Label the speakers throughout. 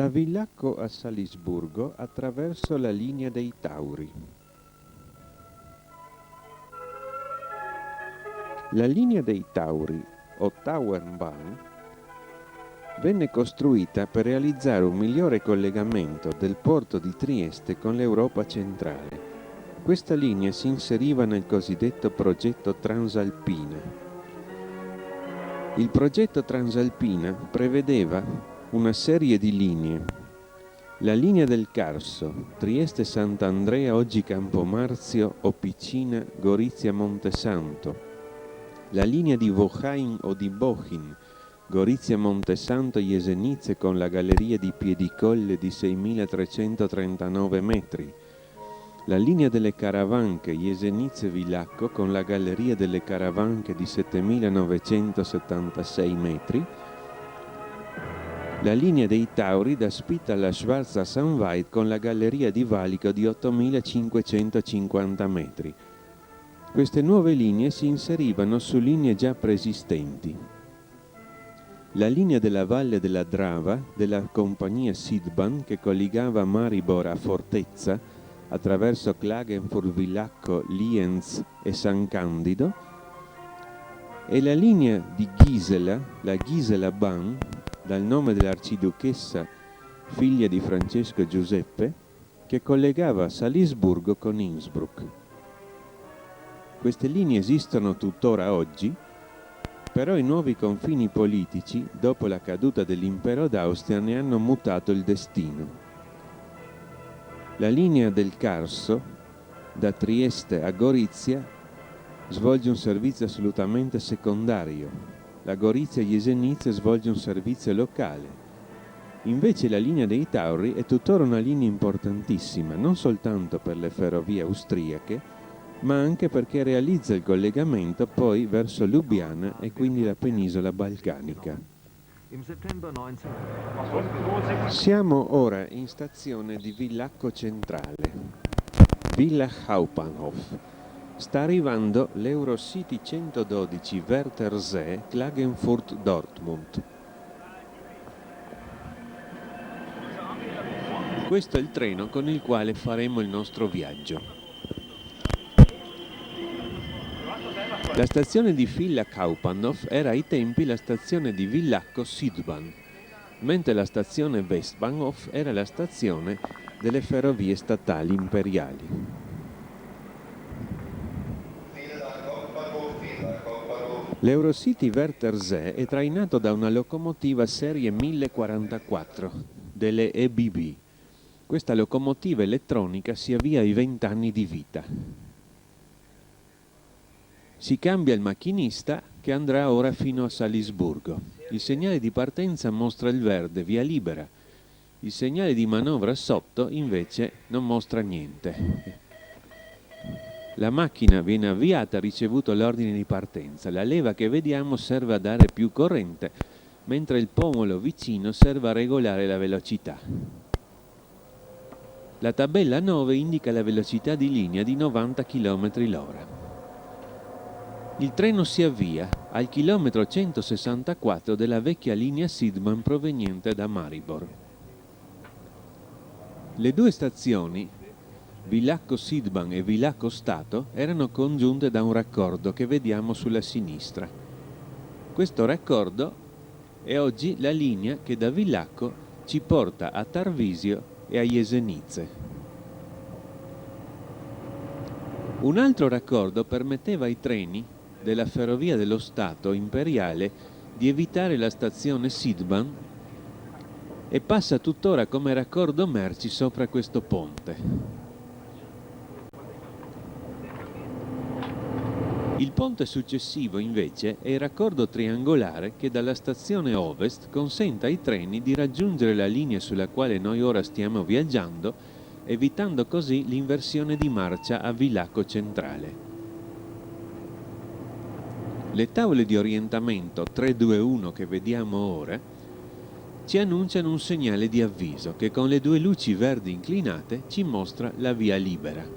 Speaker 1: Da Villacco a Salisburgo attraverso la linea dei Tauri. La linea dei Tauri, o Tauernbahn, venne costruita per realizzare un migliore collegamento del porto di Trieste con l'Europa centrale. Questa linea si inseriva nel cosiddetto progetto Transalpina. Il progetto Transalpina prevedeva una serie di linee: la linea del Carso, Trieste-Sant'Andrea, oggi Campomarzio, Opicina, Gorizia, Montesanto; la linea di Wochain o di Bochin, Gorizia, Montesanto, Jesenice, con la galleria di Piedicolle di 6.339 metri; la linea delle Caravanche, Jesenice-Villacco, con la galleria delle Caravanche di 7.976 metri; la linea dei Tauri da Spital a Schwarza San Veit con la galleria di valico di 8.550 metri. Queste nuove linee si inserivano su linee già preesistenti. La linea della Valle della Drava della compagnia Sidban, che collegava Maribor a Fortezza attraverso Klagenfurt, Villacco, Lienz e San Candido, e la linea di Gisela, la Gisela Bahn, dal nome dell'arciduchessa figlia di Francesco Giuseppe, che collegava Salisburgo con Innsbruck. Queste linee esistono tuttora oggi, però i nuovi confini politici, dopo la caduta dell'impero d'Austria, ne hanno mutato il destino. La linea del Carso, da Trieste a Gorizia, svolge un servizio assolutamente secondario. La Gorizia-Jesenice svolge un servizio locale. Invece la linea dei Tauri è tuttora una linea importantissima, non soltanto per le ferrovie austriache, ma anche perché realizza il collegamento poi verso Lubiana e quindi la penisola balcanica. Siamo ora in stazione di Villacco Centrale, Villach Hauptbahnhof. Sta arrivando l'Eurocity 112 Wörthersee Klagenfurt-Dortmund. Questo è il treno con il quale faremo il nostro viaggio. La stazione di Villach Hauptbahnhof era ai tempi la stazione di Villacco Südbahn, mentre la stazione Westbahnhof era la stazione delle ferrovie statali imperiali. L'Eurocity Wörthersee è trainato da una locomotiva serie 1044 delle EBB. Questa locomotiva elettronica si avvia ai 20 anni di vita. Si cambia il macchinista, che andrà ora fino a Salisburgo. Il segnale di partenza mostra il verde, via libera. Il segnale di manovra sotto invece non mostra niente. La macchina viene avviata, ha ricevuto l'ordine di partenza. La leva che vediamo serve a dare più corrente, mentre il pomolo vicino serve a regolare la velocità. La tabella 9 indica la velocità di linea di 90 km/h. Il treno si avvia al chilometro 164 della vecchia linea Sidman proveniente da Maribor. Le due stazioni, Villacco Sidban e Villacco Stato, erano congiunte da un raccordo che vediamo sulla sinistra. Questo raccordo è oggi la linea che da Villacco ci porta a Tarvisio e a Jesenice. Un altro raccordo permetteva ai treni della Ferrovia dello Stato imperiale di evitare la stazione Sidban e passa tuttora come raccordo merci sopra questo ponte. Il ponte successivo invece è il raccordo triangolare che dalla stazione Ovest consente ai treni di raggiungere la linea sulla quale noi ora stiamo viaggiando, evitando così l'inversione di marcia a Villacco Centrale. Le tavole di orientamento 321 che vediamo ora ci annunciano un segnale di avviso che con le due luci verdi inclinate ci mostra la via libera.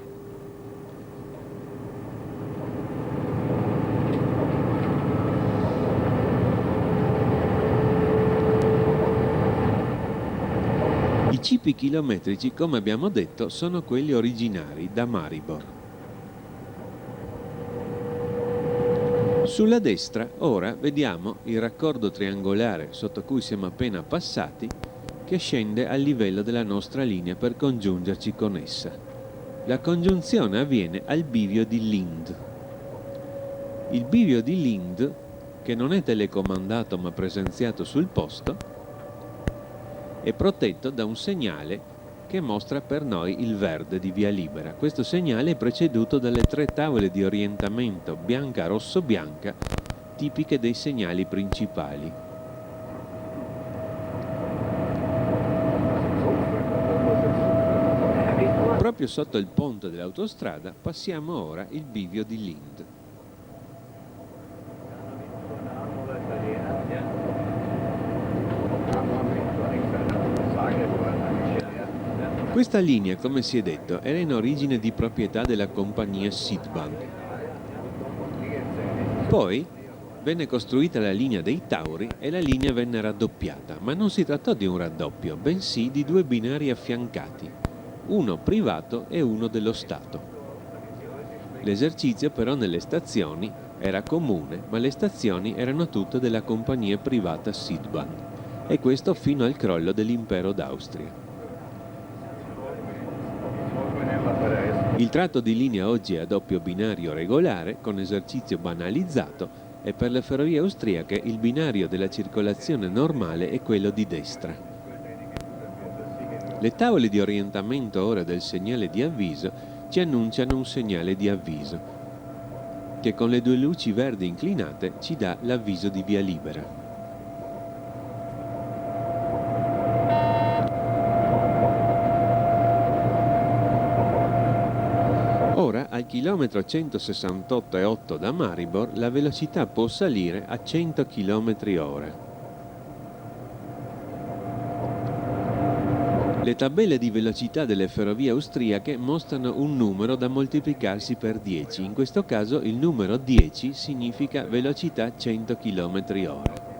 Speaker 1: I cipi chilometrici, come abbiamo detto, sono quelli originari da Maribor. Sulla destra ora vediamo il raccordo triangolare sotto cui siamo appena passati, che scende al livello della nostra linea per congiungerci con essa. La congiunzione avviene al bivio di Lind. Il bivio di Lind, che non è telecomandato ma presenziato sul posto, è protetto da un segnale che mostra per noi il verde di via libera. Questo segnale è preceduto dalle 3 tavole di orientamento bianca, rosso, bianca, tipiche dei segnali principali. Proprio sotto il ponte dell'autostrada passiamo ora il bivio di Lind. Questa linea, come si è detto, era in origine di proprietà della compagnia Sydbank. Poi venne costruita la linea dei Tauri e la linea venne raddoppiata, ma non si trattò di un raddoppio, bensì di 2 binari affiancati, uno privato e uno dello Stato. L'esercizio però nelle stazioni era comune, ma le stazioni erano tutte della compagnia privata Sydbank, e questo fino al crollo dell'impero d'Austria. Il tratto di linea oggi è a doppio binario regolare, con esercizio banalizzato, e per le ferrovie austriache il binario della circolazione normale è quello di destra. Le tavole di orientamento ora del segnale di avviso ci annunciano un segnale di avviso, che con le 2 luci verdi inclinate ci dà l'avviso di via libera. Ora, al chilometro 168,8 da Maribor, la velocità può salire a 100 km/h. Le tabelle di velocità delle ferrovie austriache mostrano un numero da moltiplicarsi per 10. In questo caso il numero 10 significa velocità 100 km/h.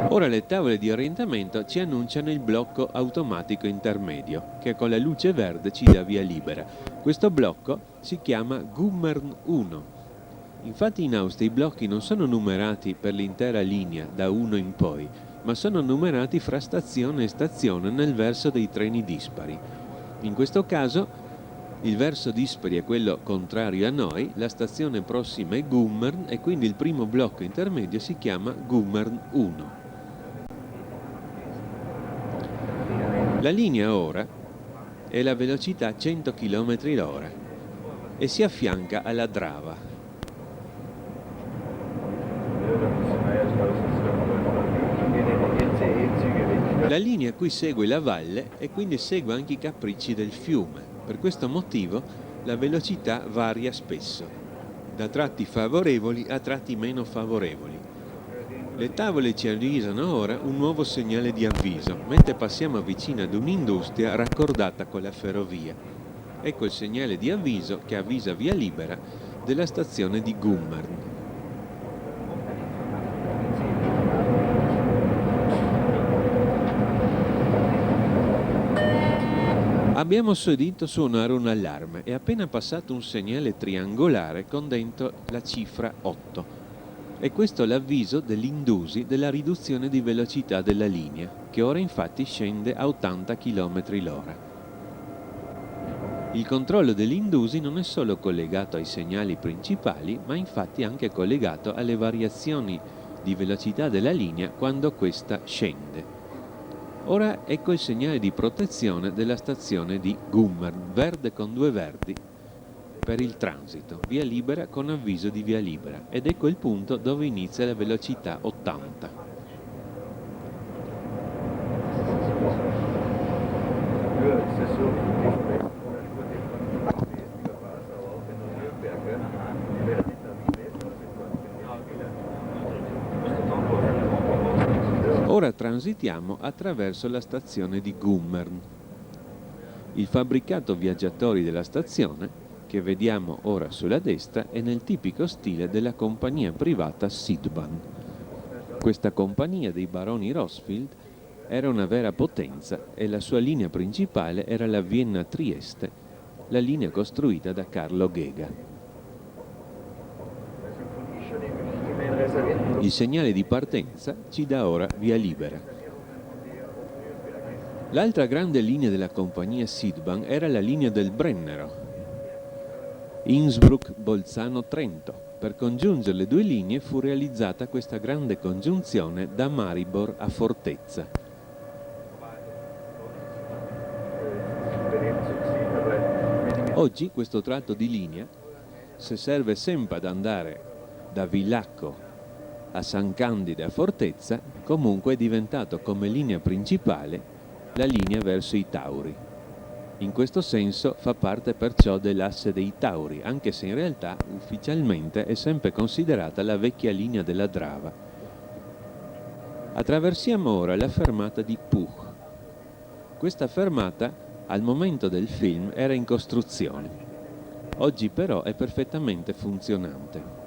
Speaker 1: Ora le tavole di orientamento ci annunciano il blocco automatico intermedio, che con la luce verde ci dà via libera. Questo blocco si chiama Gummern 1. Infatti in Austria i blocchi non sono numerati per l'intera linea da 1 in poi, ma sono numerati fra stazione e stazione nel verso dei treni dispari. In questo caso il verso dispari è quello contrario a noi, la stazione prossima è Gummern e quindi il primo blocco intermedio si chiama Gummern 1. La linea ora è la velocità 100 km/h e si affianca alla Drava. La linea qui segue la valle e quindi segue anche i capricci del fiume. Per questo motivo la velocità varia spesso, da tratti favorevoli a tratti meno favorevoli. Le tavole ci avvisano ora un nuovo segnale di avviso, mentre passiamo vicino ad un'industria raccordata con la ferrovia. Ecco il segnale di avviso che avvisa via libera della stazione di Gummern. Abbiamo sentito suonare un allarme, è appena passato un segnale triangolare con dentro la cifra 8. E questo è l'avviso dell'Indusi della riduzione di velocità della linea, che ora infatti scende a 80 km/h. Il controllo dell'Indusi non è solo collegato ai segnali principali, ma infatti anche collegato alle variazioni di velocità della linea quando questa scende. Ora ecco il segnale di protezione della stazione di Gummern, verde con 2 verdi per il transito, via libera con avviso di via libera, ed ecco il punto dove inizia la velocità 80. Ora transitiamo attraverso la stazione di Gummern. Il fabbricato viaggiatori della stazione che vediamo ora sulla destra è nel tipico stile della compagnia privata Sidban. Questa compagnia dei baroni Rothschild era una vera potenza e la sua linea principale era la Vienna-Trieste, la linea costruita da Carlo Ghega. Il segnale di partenza ci dà ora via libera. L'altra grande linea della compagnia Sidban era la linea del Brennero, Innsbruck-Bolzano-Trento. Per congiungere le due linee fu realizzata questa grande congiunzione da Maribor a Fortezza. Oggi questo tratto di linea, se serve sempre ad andare da Villacco a San Candide a Fortezza, comunque è diventato come linea principale la linea verso i Tauri. In questo senso fa parte perciò dell'asse dei Tauri, anche se in realtà ufficialmente è sempre considerata la vecchia linea della Drava. Attraversiamo ora la fermata di Puch. Questa fermata al momento del film era in costruzione, oggi però è perfettamente funzionante.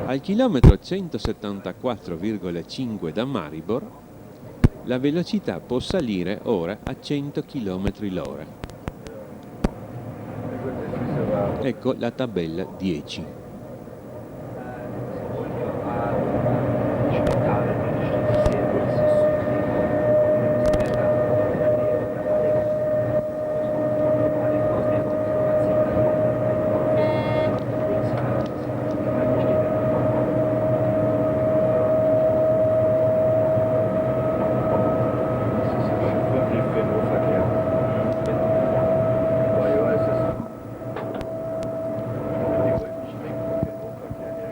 Speaker 1: Al chilometro 174,5 da Maribor la velocità può salire ora a 100 km l'ora. Ecco la tabella 10.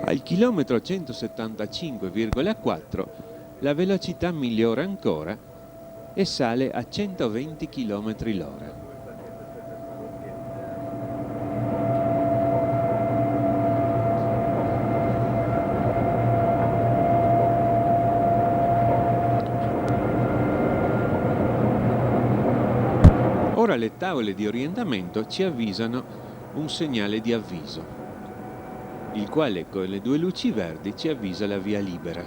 Speaker 1: Al chilometro 175,4 la velocità migliora ancora e sale a 120 km l'ora. Ora le tavole di orientamento ci avvisano un segnale di avviso, il quale con le due luci verdi ci avvisa la via libera,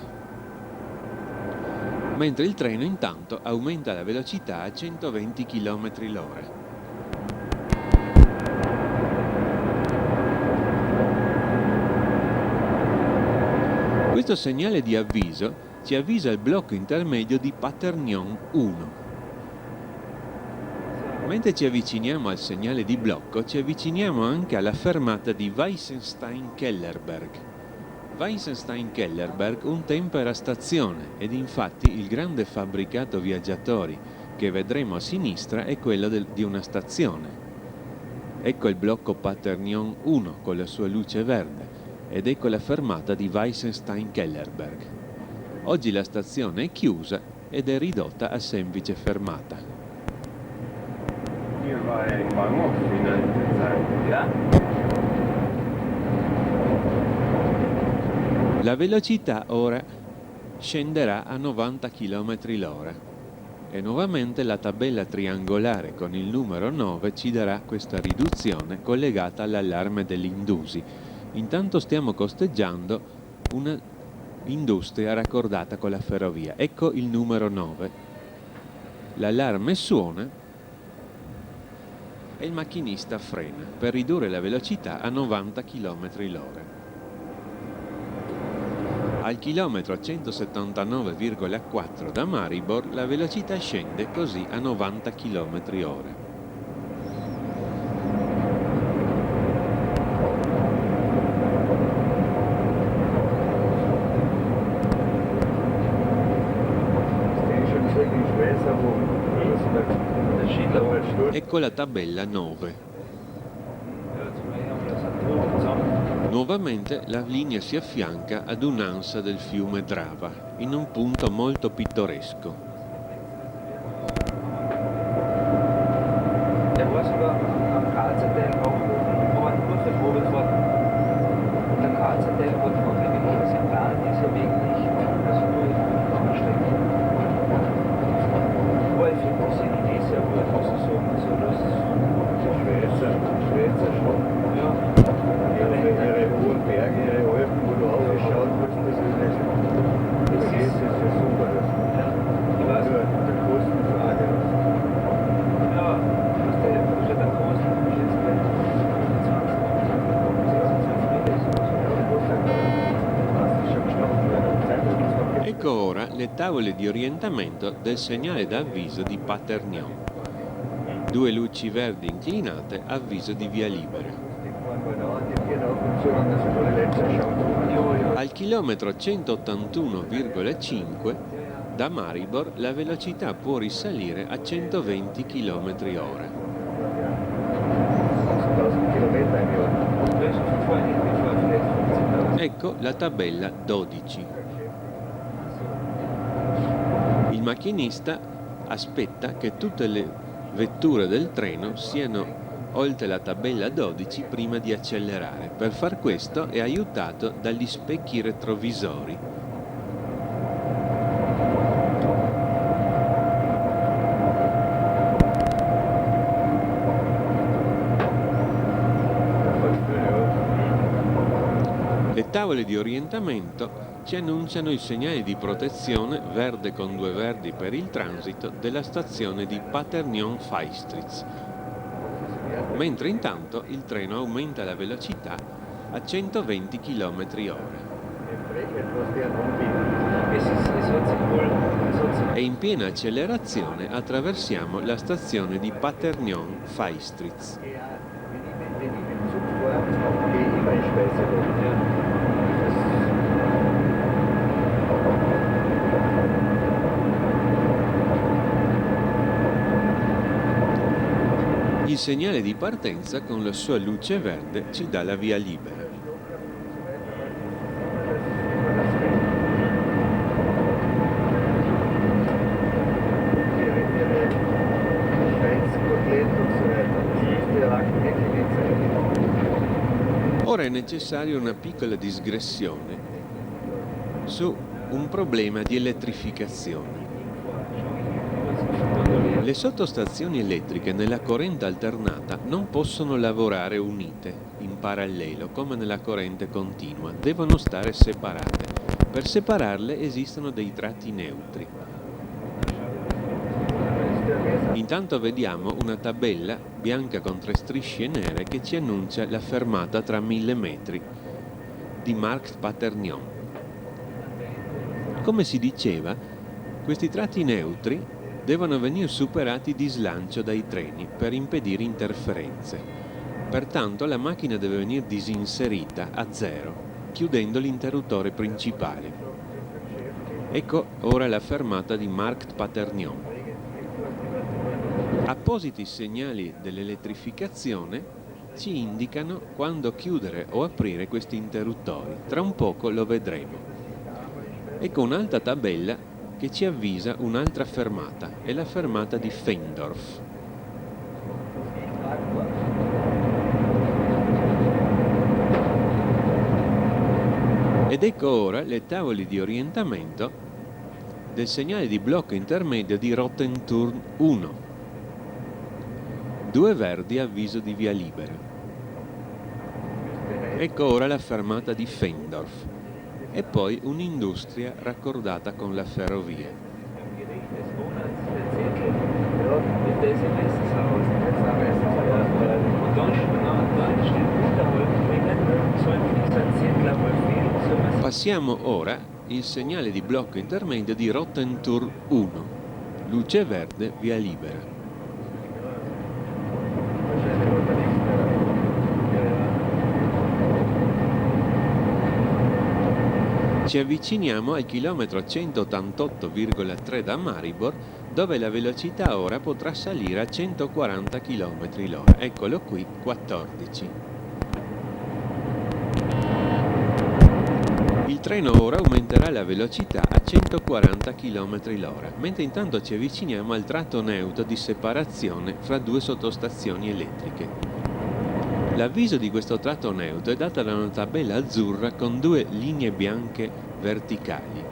Speaker 1: mentre il treno intanto aumenta la velocità a 120 km l'ora. Questo segnale di avviso ci avvisa il blocco intermedio di Paternion 1. Mentre ci avviciniamo al segnale di blocco, ci avviciniamo anche alla fermata di Weissenstein-Kellerberg. Weissenstein-Kellerberg un tempo era stazione ed infatti il grande fabbricato viaggiatori che vedremo a sinistra è quello di una stazione. Ecco il blocco Paternion 1 con la sua luce verde ed ecco la fermata di Weissenstein-Kellerberg. Oggi la stazione è chiusa ed è ridotta a semplice fermata. La velocità ora scenderà a 90 km l'ora e nuovamente la tabella triangolare con il numero 9 ci darà questa riduzione collegata all'allarme dell'Indusi. Intanto stiamo costeggiando una industria raccordata con la ferrovia. Ecco il numero 9. L'allarme suona e il macchinista frena per ridurre la velocità a 90 km l'ora. Al chilometro 179,4 da Maribor la velocità scende così a 90 km ora. Ecco la tabella 9. Nuovamente la linea si affianca ad un'ansa del fiume Drava, in un punto molto pittoresco. le tavole di orientamento del segnale d'avviso di Paternion. Due luci verdi inclinate, avviso di via libera. Al chilometro 181,5 da Maribor la velocità può risalire a 120 km/h. Ecco la tabella 12. Il macchinista aspetta che tutte le vetture del treno siano oltre la tabella 12 prima di accelerare. Per far questo è aiutato dagli specchi retrovisori. Le tavole di orientamento ci annunciano i segnali di protezione, verde con due verdi per il transito, della stazione di Paternion-Feistritz, mentre intanto il treno aumenta la velocità a 120 km/h. E in piena accelerazione attraversiamo la stazione di Paternion-Feistritz. Il segnale di partenza con la sua luce verde ci dà la via libera. Ora è necessaria una piccola digressione su un problema di elettrificazione. Le sottostazioni elettriche nella corrente alternata non possono lavorare unite in parallelo come nella corrente continua, devono stare separate. Per separarle esistono dei tratti neutri. Intanto vediamo una tabella bianca con 3 strisce nere che ci annuncia la fermata tra 1000 metri di Markt-Paternion. Come si diceva, questi tratti neutri devono venire superati di slancio dai treni per impedire interferenze. Pertanto la macchina deve venire disinserita a zero, chiudendo l'interruttore principale. Ecco ora la fermata di Markt-Paternion. Appositi segnali dell'elettrificazione ci indicano quando chiudere o aprire questi interruttori. Tra un poco lo vedremo. Ecco un'altra tabella che ci avvisa un'altra fermata, è la fermata di Feindorf. Ed ecco ora le tavole di orientamento del segnale di blocco intermedio di Rottenturm 1. 2 verdi, avviso di via libera. Ecco ora la fermata di Feindorf. E poi un'industria raccordata con la ferrovia. Passiamo ora il segnale di blocco intermedio di Rottenturm 1, luce verde, via libera. Ci avviciniamo al chilometro 188,3 da Maribor, dove la velocità ora potrà salire a 140 km/h. Eccolo qui, 14. Il treno ora aumenterà la velocità a 140 km/h, mentre intanto ci avviciniamo al tratto neutro di separazione fra 2 sottostazioni elettriche. L'avviso di questo tratto neutro è dato da una tabella azzurra con 2 linee bianche verticali.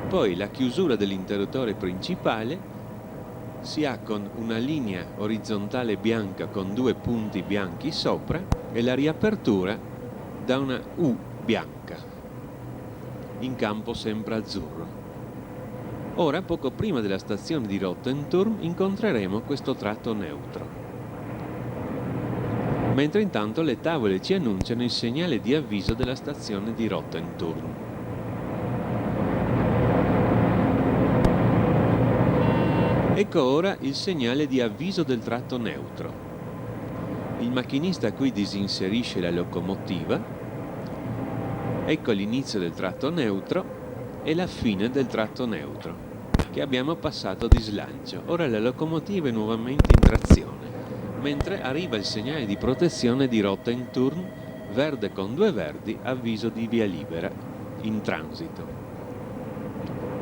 Speaker 1: Poi la chiusura dell'interruttore principale si ha con una linea orizzontale bianca con 2 punti bianchi sopra e la riapertura da una U bianca, in campo sempre azzurro. Ora, poco prima della stazione di Rottenturm, incontreremo questo tratto neutro. Mentre intanto le tavole ci annunciano il segnale di avviso della stazione di Rottenturm. Ecco ora il segnale di avviso del tratto neutro. Il macchinista qui disinserisce la locomotiva. Ecco l'inizio del tratto neutro e la fine del tratto neutro, che abbiamo passato di slancio. Ora la locomotiva è nuovamente in trazione, mentre arriva il segnale di protezione di Rottenturn, verde con 2 verdi, avviso di via libera, in transito.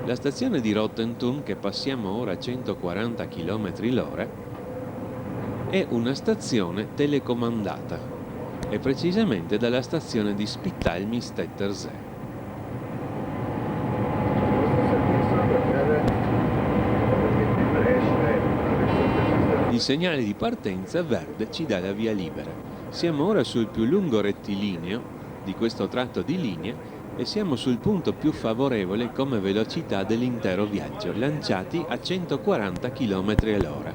Speaker 1: La stazione di Rottenturn, che passiamo ora a 140 km/h, è una stazione telecomandata, e precisamente dalla stazione di Spitalmy-Stetter-See. Il segnale di partenza verde ci dà la via libera. Siamo ora sul più lungo rettilineo di questo tratto di linea e siamo sul punto più favorevole come velocità dell'intero viaggio, lanciati a 140 km/h.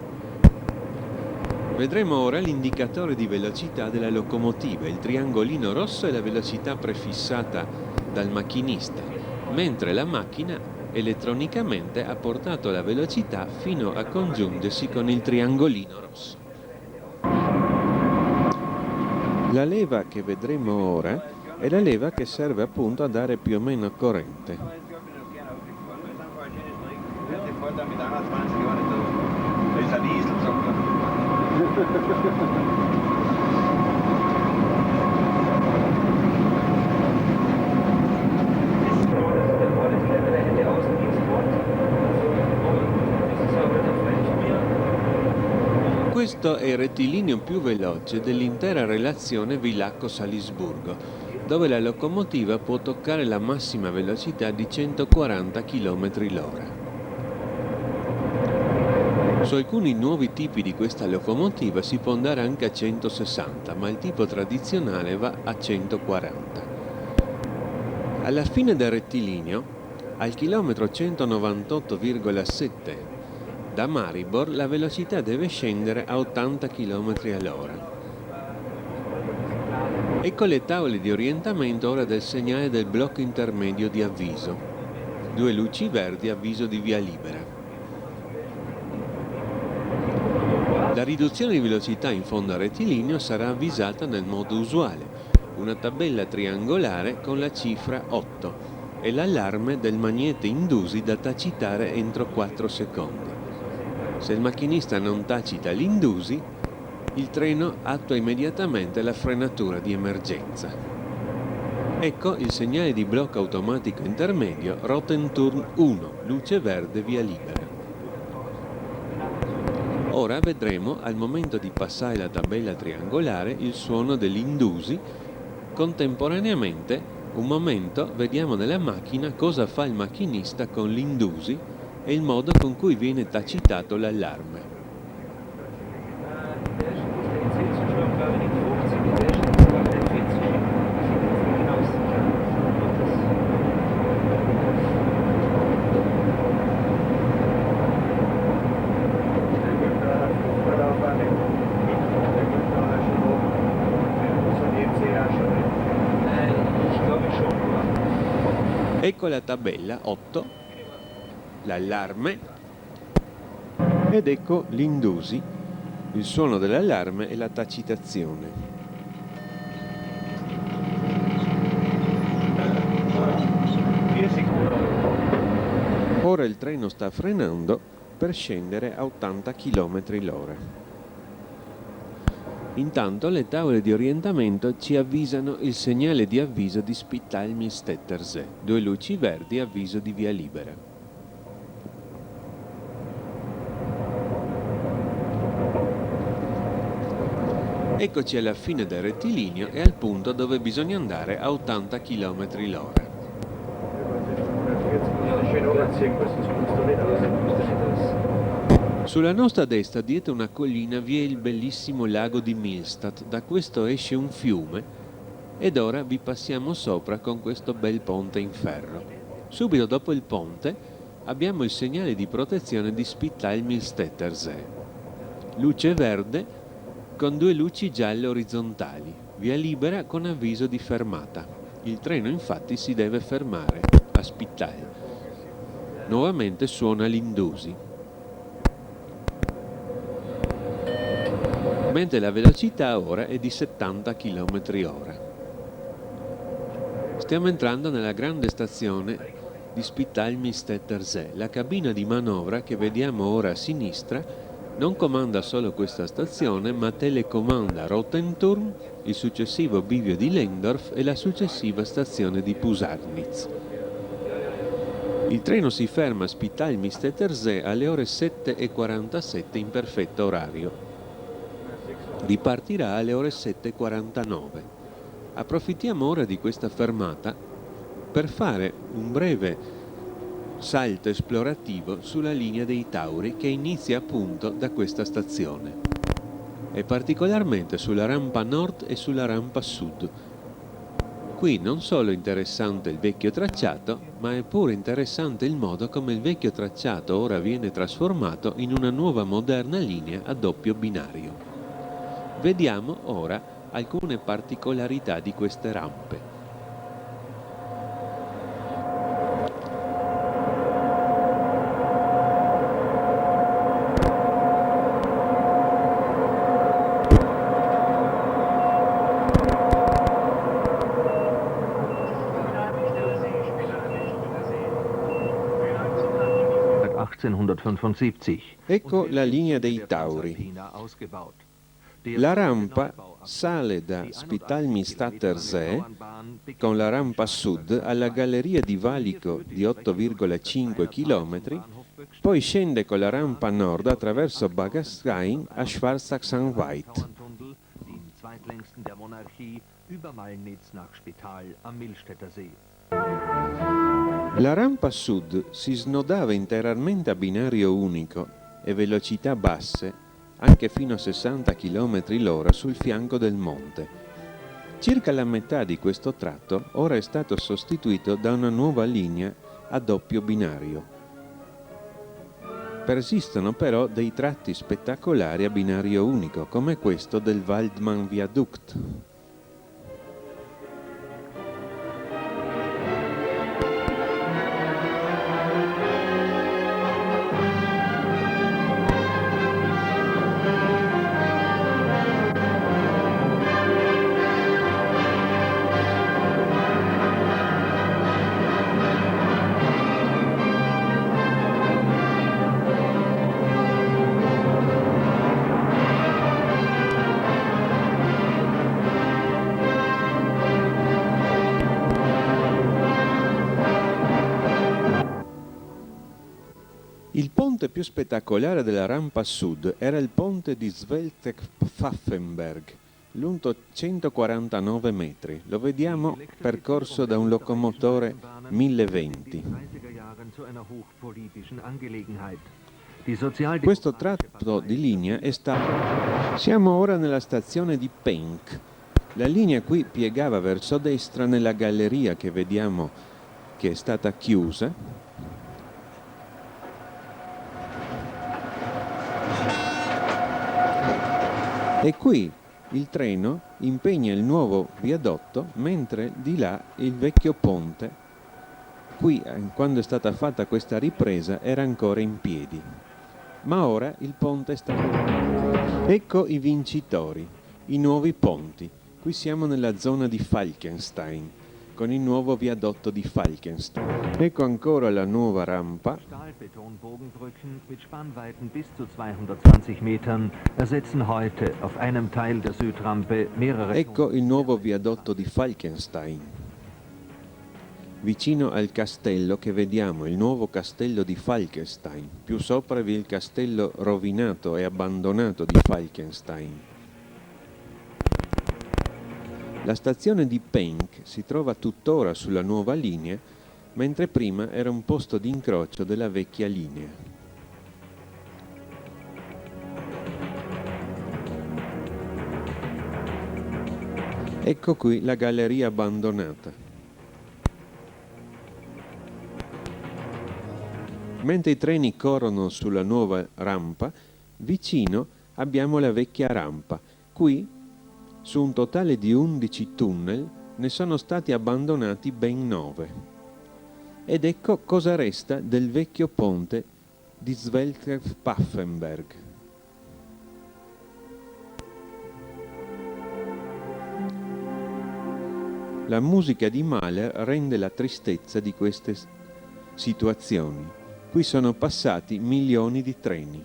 Speaker 1: Vedremo ora l'indicatore di velocità della locomotiva. Il triangolino rosso è la velocità prefissata dal macchinista, mentre la macchina elettronicamente ha portato la velocità fino a congiungersi con il triangolino rosso. La leva che vedremo ora è la leva che serve appunto a dare più o meno corrente. Questo è il rettilineo più veloce dell'intera relazione Villacco-Salisburgo, dove la locomotiva può toccare la massima velocità di 140 km/h. Su alcuni nuovi tipi di questa locomotiva si può andare anche a 160, ma il tipo tradizionale va a 140. Alla fine del rettilineo, al chilometro 198,7 da Maribor, la velocità deve scendere a 80 km/h. Ecco le tavole di orientamento ora del segnale del blocco intermedio di avviso. 2 luci verdi, avviso di via libera. La riduzione di velocità in fondo al rettilineo sarà avvisata nel modo usuale, una tabella triangolare con la cifra 8 e l'allarme del magnete indusi da tacitare entro 4 secondi. Se il macchinista non tacita l'indusi, il treno attua immediatamente la frenatura di emergenza. Ecco il segnale di blocco automatico intermedio Rottenturn 1, luce verde, via libera. Ora vedremo, al momento di passare la tabella triangolare, il suono dell'indusi. Contemporaneamente, un momento, vediamo nella macchina cosa fa il macchinista con l'indusi e il modo con cui viene tacitato l'allarme. Ecco la tabella 8, l'allarme, ed ecco l'indusi, il suono dell'allarme e la tacitazione. Ora il treno sta frenando per scendere a 80 km/h. Intanto le tavole di orientamento ci avvisano il segnale di avviso di Spitalmy-Stetter-See, 2 luci verdi, avviso di via libera. Eccoci alla fine del rettilineo e al punto dove bisogna andare a 80 km/h. Sulla nostra destra, dietro una collina, vi è il bellissimo lago di Millstatt. Da questo esce un fiume ed ora vi passiamo sopra con questo bel ponte in ferro. Subito dopo il ponte abbiamo il segnale di protezione di Spitalmy-Stetter-See. Luce verde con 2 luci gialle orizzontali, via libera con avviso di fermata. Il treno infatti si deve fermare a Spittal. Nuovamente suona l'indusi. mentre la velocità ora è di 70 km/h. Stiamo entrando nella grande stazione di Spitalmistetter See. La cabina di manovra che vediamo ora a sinistra non comanda solo questa stazione, ma telecomanda Rottenturm, il successivo bivio di Lengdorf e la successiva stazione di Pusarnitz. Il treno si ferma a Spitalmistetter See alle ore 7:47 in perfetto orario. Ripartirà alle ore 7:49. Approfittiamo ora di questa fermata per fare un breve salto esplorativo sulla linea dei Tauri che inizia appunto da questa stazione e particolarmente sulla rampa nord e sulla rampa sud. Qui non solo è interessante il vecchio tracciato, ma è pure interessante il modo come il vecchio tracciato ora viene trasformato in una nuova moderna linea a doppio binario. Vediamo ora alcune particolarità di queste rampe. Ecco la linea dei Tauri. La rampa sale da Spitalmistetter See con la rampa sud alla galleria di valico di 8,5 km, poi scende con la rampa nord attraverso Bagastein a Schwarzach-Sanveit. La rampa sud si snodava interamente a binario unico e velocità basse, anche fino a 60 km/h sul fianco del monte. Circa la metà di questo tratto ora è stato sostituito da una nuova linea a doppio binario. Persistono però dei tratti spettacolari a binario unico, come questo del Waldmann Viaduct. Il ponte più spettacolare della rampa sud era il ponte di Zweltec-Pfaffenberg, lungo 149 metri. Lo vediamo percorso da un locomotore 1020. Questo tratto di linea è stato... Siamo ora nella stazione di Penk. La linea qui piegava verso destra nella galleria che vediamo che è stata chiusa. E qui il treno impegna il nuovo viadotto, mentre di là il vecchio ponte, qui quando è stata fatta questa ripresa, era ancora in piedi. Ma ora il ponte è stato... Ecco i vincitori, i nuovi ponti. Qui siamo nella zona di Falkenstein, con il nuovo viadotto di Falkenstein. Ecco ancora la nuova rampa.
Speaker 2: Stahlbetonbogenbrücken mit Spannweiten bis zu 220 Metern ersetzen heute auf einem Teil der Südrampe mehrere...
Speaker 1: Ecco il nuovo viadotto di Falkenstein. Vicino al castello che vediamo, il nuovo castello di Falkenstein. Più sopra vi è il castello rovinato e abbandonato di Falkenstein. La stazione di Penk si trova tuttora sulla nuova linea, mentre prima era un posto di incrocio della vecchia linea. Ecco qui la galleria abbandonata. Mentre i treni corrono sulla nuova rampa, vicino abbiamo la vecchia rampa. Qui, su un totale di 11 tunnel, ne sono stati abbandonati ben 9. Ed ecco cosa resta del vecchio ponte di Zweltec-Pfaffenberg. La musica di Mahler rende la tristezza di queste situazioni. Qui sono passati milioni di treni.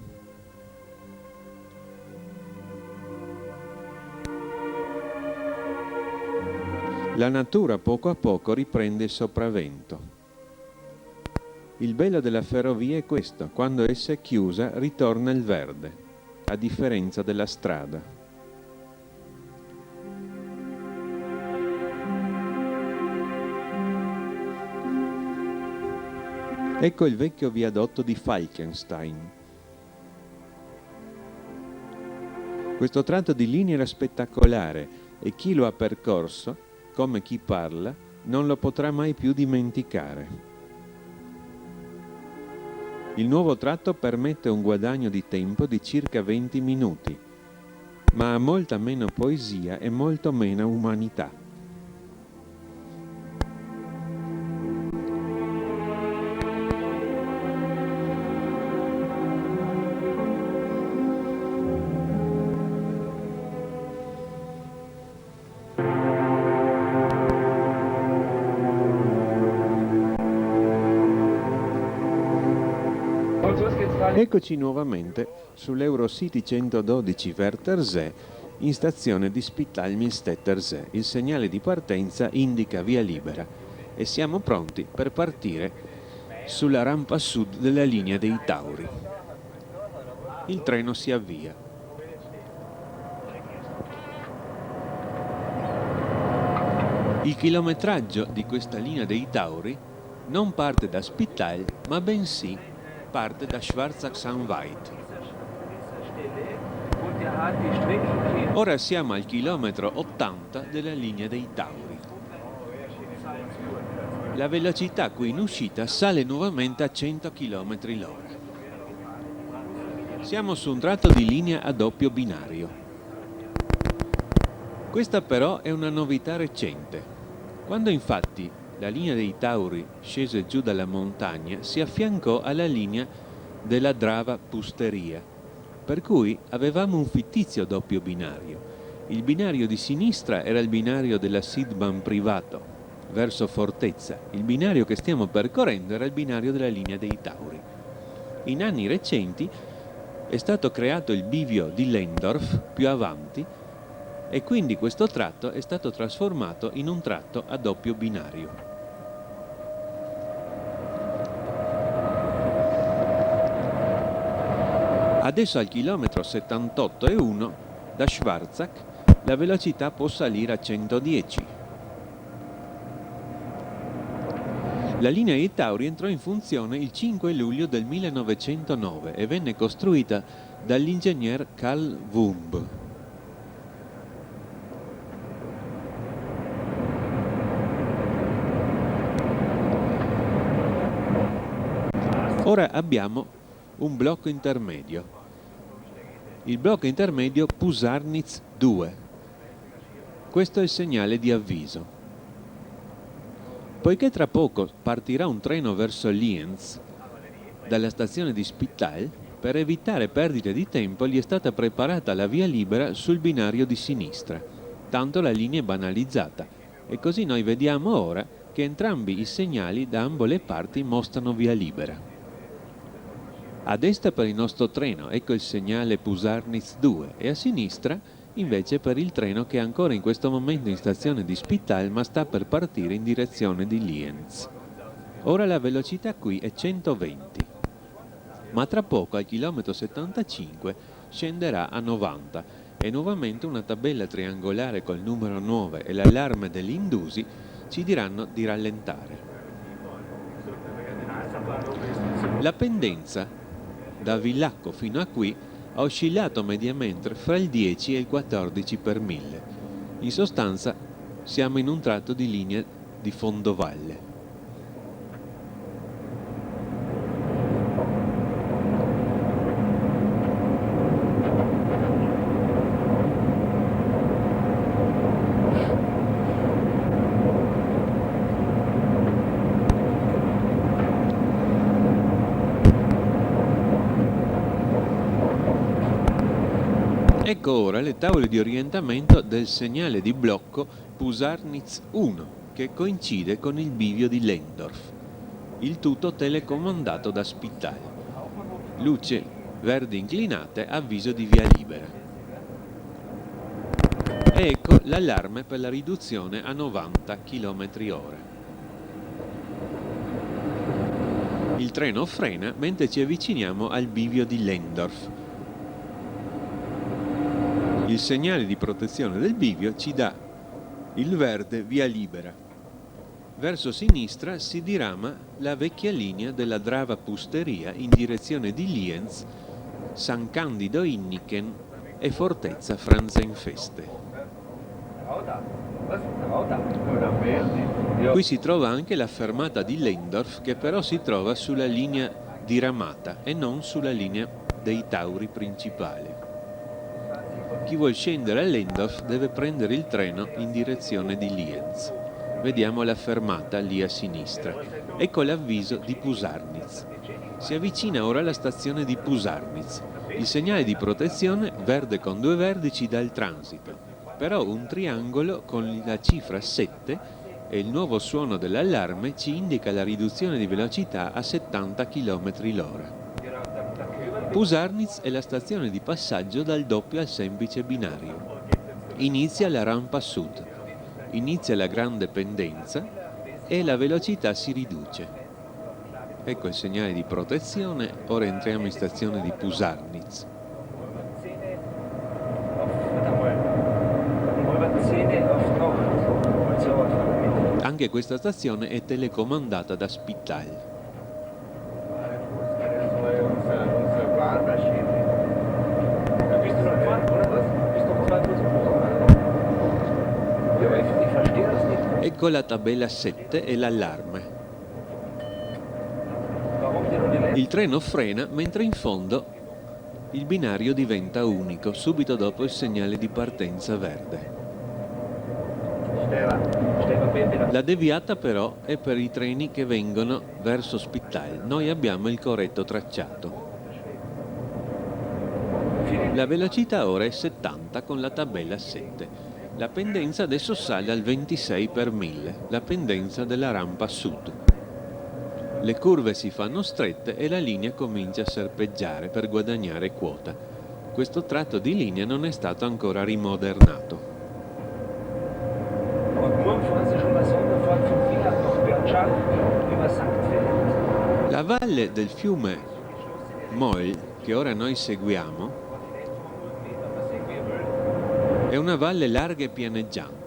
Speaker 1: La natura poco a poco riprende il sopravvento. Il bello della ferrovia è questo: quando essa è chiusa ritorna il verde, a differenza della strada. Ecco il vecchio viadotto di Falkenstein. Questo tratto di linea era spettacolare e chi lo ha percorso, come chi parla, non lo potrà mai più dimenticare. Il nuovo tratto permette un guadagno di tempo di circa 20 minuti, ma ha molta meno poesia e molto meno umanità. Eccoci nuovamente sull'Eurocity 112 Wörthersee in stazione di Spital-Millstätter-See. Il segnale di partenza indica via libera e siamo pronti per partire sulla rampa sud della linea dei Tauri. Il treno si avvia. Il chilometraggio di questa linea dei Tauri non parte da Spital, ma bensì parte da Schwarzach-Sanveit. Ora siamo al chilometro 80 della linea dei Tauri. La velocità qui in uscita sale nuovamente a 100 km/h. Siamo su un tratto di linea a doppio binario. Questa però è una novità recente. Quando infatti la linea dei Tauri scese giù dalla montagna, si affiancò alla linea della Drava Pusteria, per cui avevamo un fittizio doppio binario. Il binario di sinistra era il binario della Sidbahn privato, verso Fortezza. Il binario che stiamo percorrendo era il binario della linea dei Tauri. In anni recenti è stato creato il bivio di Lendorf più avanti e quindi questo tratto è stato trasformato in un tratto a doppio binario. Adesso al chilometro 78,1 da Schwarzach la velocità può salire a 110. La linea dei Tauri entrò in funzione il 5 luglio del 1909 e venne costruita dall'ingegner Karl Wumb. Ora abbiamo un blocco intermedio. Il blocco intermedio Pusarnitz 2. Questo è il segnale di avviso. Poiché tra poco partirà un treno verso Lienz dalla stazione di Spital, per evitare perdite di tempo gli è stata preparata la via libera sul binario di sinistra, tanto la linea è banalizzata, e così noi vediamo ora che entrambi i segnali da ambo le parti mostrano via libera. A destra per il nostro treno, ecco il segnale Pusarnitz 2, e a sinistra invece per il treno che è ancora in questo momento in stazione di Spital ma sta per partire in direzione di Lienz. Ora la velocità qui è 120, ma tra poco al chilometro 75 scenderà a 90 e nuovamente una tabella triangolare col numero 9 e l'allarme degli indusi ci diranno di rallentare. La pendenza da Villacco fino a qui ha oscillato mediamente fra il 10 e il 14 per 1000. In sostanza siamo in un tratto di linea di fondovalle. Ecco ora le tavole di orientamento del segnale di blocco Pusarnitz 1. che coincide con il bivio di Lehndorf. Il tutto telecomandato da Spittal. Luce verde inclinate, avviso di via libera. E ecco l'allarme per la riduzione a 90 km/h. Il treno frena mentre ci avviciniamo al bivio di Lehndorf. Il segnale di protezione del bivio ci dà il verde via libera. Verso sinistra si dirama la vecchia linea della Drava Pusteria in direzione di Lienz, San Candido Innichen e Fortezza Franzenfeste. Qui si trova anche la fermata di Lehndorf, che però si trova sulla linea diramata e non sulla linea dei Tauri principali. Chi vuol scendere a Lehndorf deve prendere il treno in direzione di Lienz. Vediamo la fermata lì a sinistra. Ecco l'avviso di Pusarnitz. Si avvicina ora alla stazione di Pusarnitz. Il segnale di protezione verde con 2 vertici dà il transito, però un triangolo con la cifra 7 e il nuovo suono dell'allarme ci indica la riduzione di velocità a 70 km/h. Pusarnitz è la stazione di passaggio dal doppio al semplice binario. Inizia la rampa sud. Inizia la grande pendenza e la velocità si riduce. Ecco il segnale di protezione, ora entriamo in stazione di Pusarnitz. Anche questa stazione è telecomandata da Spittal. Ecco la tabella 7 e l'allarme. Il treno frena mentre in fondo il binario diventa unico, subito dopo il segnale di partenza verde. La deviata però è per i treni che vengono verso Spittal. Noi abbiamo il corretto tracciato. La velocità ora è 70 con la tabella 7. La pendenza adesso sale al 26 per 1000, la pendenza della rampa sud. Le curve si fanno strette e la linea comincia a serpeggiare per guadagnare quota. Questo tratto di linea non è stato ancora rimodernato. La valle del fiume Moll, che ora noi seguiamo, è una valle larga e pianeggiante.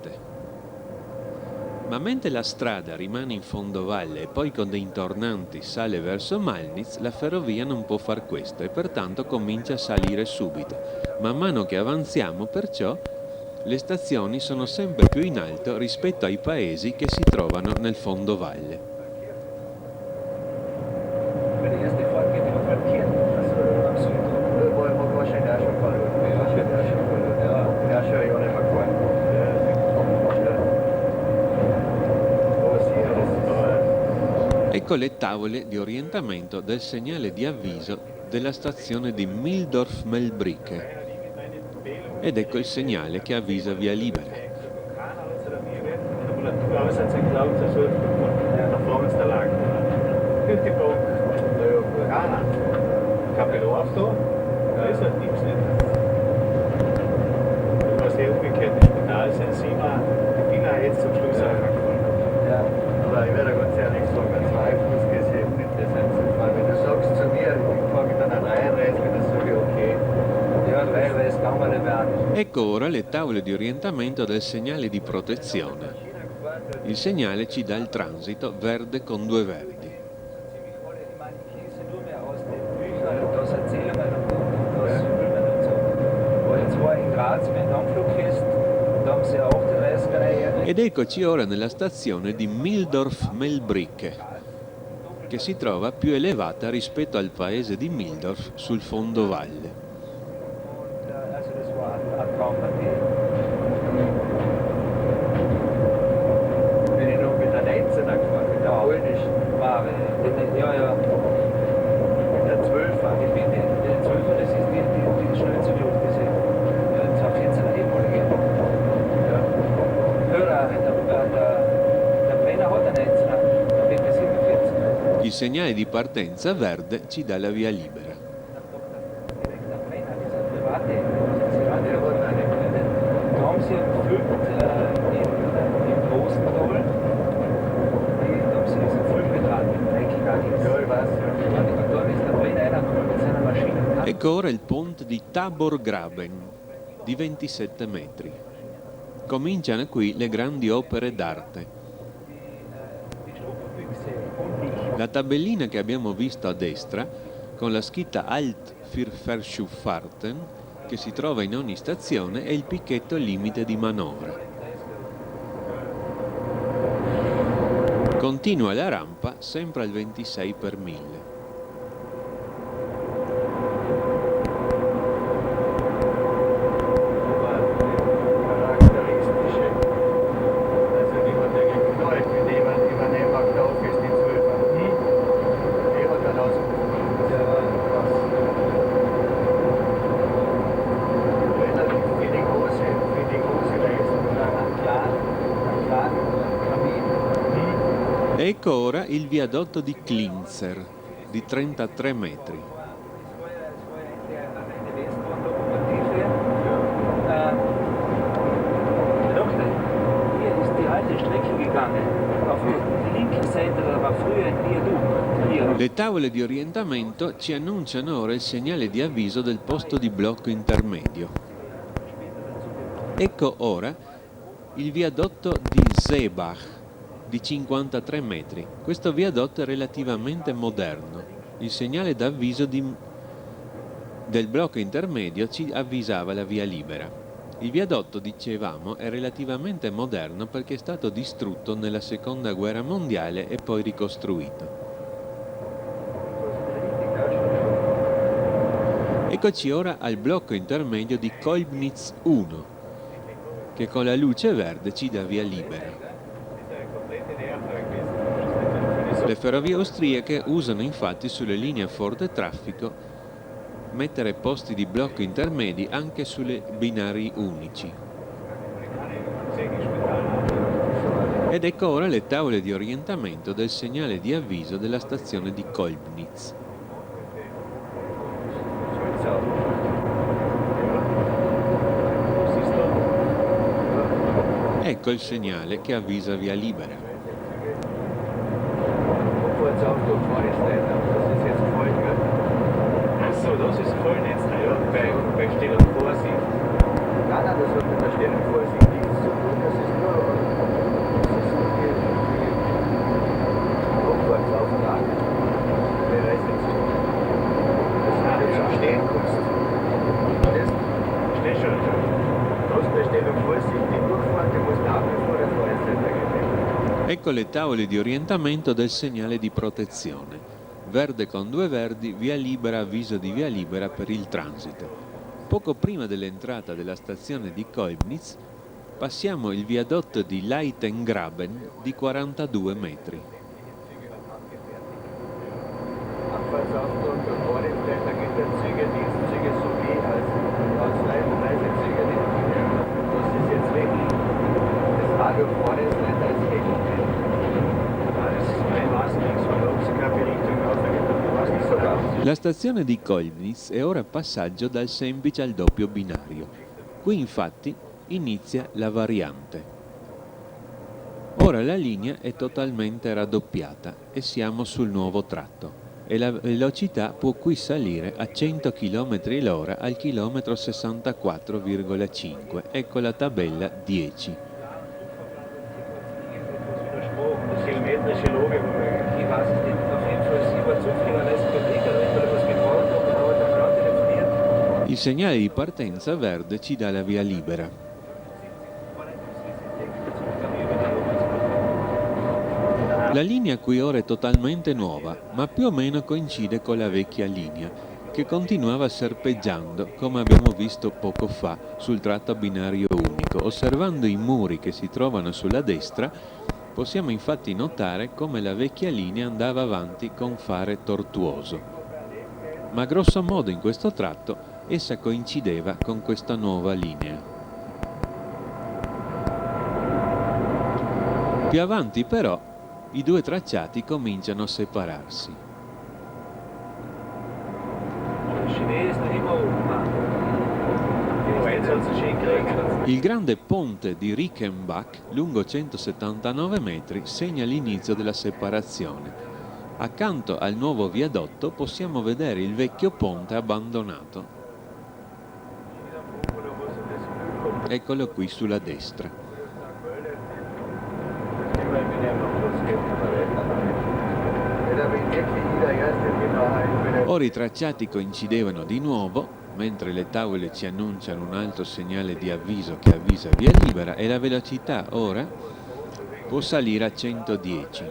Speaker 1: Ma mentre la strada rimane in fondovalle e poi con dei intornanti sale verso Malnitz, la ferrovia non può far questo e pertanto comincia a salire subito. Man mano che avanziamo, perciò, le stazioni sono sempre più in alto rispetto ai paesi che si trovano nel fondovalle. Ecco le tavole di orientamento del segnale di avviso della stazione di Mildorf-Melbricke. Ed ecco il segnale che avvisa via libera. Ecco ora le tavole di orientamento del segnale di protezione. Il segnale ci dà il transito verde con 2 verdi. Ed eccoci ora nella stazione di Mildorf-Melbricke, che si trova più elevata rispetto al paese di Mildorf sul fondovalle. segnale di partenza verde ci dà la via libera. Ecco ora il ponte di Tabor Graben, di 27 metri. Cominciano qui le grandi opere d'arte. La tabellina che abbiamo visto a destra, con la scritta Alt für Verschufffahrten, che si trova in ogni stazione, è il picchetto limite di manovra. Continua la rampa sempre al 26 per 1000. Ecco ora il viadotto di Klinzer, di 33 metri. Le tavole di orientamento ci annunciano ora il segnale di avviso del posto di blocco intermedio. Ecco ora il viadotto di Seebach, di 53 metri. Questo viadotto è relativamente moderno. Il segnale d'avviso del blocco intermedio ci avvisava la via libera. Il viadotto, dicevamo, è relativamente moderno perché è stato distrutto nella Seconda Guerra Mondiale e poi ricostruito. Eccoci ora al blocco intermedio di Kolbnitz 1, che con la luce verde ci dà via libera. Le ferrovie austriache usano infatti sulle linee a forte traffico mettere posti di blocco intermedi anche sulle binari unici. Ed ecco ora le tavole di orientamento del segnale di avviso della stazione di Kolbnitz. Ecco il segnale che avvisa via libera.
Speaker 3: Achso, das ist Vollnetz, ja, bei Stellung Vorsicht. Nein, das hat mit der Stellung Vorsicht nichts zu tun, das ist nur die Abfahrtsauftrag. Wer weiß jetzt, dass du nicht zum Stehen kommst. Das steht schon. Du hast bei Stellung Vorsicht die Durchfahrt, die musst nach wie vor der Vorsitzender geben.
Speaker 1: Ecco le tavole di orientamento del segnale di protezione. Verde con due verdi, via libera, avviso di via libera per il transito. Poco prima dell'entrata della stazione di Kolbnitz passiamo il viadotto di Leitengraben di 42 metri.
Speaker 3: Abfahrtsauftrag der Vorderfläche, da gibt es Züge, Dienstzüge sowie als Reisezüge. Das ist jetzt wirklich das Radio Vorderfläche als Hängen.
Speaker 1: La stazione di Kolbnitz è ora passaggio dal semplice al doppio binario. Qui infatti inizia la variante. Ora la linea è totalmente raddoppiata e siamo sul nuovo tratto e la velocità può qui salire a 100 km/h al chilometro 64,5. Ecco la tabella 10.
Speaker 3: Geometrische Logik. Ich weiß es nicht. Auf jeden Fall, sie war zufällig, weil es Betrieb hat, was gefahren hat, aber der Frau telefoniert.
Speaker 1: Il segnale di partenza verde ci dà la via libera. La linea qui ora è totalmente nuova, ma più o meno coincide con la vecchia linea, che continuava serpeggiando, come abbiamo visto poco fa, sul tratto a binario unico. Osservando i muri che si trovano sulla destra, possiamo infatti notare come la vecchia linea andava avanti con fare tortuoso. Ma grosso modo in questo tratto essa coincideva con questa nuova linea. Più avanti però i due tracciati cominciano a separarsi. Il grande ponte di Rickenbach, lungo 179 metri, segna l'inizio della separazione. Accanto al nuovo viadotto possiamo vedere il vecchio ponte abbandonato. Eccolo qui sulla destra. Ora i tracciati coincidevano di nuovo, mentre le tavole ci annunciano un altro segnale di avviso che avvisa via libera, e la velocità ora può salire a 110.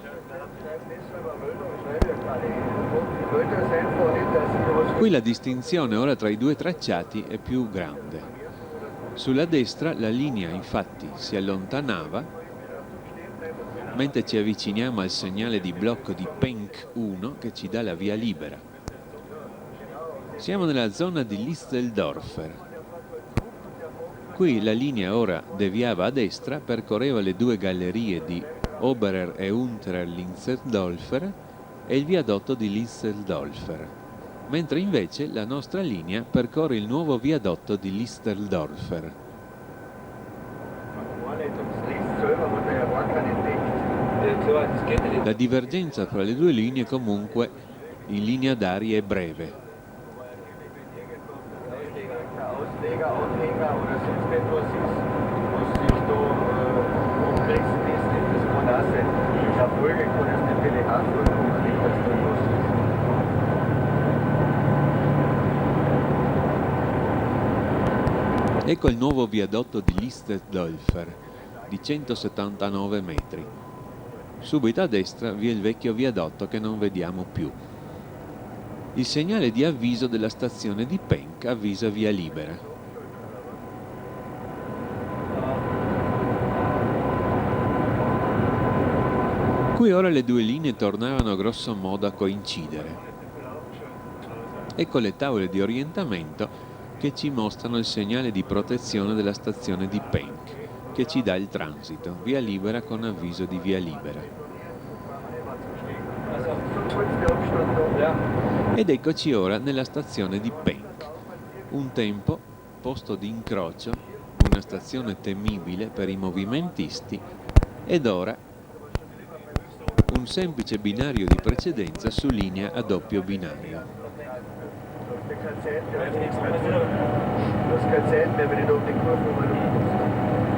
Speaker 1: Qui la distinzione ora tra i due tracciati è più grande. Sulla destra la linea infatti si allontanava, mentre ci avviciniamo al segnale di blocco di Penck 1 che ci dà la via libera. Siamo nella zona di Listeldorfer. Qui la linea ora deviava a destra, percorreva le due gallerie di Oberer e Unterer Listeldorfer e il viadotto di Listeldorfer, mentre invece la nostra linea percorre il nuovo viadotto di Listeldorfer. La divergenza fra le due linee comunque in linea d'aria è breve. Ecco il nuovo viadotto di Listeldorfer di 179 metri. Subito a destra vi è il vecchio viadotto che non vediamo più. Il segnale di avviso della stazione di Penck avvisa via libera. Qui ora le due linee tornavano grosso modo a coincidere. Ecco le tavole di orientamento che ci mostrano il segnale di protezione della stazione di Penck, che ci dà il transito, via libera con avviso di via libera. Ed eccoci ora nella stazione di Penck. Un tempo posto di incrocio, una stazione temibile per i movimentisti, ed ora un semplice binario di precedenza su linea a doppio binario.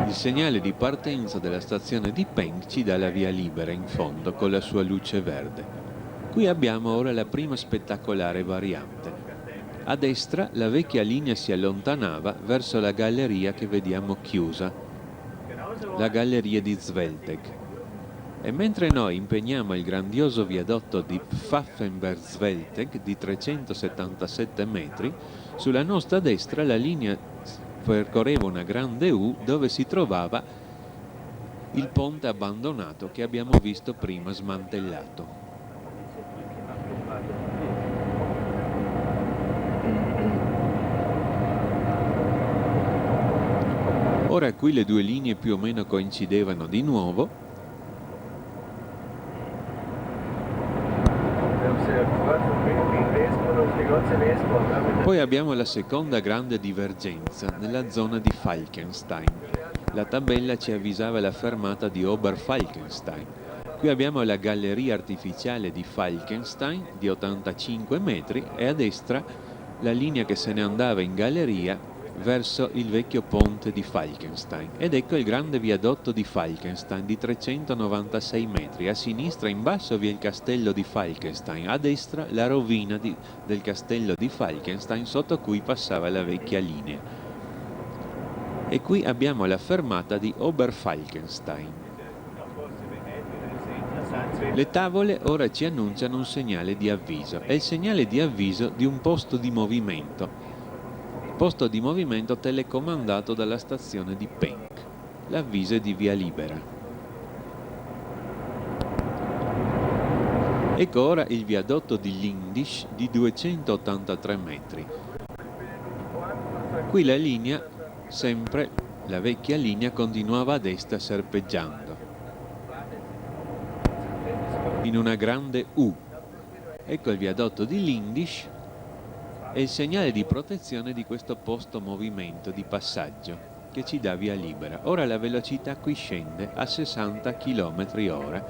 Speaker 1: Il segnale di partenza della stazione di Penck ci dà la via libera in fondo con la sua luce verde. Qui abbiamo ora la prima spettacolare variante. A destra la vecchia linea si allontanava verso la galleria che vediamo chiusa, la galleria di Zwelteg. E mentre noi impegniamo il grandioso viadotto di Pfaffenberg-Zwelteg di 377 metri, sulla nostra destra la linea percorreva una grande U dove si trovava il ponte abbandonato che abbiamo visto prima smantellato. Ora qui le due linee più o meno coincidevano di nuovo. Poi abbiamo la seconda grande divergenza nella zona di Falkenstein. La tabella ci avvisava la fermata di Oberfalkenstein. Qui abbiamo la galleria artificiale di Falkenstein di 85 metri e a destra la linea che se ne andava in galleria verso il vecchio ponte di Falkenstein. Ed ecco il grande viadotto di Falkenstein di 396 metri. A sinistra in basso vi è il castello di Falkenstein, a destra la rovina del castello di Falkenstein sotto cui passava la vecchia linea. E qui abbiamo la fermata di Oberfalkenstein. Le tavole ora ci annunciano un segnale di avviso. È il segnale di avviso di un posto di movimento telecomandato dalla stazione di Penck. L'avviso è di via libera. Ecco ora il viadotto di Lindisch di 283 metri. Qui la linea, sempre la vecchia linea, continuava a destra serpeggiando. in una grande U. Ecco il viadotto di Lindisch e il segnale di protezione di questo posto movimento di passaggio che ci dà via libera. Ora la velocità qui scende a 60 km/h,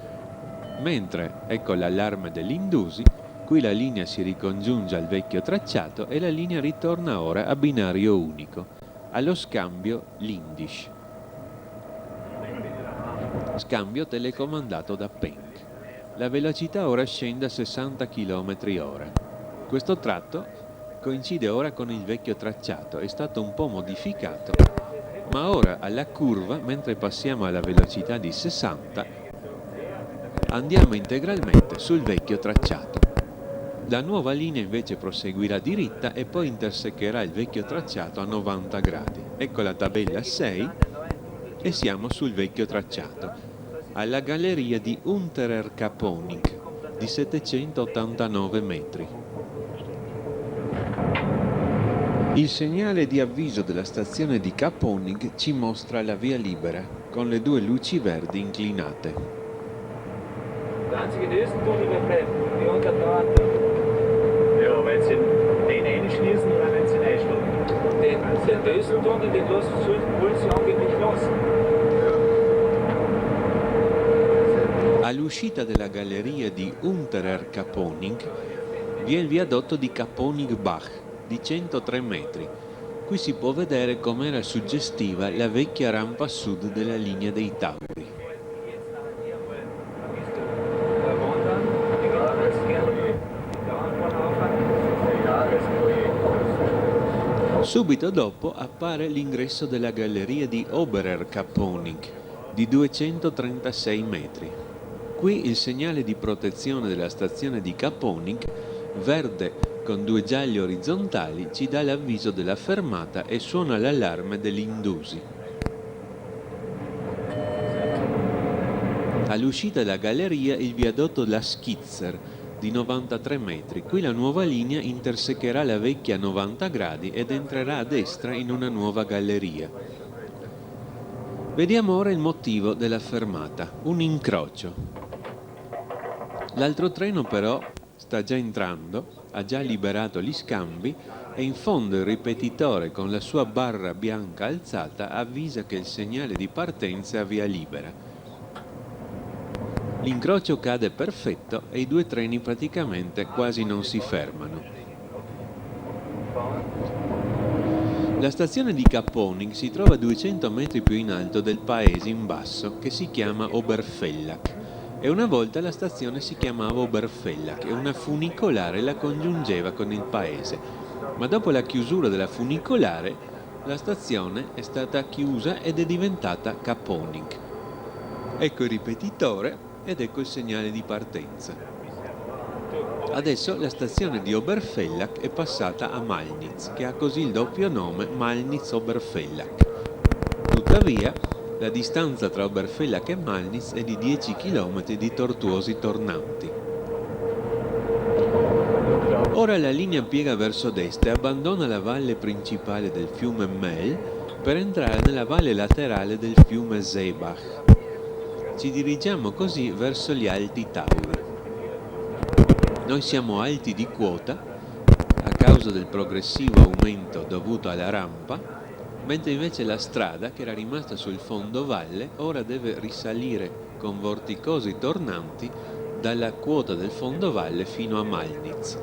Speaker 1: mentre ecco l'allarme dell'Indusi, qui la linea si ricongiunge al vecchio tracciato e la linea ritorna ora a binario unico, allo scambio Lindisch. Scambio telecomandato da Penck. La velocità ora scende a 60 km/h. Questo tratto coincide ora con il vecchio tracciato, è stato un po' modificato, ma ora alla curva, mentre passiamo alla velocità di 60, andiamo integralmente sul vecchio tracciato. La nuova linea invece proseguirà diritta e poi intersecherà il vecchio tracciato a 90 gradi. Ecco la tabella 6 e siamo sul vecchio tracciato, alla galleria di Unterer Kaponik di 789 metri. Il segnale di avviso della stazione di Kaponik ci mostra la via libera, con le due luci verdi inclinate.
Speaker 4: Der einzige Düsentunnel bleibt, die Unterdraht.
Speaker 3: Ja, wenn Sie den einschließen oder wenn Sie ihn einschlagen?
Speaker 4: Den Düsentunnel, den wollen Sie angeblich lassen.
Speaker 1: All'uscita della galleria di Unterer Kaponik vi è il viadotto di Kaponik-Bach di 103 metri. Qui si può vedere com'era suggestiva la vecchia rampa sud della linea dei Tauri. Subito dopo appare l'ingresso della galleria di Oberer Kaponik di 236 metri. Qui il segnale di protezione della stazione di Kaponik, verde con due gialli orizzontali, ci dà l'avviso della fermata e suona l'allarme dell'Indusi. All'uscita della galleria il viadotto La Schitzer di 93 metri. Qui la nuova linea intersecherà la vecchia a 90 gradi ed entrerà a destra in una nuova galleria. Vediamo ora il motivo della fermata, un incrocio. L'altro treno però sta già entrando, ha già liberato gli scambi e in fondo il ripetitore con la sua barra bianca alzata avvisa che il segnale di partenza è a via libera. L'incrocio cade perfetto e i due treni praticamente quasi non si fermano. La stazione di Kaponik si trova a 200 metri più in alto del paese in basso che si chiama Oberfellach. E una volta la stazione si chiamava Oberfellach e una funicolare la congiungeva con il paese. Ma dopo la chiusura della funicolare, la stazione è stata chiusa ed è diventata Kaponik. Ecco il ripetitore ed ecco il segnale di partenza. Adesso la stazione di Oberfellach è passata a Malnitz, che ha così il doppio nome Malnitz-Oberfellach. Tuttavia, la distanza tra Oberfellach e Malnitz è di 10 km di tortuosi tornanti. Ora la linea piega verso destra e abbandona la valle principale del fiume Mel per entrare nella valle laterale del fiume Seebach. Ci dirigiamo così verso gli Alti Tauri. Noi siamo alti di quota a causa del progressivo aumento dovuto alla rampa, mentre invece la strada, che era rimasta sul fondovalle, ora deve risalire con vorticosi tornanti dalla quota del fondovalle fino a Malnitz.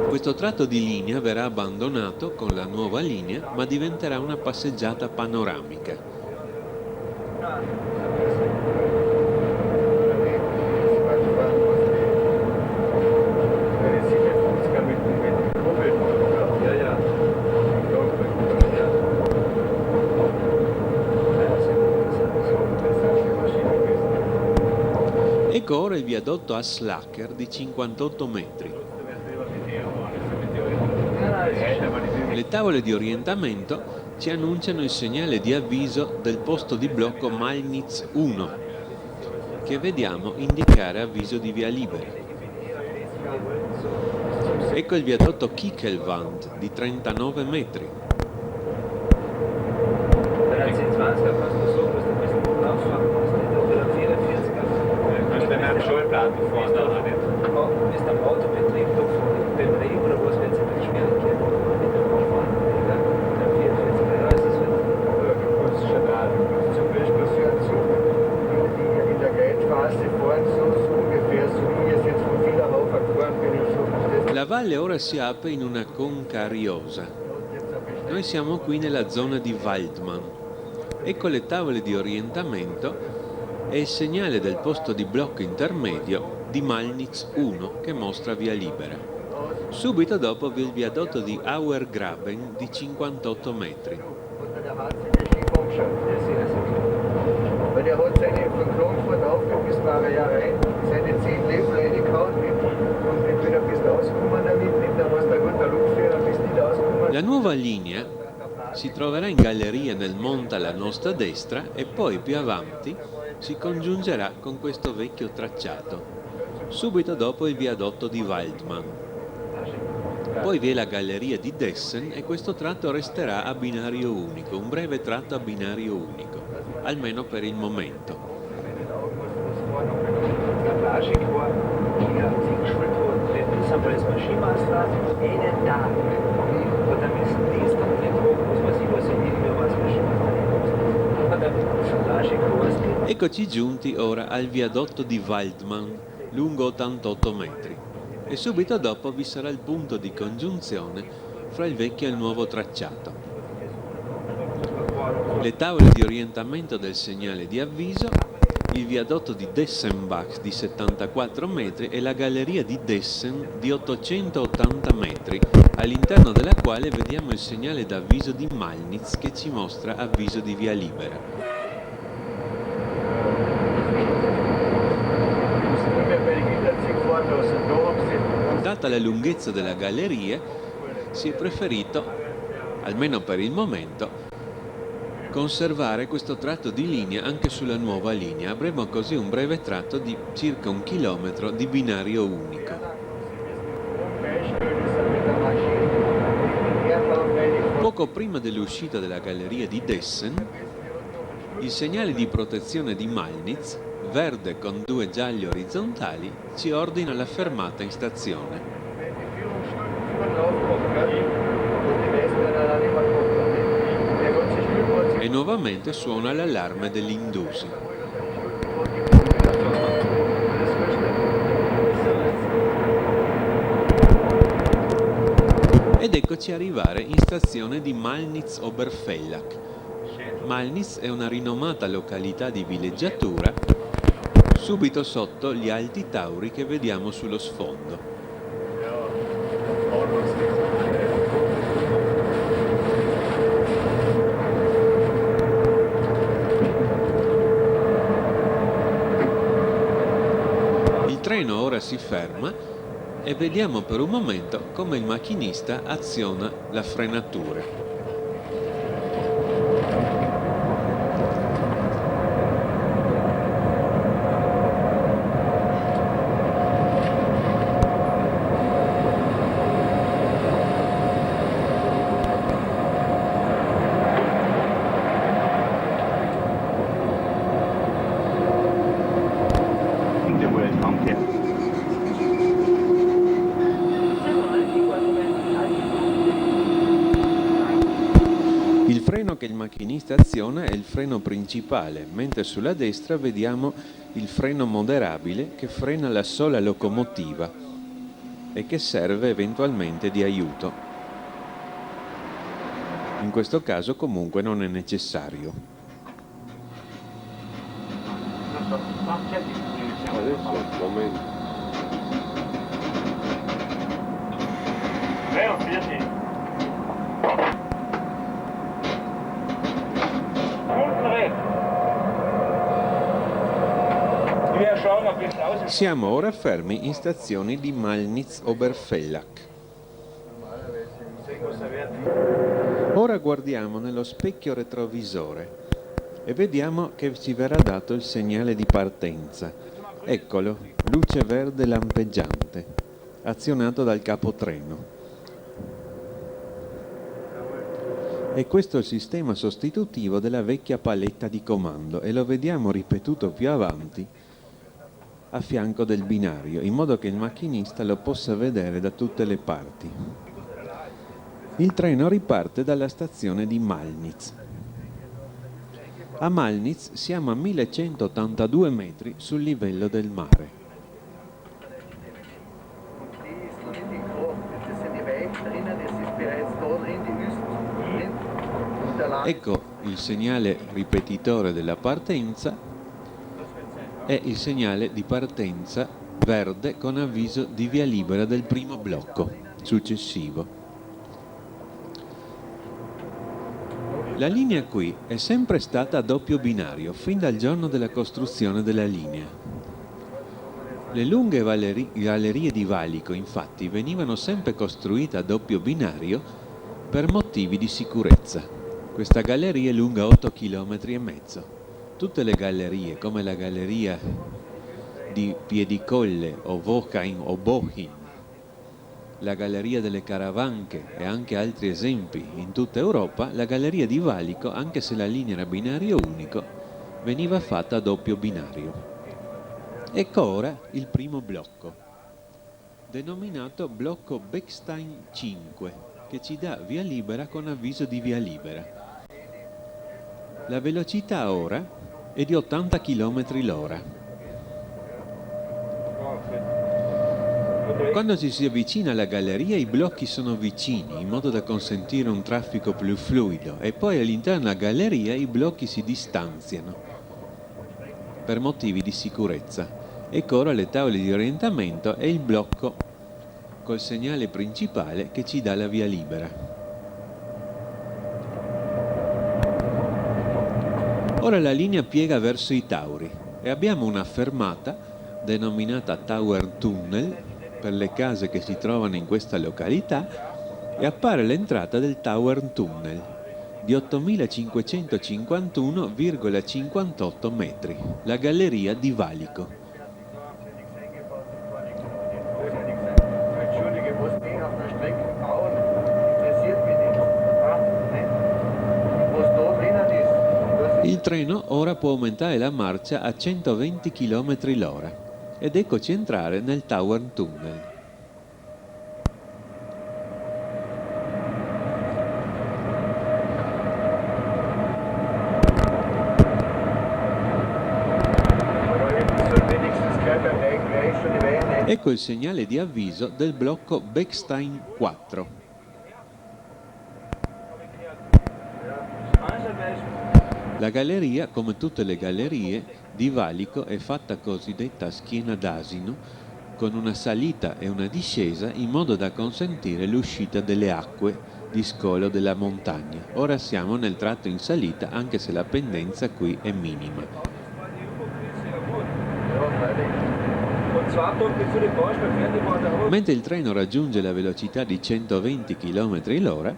Speaker 1: Questo tratto di linea verrà abbandonato con la nuova linea, ma diventerà una passeggiata panoramica. Ecco ora il viadotto Aslacker di 58 metri. Le tavole di orientamento ci annunciano il segnale di avviso del posto di blocco Malnitz 1, che vediamo indicare avviso di via libera. Ecco il viadotto Kickelwand di 39 metri.
Speaker 4: Straßen fahren, da auch nicht.
Speaker 5: Ist am Autobetrieb doch beim Regen oder was, wenn es ein bisschen schwierig geht? Mit dem Fahren. Ja, der 44er Jahr ist es wieder.
Speaker 3: Du kannst schon auch, du kannst zum Beispiel für einen Zug, die in der Geldphase fahren, so ungefähr, so wie ich es jetzt von Villachhofer gefahren bin, so.
Speaker 1: La valle ora si apre in una conca ariosa. Noi siamo qui nella zona di Waldmann. Ecco le tavole di orientamento e il segnale del posto di blocco intermedio di Malnitz 1 che mostra via libera. Subito dopo vi è il viadotto di Auergraben di 58 metri.
Speaker 3: Weil der hat seine von Klagenfurt aufgekommen bis Maria rein, seine 10 Löffel reingehauen und bin wieder ein bisschen rausgekommen damit, da war es der gute Luftführer, bis die da rausgekommen.
Speaker 1: La nuova linea si troverà in galleria nel monte alla nostra destra e poi più avanti si congiungerà con questo vecchio tracciato. Subito dopo il viadotto di Waldmann. Poi vi è la galleria di Dessen e questo tratto resterà a binario unico, un breve tratto a binario unico, almeno per il momento. Eccoci giunti ora al viadotto di Waldmann, lungo 88 metri, e subito dopo vi sarà il punto di congiunzione fra il vecchio e il nuovo tracciato. Le tavole di orientamento del segnale di avviso, il viadotto di Dessenbach di 74 metri e la galleria di Dessen di 880 metri, all'interno della quale vediamo il segnale d'avviso di Malnitz che ci mostra avviso di via libera. Data la lunghezza della galleria, si è preferito, almeno per il momento, conservare questo tratto di linea anche sulla nuova linea. Avremo così un breve tratto di circa 1 chilometro di binario unico. Poco prima dell'uscita della galleria di Dessen, il segnale di protezione di Malnitz, verde con 2 gialli orizzontali, ci ordina la fermata in stazione. E nuovamente suona l'allarme dell'Indusi. Ed eccoci arrivare in stazione di Malnitz Oberfellach. Malnitz è una rinomata località di villeggiatura, subito sotto gli Alti Tauri che vediamo sullo sfondo. Il treno ora si ferma e vediamo per un momento come il macchinista aziona la frenatura. Il freno che il macchinista aziona è il freno principale, mentre sulla destra vediamo il freno moderabile che frena la sola locomotiva e che serve eventualmente di aiuto. In questo caso comunque non è necessario.
Speaker 6: Adesso è il momento.
Speaker 1: Siamo ora fermi in stazione di Malnitz Oberfellach. Ora guardiamo nello specchio retrovisore e vediamo che ci verrà dato il segnale di partenza. Eccolo, luce verde lampeggiante, azionato dal capotreno. E questo è il sistema sostitutivo della vecchia paletta di comando e lo vediamo ripetuto più avanti a fianco del binario, in modo che il macchinista lo possa vedere da tutte le parti. Il treno riparte dalla stazione di Malnitz. A Malnitz siamo a 1182 metri sul livello del mare.
Speaker 3: Die ist noch nicht in Kraft. Das sind die Weichen drinnen, das ist bereits da drin, die Üst drin. Und der Land
Speaker 1: Ecco il segnale ripetitore della partenza e il segnale di partenza verde con avviso di via libera del primo blocco successivo. La linea qui è sempre stata a doppio binario fin dal giorno della costruzione della linea. Le lunghe gallerie di valico, infatti, venivano sempre costruite a doppio binario per motivi di sicurezza. Questa galleria è lunga 8,5 km. Tutte le gallerie, come la galleria di Piedicolle o Wochein o Bohin, la galleria delle Caravanche e anche altri esempi in tutta Europa, la galleria di valico, anche se la linea era binario unico, veniva fatta a doppio binario. Ecco ora il primo blocco, denominato blocco Bechstein 5, che ci dà via libera con avviso di via libera. La velocità ora è di 80 km l'ora. Quando ci si avvicina alla galleria i blocchi sono vicini in modo da consentire un traffico più fluido e poi all'interno della galleria i blocchi si distanziano per motivi di sicurezza. Ecco ora le tavole di orientamento e il blocco col segnale principale che ci dà la via libera. Ora la linea piega verso i Tauri e abbiamo una fermata denominata Tower Tunnel per le case che si trovano in questa località e appare l'entrata del Tower Tunnel di 8.551,58 metri, la galleria di valico.
Speaker 3: Entschuldige, was die auf der Strecke bauen, interessiert mich nicht. Was da drinnen ist, das ist
Speaker 1: Il treno ora può aumentare la marcia a 120 km l'ora ed eccoci entrare nel Tower Tunnel.
Speaker 3: wenigstens gleich beim Gleich schon die Wellen.
Speaker 1: Ecco il segnale di avviso del blocco Bechstein 4. La galleria, come tutte le gallerie di valico, è fatta cosiddetta a schiena d'asino, con una salita e una discesa in modo da consentire l'uscita delle acque di scolo della montagna. Ora siamo nel tratto in salita, anche se la pendenza qui è minima.
Speaker 4: Und 2 Tage bevor die Baustelle fertig war, da habe
Speaker 1: Mentre il treno raggiunge la velocità di 120 km l'ora,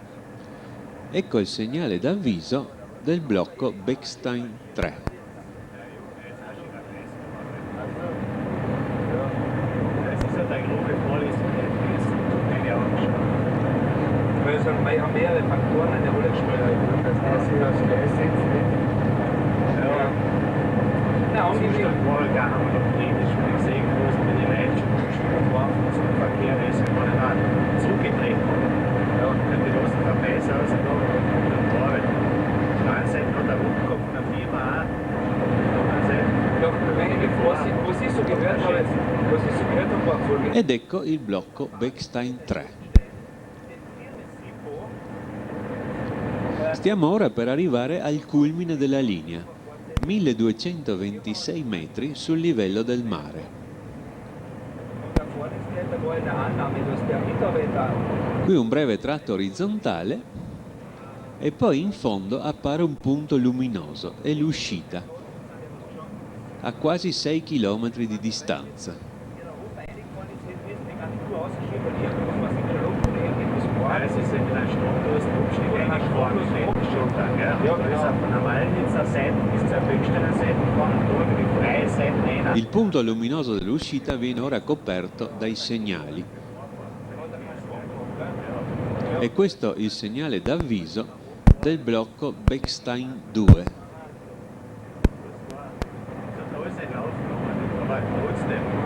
Speaker 1: ecco il segnale d'avviso del blocco Bechstein 3.
Speaker 3: Das ist ja der grobe Vorlesung gewesen, meine Augen.
Speaker 4: weil es haben mehrere Faktoren eine Rolle gespielt.
Speaker 3: Das ist das Gleis jetzt nicht. Ja.
Speaker 4: Na, angeblich.
Speaker 3: Vorher haben wir doch kritisch gesehen, wo es mit den Leuten schon gefahren zum Verkehr ist, wir waren dann zugetreten. Ja, und die lassen da besser aus und dann war Seite noch der Rundkopf von der Firma auch.
Speaker 4: Ja, was ich so gehört habe, war folgendes.
Speaker 1: Ed ecco il blocco Bechstein 3. Stiamo ora per arrivare al culmine della linea, 1226 metri sul livello del mare.
Speaker 4: Da vorne steht, da war in der Annahme, dass der Mitarbeiter
Speaker 1: Qui un breve tratto orizzontale e poi in fondo appare un punto luminoso e l'uscita a quasi 6 km di distanza.
Speaker 3: Das ist in der Stromdurst-Umstieg eingefahren. Ja, da ist auf der Malnitzer Seite bis zur Bechsteiner Seite gefahren und da über die freie Seite rein.
Speaker 1: Il punto luminoso dell'uscita viene ora coperto dai segnali. E questo è il segnale d'avviso del blocco Bechstein 2.
Speaker 3: Da ist ein Lauf genommen, aber trotzdem.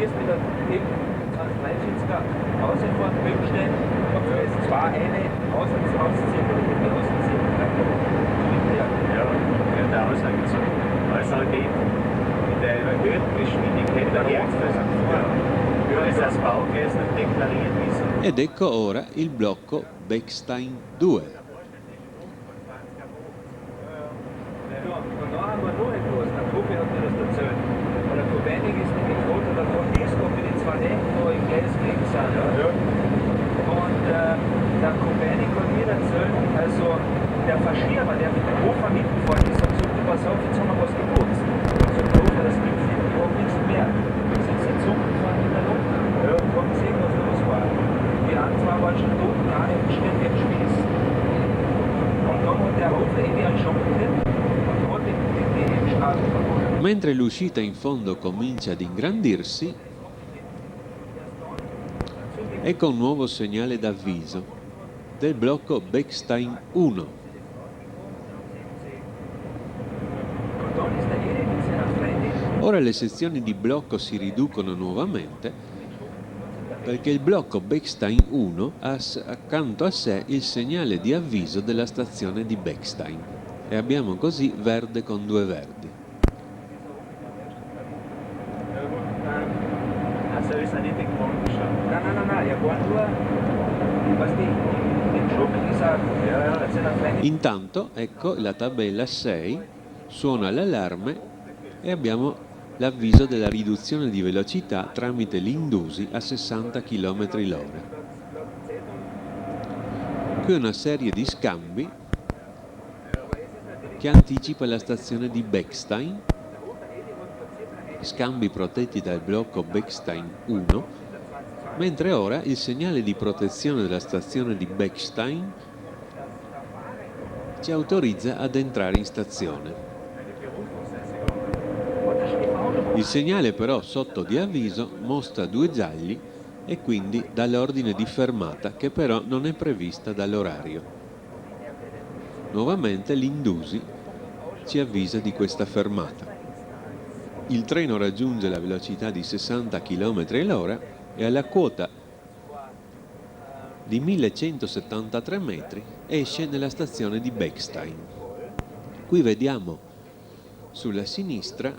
Speaker 5: gehst mit der M243er rausgefahren, Böckstein, und du lässt zwei eine ausziehen oder mit mir ausziehen.
Speaker 3: Ja, wird auch ausgezogen. Weil es halt geht mit der erhöhten Geschwindigkeit der Herzfläche. Würde es als Baugleis nicht deklariert wissen.
Speaker 1: Ed ecco ora il blocco Bechstein 2.
Speaker 5: Ja, und dann haben wir noch etwas. Der Tobi hat mir das erzählt. Weil der Tobenig ist nämlich rot und der Tobi ist noch mit den zwei Nächten, wo im Gleis gelegen sind. Ja. Und der Tobenig hat mir erzählt, also der Verschieber, der mit dem Hofer mitgefahren ist, hat gesagt, pass auf, jetzt haben wir was geputzt. Und so der Hofer, das gibt's nicht, ich hab nichts mehr. Wir sind jetzt Zug gefahren mit der Luft. Ja. Und haben gesehen, was los war. Die anderen zwei waren schon tot, der eine ständig im Spieß. Und dann hat der Hofer irgendwie einen Schock gekriegt.
Speaker 1: Mentre l'uscita in fondo comincia ad ingrandirsi, ecco un nuovo segnale d'avviso del blocco Bechstein 1. Ora le sezioni di blocco si riducono nuovamente perché il blocco Bechstein 1 ha accanto a sé il segnale di avviso della stazione di Bechstein e abbiamo così verde con due verdi.
Speaker 3: Also ist er nicht in Grund geschaut.
Speaker 5: Nein, er war nur, was die, im Schock ist er,
Speaker 1: Intanto, ecco, la tabella 6 suona l'allarme e abbiamo l'avviso della riduzione di velocità tramite l'indusi a 60 km/h. Qui una serie di scambi che anticipa la stazione di Bechstein, scambi protetti dal blocco Bechstein 1, mentre ora il segnale di protezione della stazione di Bechstein ci autorizza ad entrare in stazione. Il segnale però sotto di avviso mostra due gialli e quindi dà l'ordine di fermata che però non è prevista dall'orario. Nuovamente l'indusi ci avvisa di questa fermata. Il treno raggiunge la velocità di 60 km/h e alla quota di 1173 metri esce nella stazione di Bechstein. Qui vediamo sulla sinistra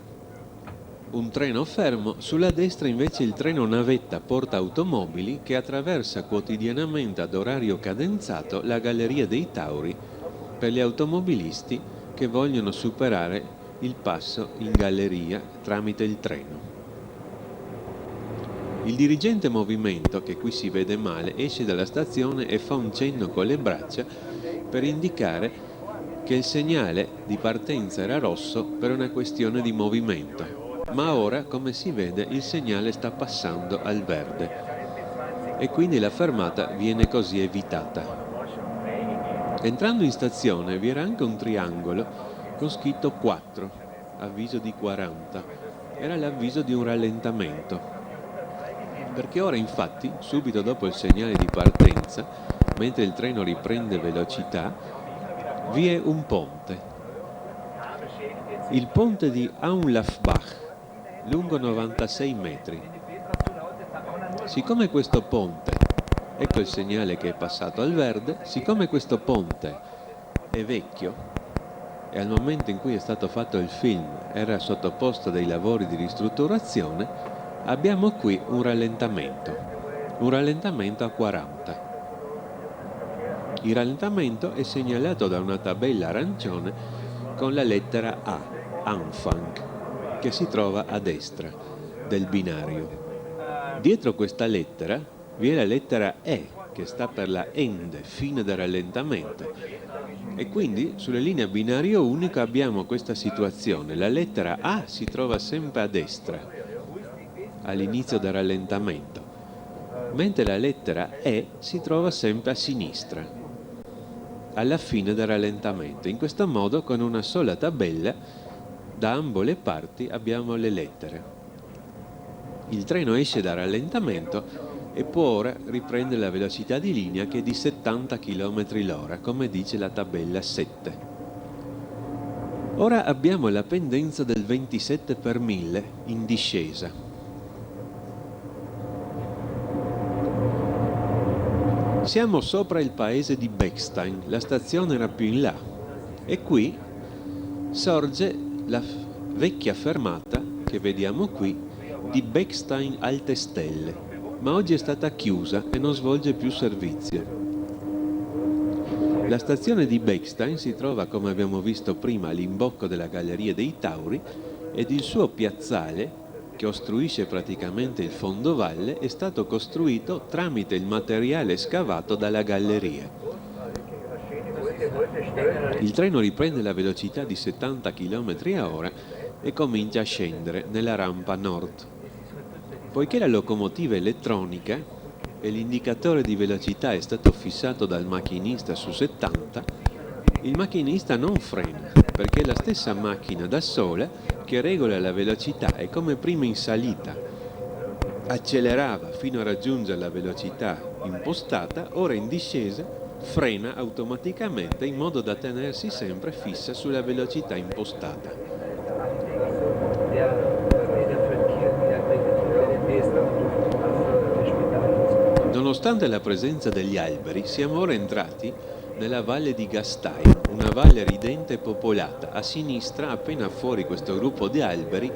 Speaker 1: un treno fermo, sulla destra invece il treno navetta porta automobili che attraversa quotidianamente ad orario cadenzato la galleria dei Tauri per gli automobilisti che vogliono superare il passo in galleria tramite il treno. Il dirigente movimento, che qui si vede male, esce dalla stazione e fa un cenno con le braccia per indicare che il segnale di partenza era rosso per una questione di movimento. Ma ora, come si vede, il segnale sta passando al verde e quindi la fermata viene così evitata. Entrando in stazione vi era anche un triangolo con scritto 4, avviso di 40. Era l'avviso di un rallentamento, perché ora infatti, subito dopo il segnale di partenza, mentre il treno riprende velocità, vi è un ponte. Il ponte di Aunlafbach, lungo 96 metri. Siccome questo ponte, ecco il segnale che è passato al verde, siccome questo ponte è vecchio e al momento in cui è stato fatto il film era sottoposto a dei lavori di ristrutturazione, abbiamo qui un rallentamento a 40. Il rallentamento è segnalato da una tabella arancione con la lettera A, Anfang, che si trova a destra del binario. Dietro questa lettera vi è la lettera E, che sta per la Ende, fine del rallentamento. E quindi sulla linea binario unico abbiamo questa situazione. La lettera A si trova sempre a destra, all'inizio del rallentamento, mentre la lettera E si trova sempre a sinistra, alla fine del rallentamento. In questo modo, con una sola tabella, da ambo le parti abbiamo le lettere. Il treno esce dal rallentamento e può ora riprendere la velocità di linea che è di 70 km/h, come dice la tabella 7. Ora abbiamo la pendenza del 27 per 1000 in discesa. Siamo sopra il paese di Bechstein, la stazione era più in là e qui sorge la vecchia fermata che vediamo qui di Bechstein Alte Stelle, ma oggi è stata chiusa e non svolge più servizio. La stazione di Bechstein si trova, come abbiamo visto prima, all'imbocco della Galleria dei Tauri ed il suo piazzale, che ostruisce praticamente il fondovalle, è stato costruito tramite il materiale scavato dalla galleria. Il treno riprende la velocità di 70 km/h e comincia a scendere nella rampa nord. Poiché la locomotiva è elettronica e l'indicatore di velocità è stato fissato dal macchinista su 70, il macchinista non frena, perché è la stessa macchina da sola che regola la velocità e come prima in salita accelerava fino a raggiungere la velocità impostata, ora in discesa frena automaticamente in modo da tenersi sempre fissa sulla velocità impostata. Nonostante la presenza degli alberi, siamo ora entrati nella valle di Gastein, una valle ridente e popolata. A sinistra, appena fuori questo gruppo di alberi,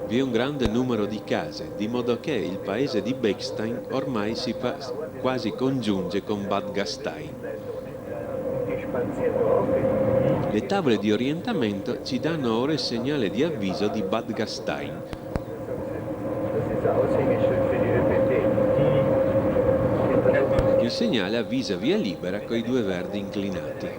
Speaker 1: vi è un grande numero di case, di modo che il paese di Bechstein ormai si quasi congiunge con Bad Gastein. Le tavole di orientamento ci danno ora il segnale di avviso di Bad Gastein. Il segnale avvisa via libera con i due verdi inclinati.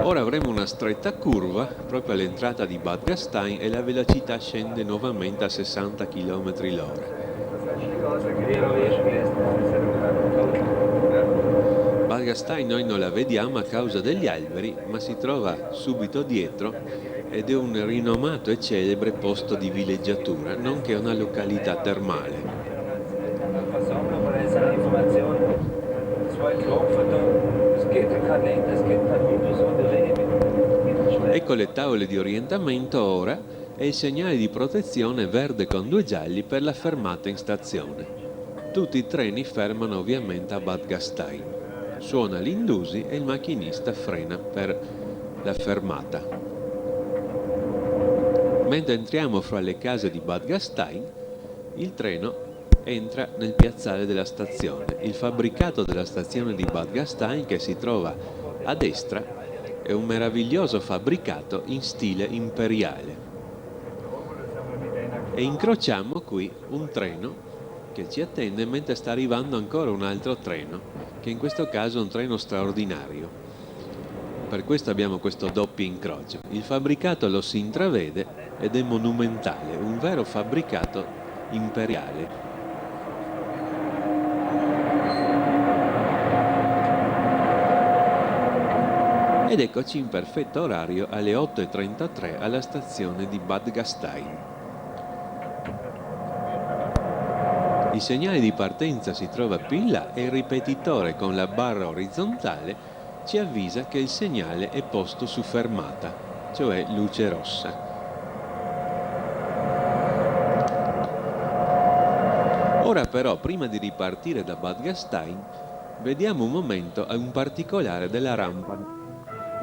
Speaker 1: Ora avremo una stretta curva proprio all'entrata di Bad Gastein e la velocità scende nuovamente a 60 km/h. Bad Gastein noi non la vediamo a causa degli alberi, ma si trova subito dietro ed è un rinomato e celebre posto di villeggiatura, nonché una località termale. Ecco le tavole di orientamento ora e il segnale di protezione verde con due gialli per la fermata in stazione. Tutti i treni fermano ovviamente a Bad Gastein. Suona l'indusi e il macchinista frena per la fermata. Mentre entriamo fra le case di Bad Gastein, il treno entra nel piazzale della stazione. Il fabbricato della stazione di Bad Gastein, che si trova a destra, è un meraviglioso fabbricato in stile imperiale. E incrociamo qui un treno che ci attende mentre sta arrivando ancora un altro treno, che in questo caso è un treno straordinario. Per questo abbiamo questo doppio incrocio. Il fabbricato lo si intravede ed è monumentale, un vero fabbricato imperiale. Ed eccoci in perfetto orario alle 8:33 alla stazione di Bad Gastein. Il segnale di partenza si trova più in là e il ripetitore con la barra orizzontale ci avvisa che il segnale è posto su fermata, cioè luce rossa. Ora però, prima di ripartire da Bad Gastein, vediamo un momento a un particolare della rampa.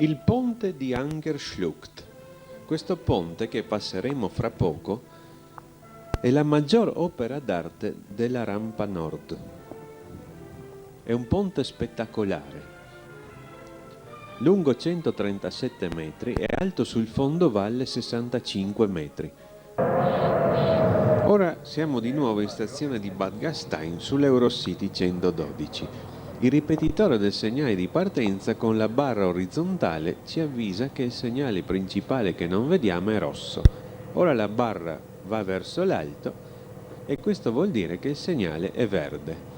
Speaker 1: Il ponte di Angerschlucht. Questo ponte, che passeremo fra poco, è la maggior opera d'arte della rampa nord. È un ponte spettacolare. Lungo 137 metri e alto sul fondovalle 65 metri. Ora siamo di nuovo in stazione di Bad Gastein sull'Eurocity 112. Il ripetitore del segnale di partenza con la barra orizzontale ci avvisa che il segnale principale che non vediamo è rosso. Ora la barra va verso l'alto e questo vuol dire che il segnale è verde.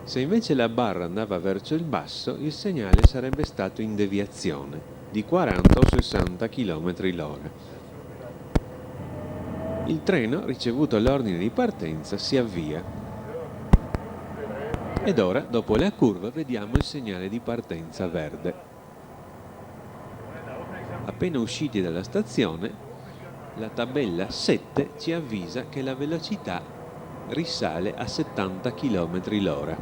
Speaker 1: Se invece la barra andava verso il basso, il segnale sarebbe stato in deviazione di 40 o 60 km/h. Il treno, ricevuto l'ordine di partenza, si avvia. Ed ora, dopo la curva, vediamo il segnale di partenza verde. Appena usciti dalla stazione, la tabella 7 ci avvisa che la velocità risale a 70 km l'ora.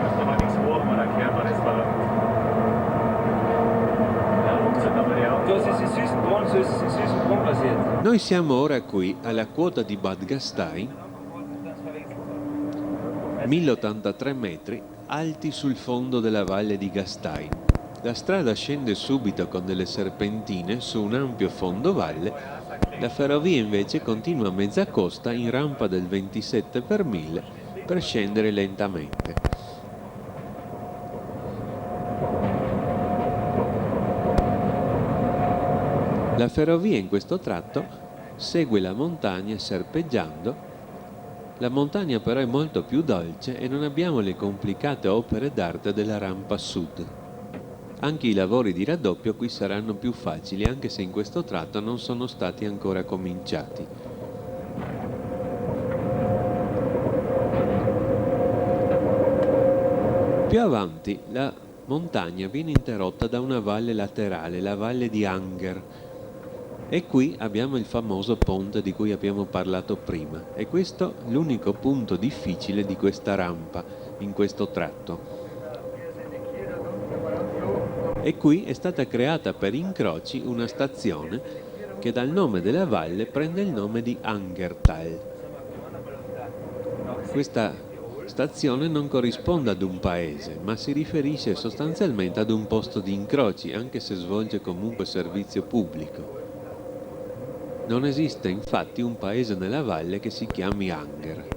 Speaker 3: Questo va nichts vor, man erklärt, man ist verlangt. Ja, ruckzuck aber die Autos.
Speaker 4: Da ist es Süßenbrunn passiert.
Speaker 1: Noi siamo ora qui alla quota di Bad Gastein, 1083 metri, alti sul fondo della valle di Gastein. La strada scende subito con delle serpentine su un ampio fondovalle, la ferrovia invece continua a mezza costa in rampa del 27 per 1000 per scendere lentamente. La ferrovia in questo tratto segue la montagna serpeggiando. La montagna però è molto più dolce e non abbiamo le complicate opere d'arte della rampa sud. Anche i lavori di raddoppio qui saranno più facili, anche se in questo tratto non sono stati ancora cominciati. Più avanti la montagna viene interrotta da una valle laterale, la valle di Anger. E qui abbiamo il famoso ponte di cui abbiamo parlato prima. E questo è l'unico punto difficile di questa rampa, in questo tratto. E qui è stata creata per incroci una stazione che dal nome della valle prende il nome di Angertal. Questa stazione non corrisponde ad un paese, ma si riferisce sostanzialmente ad un posto di incroci, anche se svolge comunque servizio pubblico. Non esiste infatti un paese nella valle che si chiami Anger.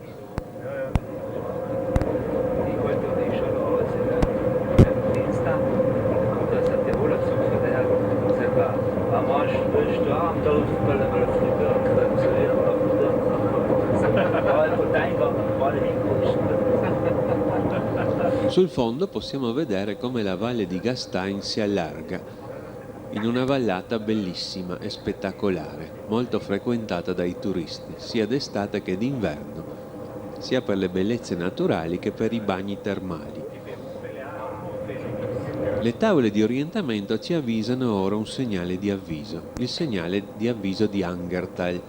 Speaker 1: Sul fondo possiamo vedere come la valle di Gastein si allarga in una vallata bellissima e spettacolare, molto frequentata dai turisti, sia d'estate che d'inverno, sia per le bellezze naturali che per i bagni termali. Le tavole di orientamento ci avvisano ora un segnale di avviso, il segnale di avviso di Angertal,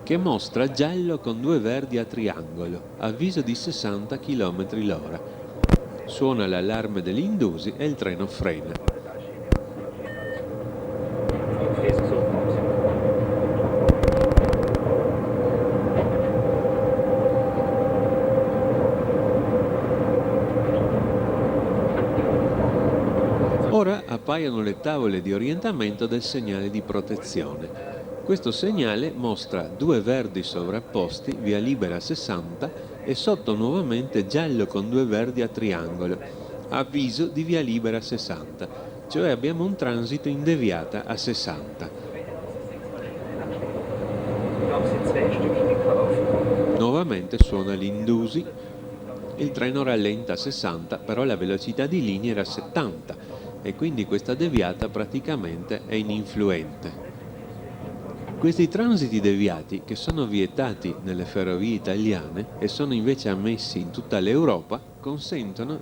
Speaker 1: che mostra giallo con 2 verdi a triangolo, avviso di 60 km l'ora. Suona l'allarme dell'Indusi e il treno frena. Ora appaiono le tavole di orientamento del segnale di protezione. Questo segnale mostra 2 verdi sovrapposti, via libera 60, e sotto nuovamente giallo con 2 verdi a triangolo, avviso di via libera 60, cioè abbiamo un transito in deviata a 60. Nuovamente suona l'Indusi, il treno rallenta a 60, però la velocità di linea era 70 e quindi questa deviata praticamente è ininfluente. Questi transiti deviati, che sono vietati nelle ferrovie italiane e sono invece ammessi in tutta l'Europa, consentono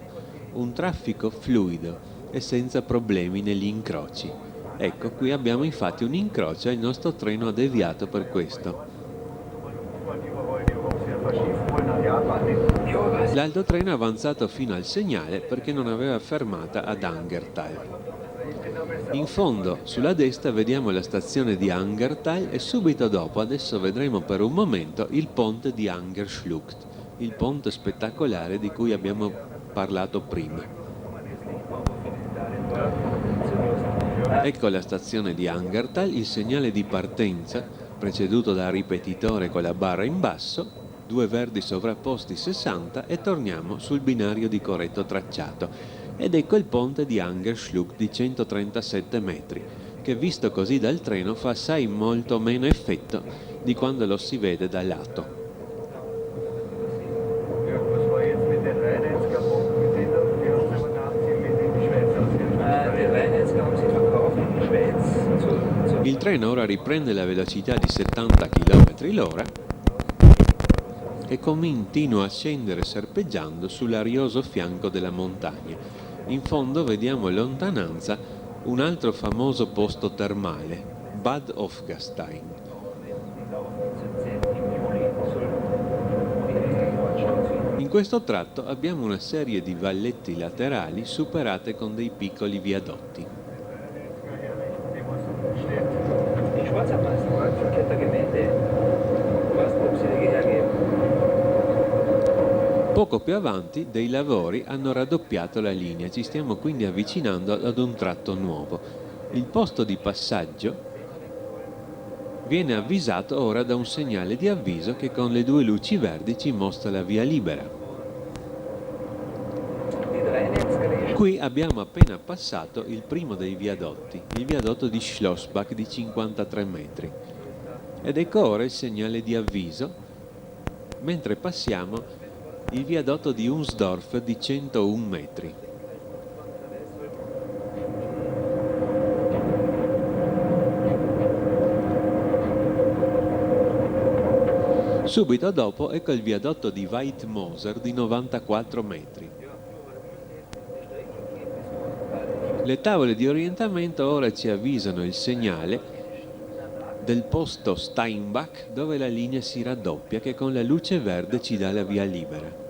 Speaker 1: un traffico fluido e senza problemi negli incroci. Ecco, qui abbiamo infatti un incrocio e il nostro treno ha deviato per questo. L'altro treno è avanzato fino al segnale perché non aveva fermata ad Angertal. In fondo, sulla destra, vediamo la stazione di Angertal e subito dopo, adesso vedremo per un momento, il ponte di Angerschlucht, il ponte spettacolare di cui abbiamo parlato prima. Ecco la stazione di Angertal, il segnale di partenza, preceduto dal ripetitore con la barra in basso, 2 verdi sovrapposti 60 e torniamo sul binario di corretto tracciato. Ed ecco il ponte di Angerschlucht di 137 metri, che visto così dal treno fa assai molto meno effetto di quando lo si vede da lato. Il treno ora riprende la velocità di 70 km l'ora e continua a scendere serpeggiando sull'arioso fianco della montagna. In fondo vediamo in lontananza un altro famoso posto termale, Bad Hofgastein. In questo tratto abbiamo una serie di valletti laterali superate con dei piccoli viadotti.
Speaker 5: Die Schwarzermeister, verkehrter Gemeinde, was ob sie die hergeben.
Speaker 1: Poco più avanti dei lavori hanno raddoppiato la linea, ci stiamo quindi avvicinando ad un tratto nuovo. Il posto di passaggio viene avvisato ora da un segnale di avviso che con le due luci verdi ci mostra la via libera. Qui abbiamo appena passato il primo dei viadotti, il viadotto di Schlossbach di 53 metri. Ed ecco ora il segnale di avviso, mentre passiamo il viadotto di Unsdorf di 101 metri. Subito dopo ecco il viadotto di Weitmoser di 94 metri. Le tavole di orientamento ora ci avvisano il segnale del posto Steinbach dove la linea si raddoppia, che con la luce verde ci dà la via libera.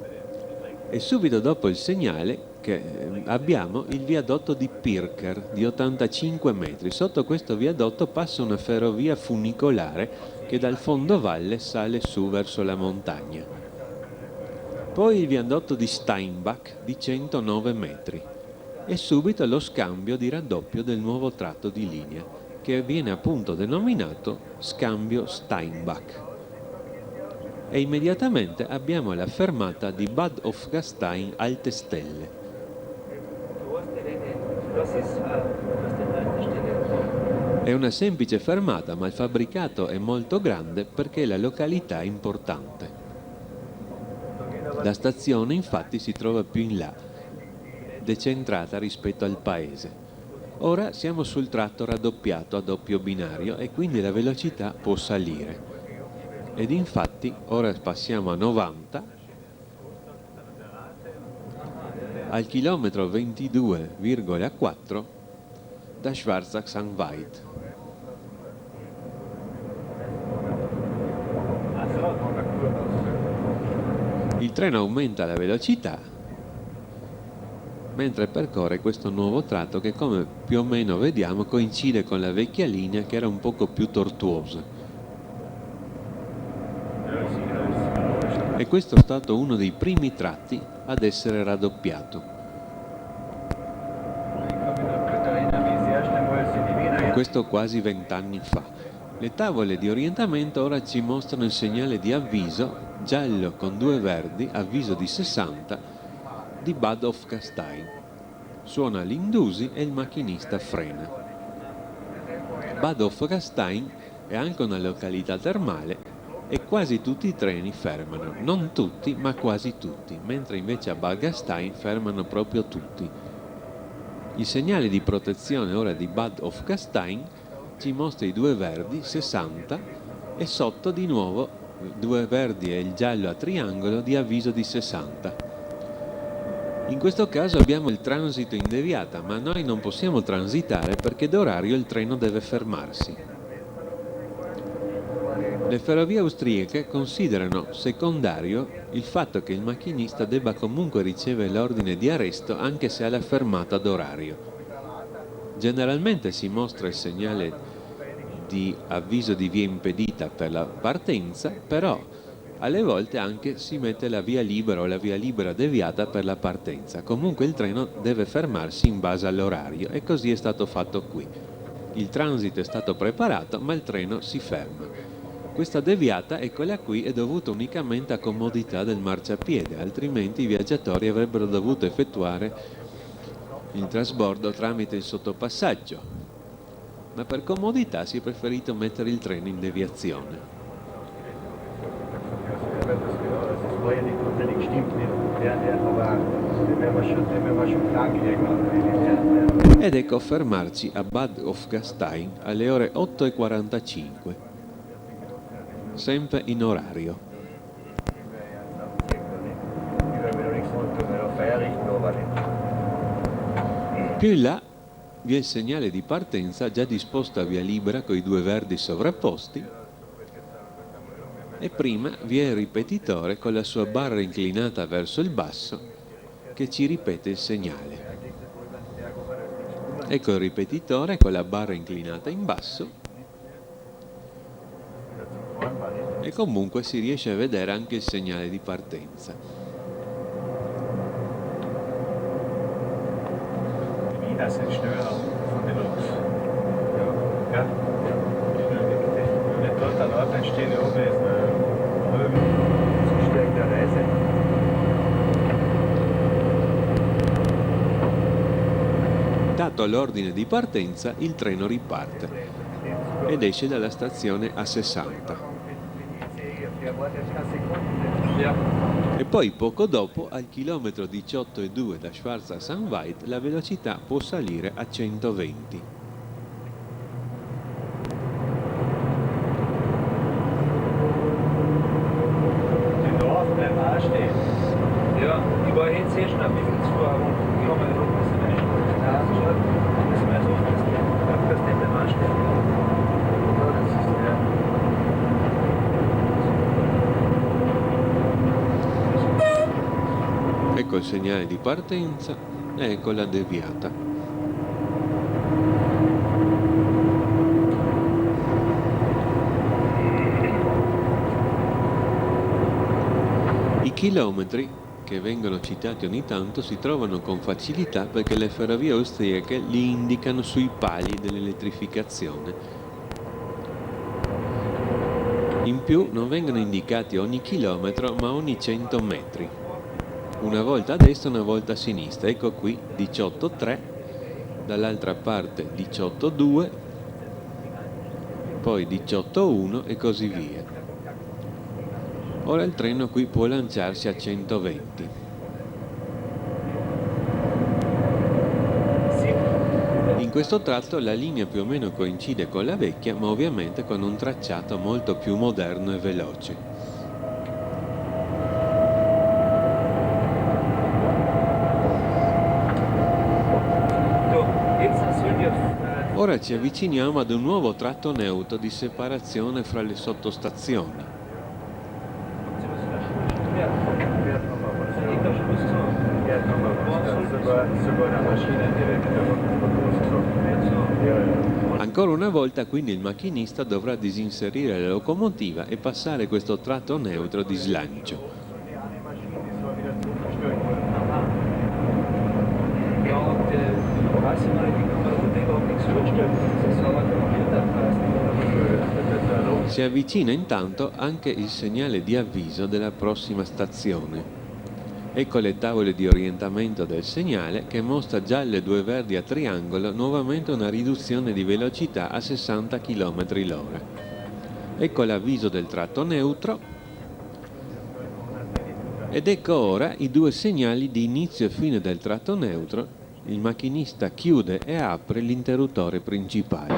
Speaker 1: E subito dopo il segnale che abbiamo il viadotto di Pirker di 85 metri. Sotto questo viadotto passa una ferrovia funicolare che dal fondovalle sale su verso la montagna. Poi il viadotto di Steinbach di 109 metri e subito lo scambio di raddoppio del nuovo tratto di linea, che viene appunto denominato scambio Steinbach. E immediatamente abbiamo la fermata di Bad Hofgastein Alte Stelle. È una semplice fermata, ma il fabbricato è molto grande perché la località è importante. La stazione infatti si trova più in là, decentrata rispetto al paese. Ora siamo sul tratto raddoppiato a doppio binario e quindi la velocità può salire. Ed infatti ora passiamo a 90 al chilometro 22,4 da Schwarzach-Sanweit. Il treno aumenta la velocità mentre percorre questo nuovo tratto che, come più o meno vediamo, coincide con la vecchia linea che era un poco più tortuosa. E questo è stato uno dei primi tratti ad essere raddoppiato. Questo quasi 20 anni fa. Le tavole di orientamento ora ci mostrano il segnale di avviso, giallo con due verdi, avviso di 60, di Bad Hofgastein. Suona l'indusi e il macchinista frena. Bad Hofgastein è anche una località termale e quasi tutti i treni fermano, non tutti ma quasi tutti, mentre invece a Bad Gastein fermano proprio tutti. Il segnale di protezione ora di Bad Hofgastein ci mostra i due verdi, 60, e sotto di nuovo due verdi e il giallo a triangolo di avviso di 60. In questo caso abbiamo il transito in deviata, ma noi non possiamo transitare perché d'orario il treno deve fermarsi. Le ferrovie austriache considerano secondario il fatto che il macchinista debba comunque ricevere l'ordine di arresto anche se ha la fermata d'orario. Generalmente si mostra il segnale di avviso di via impedita per la partenza, però alle volte anche si mette la via libera o la via libera deviata per la partenza. Comunque il treno deve fermarsi in base all'orario e così è stato fatto qui. Il transito è stato preparato, ma il treno si ferma. Questa deviata, eccola qui, è dovuta unicamente a comodità del marciapiede, altrimenti i viaggiatori avrebbero dovuto effettuare il trasbordo tramite il sottopassaggio. Ma per comodità si è preferito mettere il treno in deviazione. Ed ecco fermarci a Bad Hofgastein alle ore 8:45. Sempre in orario. Più in là vi è il segnale di partenza già disposto a via libera con i due verdi sovrapposti e prima vi è il ripetitore con la sua barra inclinata verso il basso che ci ripete il segnale. Ecco il ripetitore con la barra inclinata in basso e comunque si riesce a vedere anche il segnale di partenza.
Speaker 3: Die Wiener sind schneller von den Loks. Ja. Wenn dort an Ort entstehen, oben ist zu steigt der Reise.
Speaker 1: Dato l'ordine di partenza, il treno riparte ed esce dalla stazione a 60. E poi poco dopo, al chilometro 18,2 da Schwarz a St. Veit, la velocità può salire a 120.
Speaker 3: Die Dorf bleibt auch stehen.
Speaker 5: Ja, ich war jetzt schon ein bisschen zu herunter. Ich habe mir gedacht, das ist ein Schau, das ist mal so, dass nicht der Mann steht. Ja, das ist ja.
Speaker 1: Ecco il segnale di partenza e ecco la deviata. I chilometri che vengono citati ogni tanto si trovano con facilità perché le ferrovie austriache li indicano sui pali dell'elettrificazione. In più non vengono indicati ogni chilometro ma ogni 100 metri. Una volta a destra, una volta a sinistra. Ecco qui 18,3, dall'altra parte 18,2, poi 18,1 e così via. Ora il treno qui può lanciarsi a 120. In questo tratto la linea più o meno coincide con la vecchia, ma ovviamente con un tracciato molto più moderno e veloce. Ora ci avviciniamo ad un nuovo tratto neutro di separazione fra le sottostazioni. Ancora una volta quindi il macchinista dovrà disinserire la locomotiva e passare questo tratto neutro di slancio. Si avvicina intanto anche il segnale di avviso della prossima stazione. Ecco le tavole di orientamento del segnale che mostra già le due verdi a triangolo nuovamente una riduzione di velocità a 60 km/h. Ecco l'avviso del tratto neutro ed ecco ora i due segnali di inizio e fine del tratto neutro. Il macchinista chiude e apre l'interruttore principale.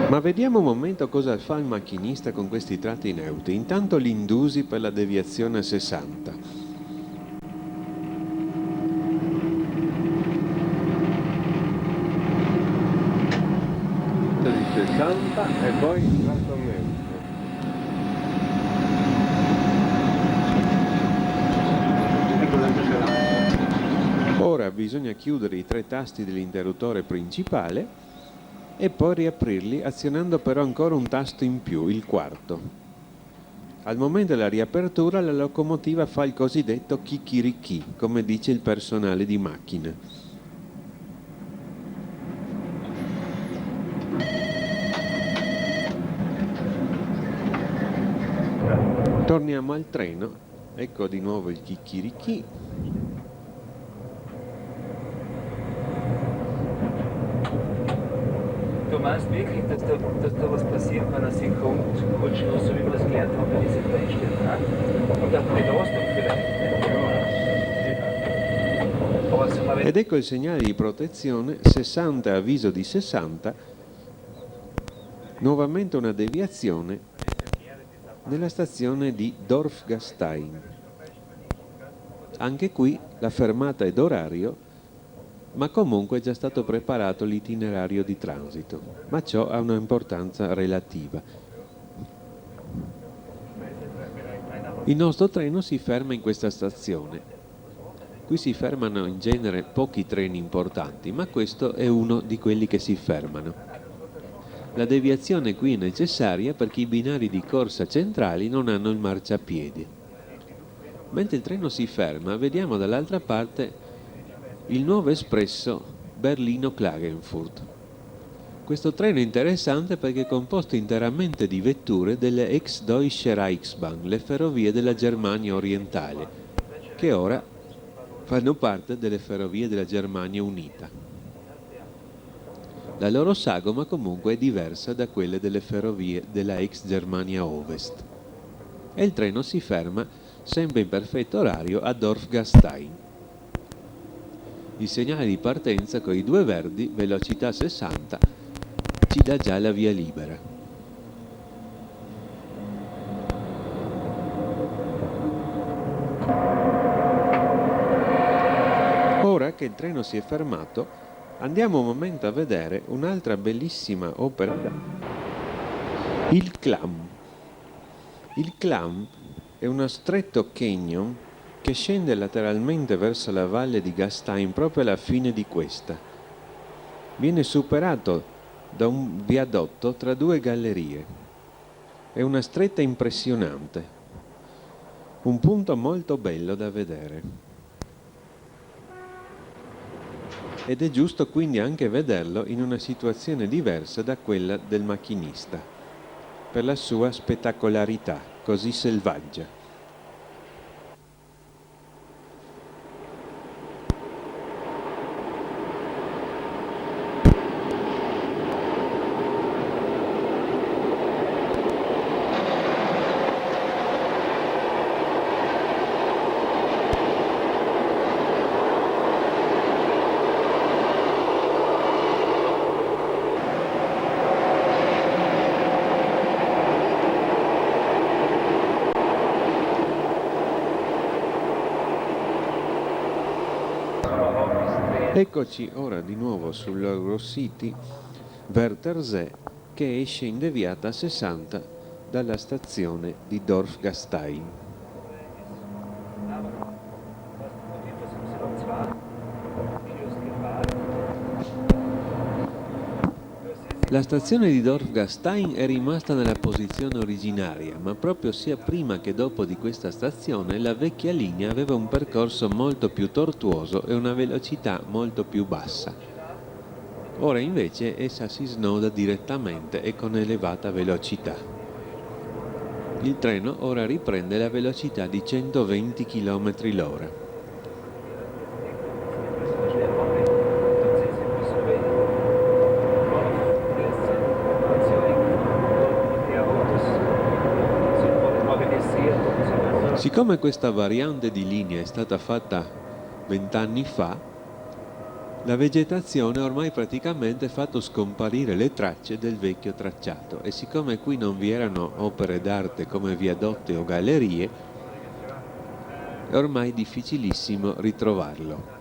Speaker 1: Ma vediamo un momento cosa fa il macchinista con questi tratti neutri. Intanto li indusi per la deviazione a 60.
Speaker 6: Di 60 e poi il tratto neutro.
Speaker 1: Ora bisogna chiudere i tre tasti dell'interruttore principale e poi riaprirli azionando però ancora un tasto in più, il quarto. Al momento della riapertura la locomotiva fa il cosiddetto chicchirichì, come dice il personale di macchina. Torniamo al treno, ecco di nuovo il chicchirichì.
Speaker 5: Du meinst wirklich, dass da was passiert, wenn er sich kommt, kurz Schluss, so wie wir das gelernt haben bei diesen Kleinstädten, ne? Und auch Belastung vielleicht. Aber so mal,
Speaker 1: Ed ecco il segnale di protezione 60, avviso di 60, nuovamente una deviazione nella stazione di Dorfgastein. Anche qui la fermata ed orario ma comunque è già stato preparato l'itinerario di transito, ma ciò ha un'importanza relativa. Il nostro treno si ferma in questa stazione. Qui si fermano in genere pochi treni importanti, ma questo è uno di quelli che si fermano. La deviazione qui è necessaria perché i binari di corsa centrali non hanno il marciapiedi. Mentre il treno si ferma, vediamo dall'altra parte il nuovo espresso Berlino-Klagenfurt. Questo treno è interessante perché è composto interamente di vetture delle ex-Deutsche Reichsbahn, le ferrovie della Germania orientale, che ora fanno parte delle ferrovie della Germania Unita. La loro sagoma comunque è diversa da quelle delle ferrovie della ex Germania Ovest. E il treno si ferma sempre in perfetto orario a Dorfgastein. Il segnale di partenza con i due verdi, velocità 60, ci dà già la via libera. Ora che il treno si è fermato, andiamo un momento a vedere un'altra bellissima opera, il Klamm. Il Klamm è uno stretto canyon che scende lateralmente verso la valle di Gastein proprio alla fine di questa. Viene superato da un viadotto tra due gallerie. È una stretta impressionante, un punto molto bello da vedere. Ed è giusto quindi anche vederlo in una situazione diversa da quella del macchinista, per la sua spettacolarità così selvaggia. Eccoci ora di nuovo sull'Eurocity Wörthersee che esce in deviata 60 dalla stazione di Dorfgastein. La stazione di Dorfgastein è rimasta nella posizione originaria, ma proprio sia prima che dopo di questa stazione la vecchia linea aveva un percorso molto più tortuoso e una velocità molto più bassa. Ora invece essa si snoda direttamente e con elevata velocità. Il treno ora riprende la velocità di 120 km/h. Siccome questa variante di linea è stata fatta 20 anni fa, la vegetazione ha ormai praticamente fatto scomparire le tracce del vecchio tracciato e siccome qui non vi erano opere d'arte come viadotti o gallerie, è ormai difficilissimo ritrovarlo.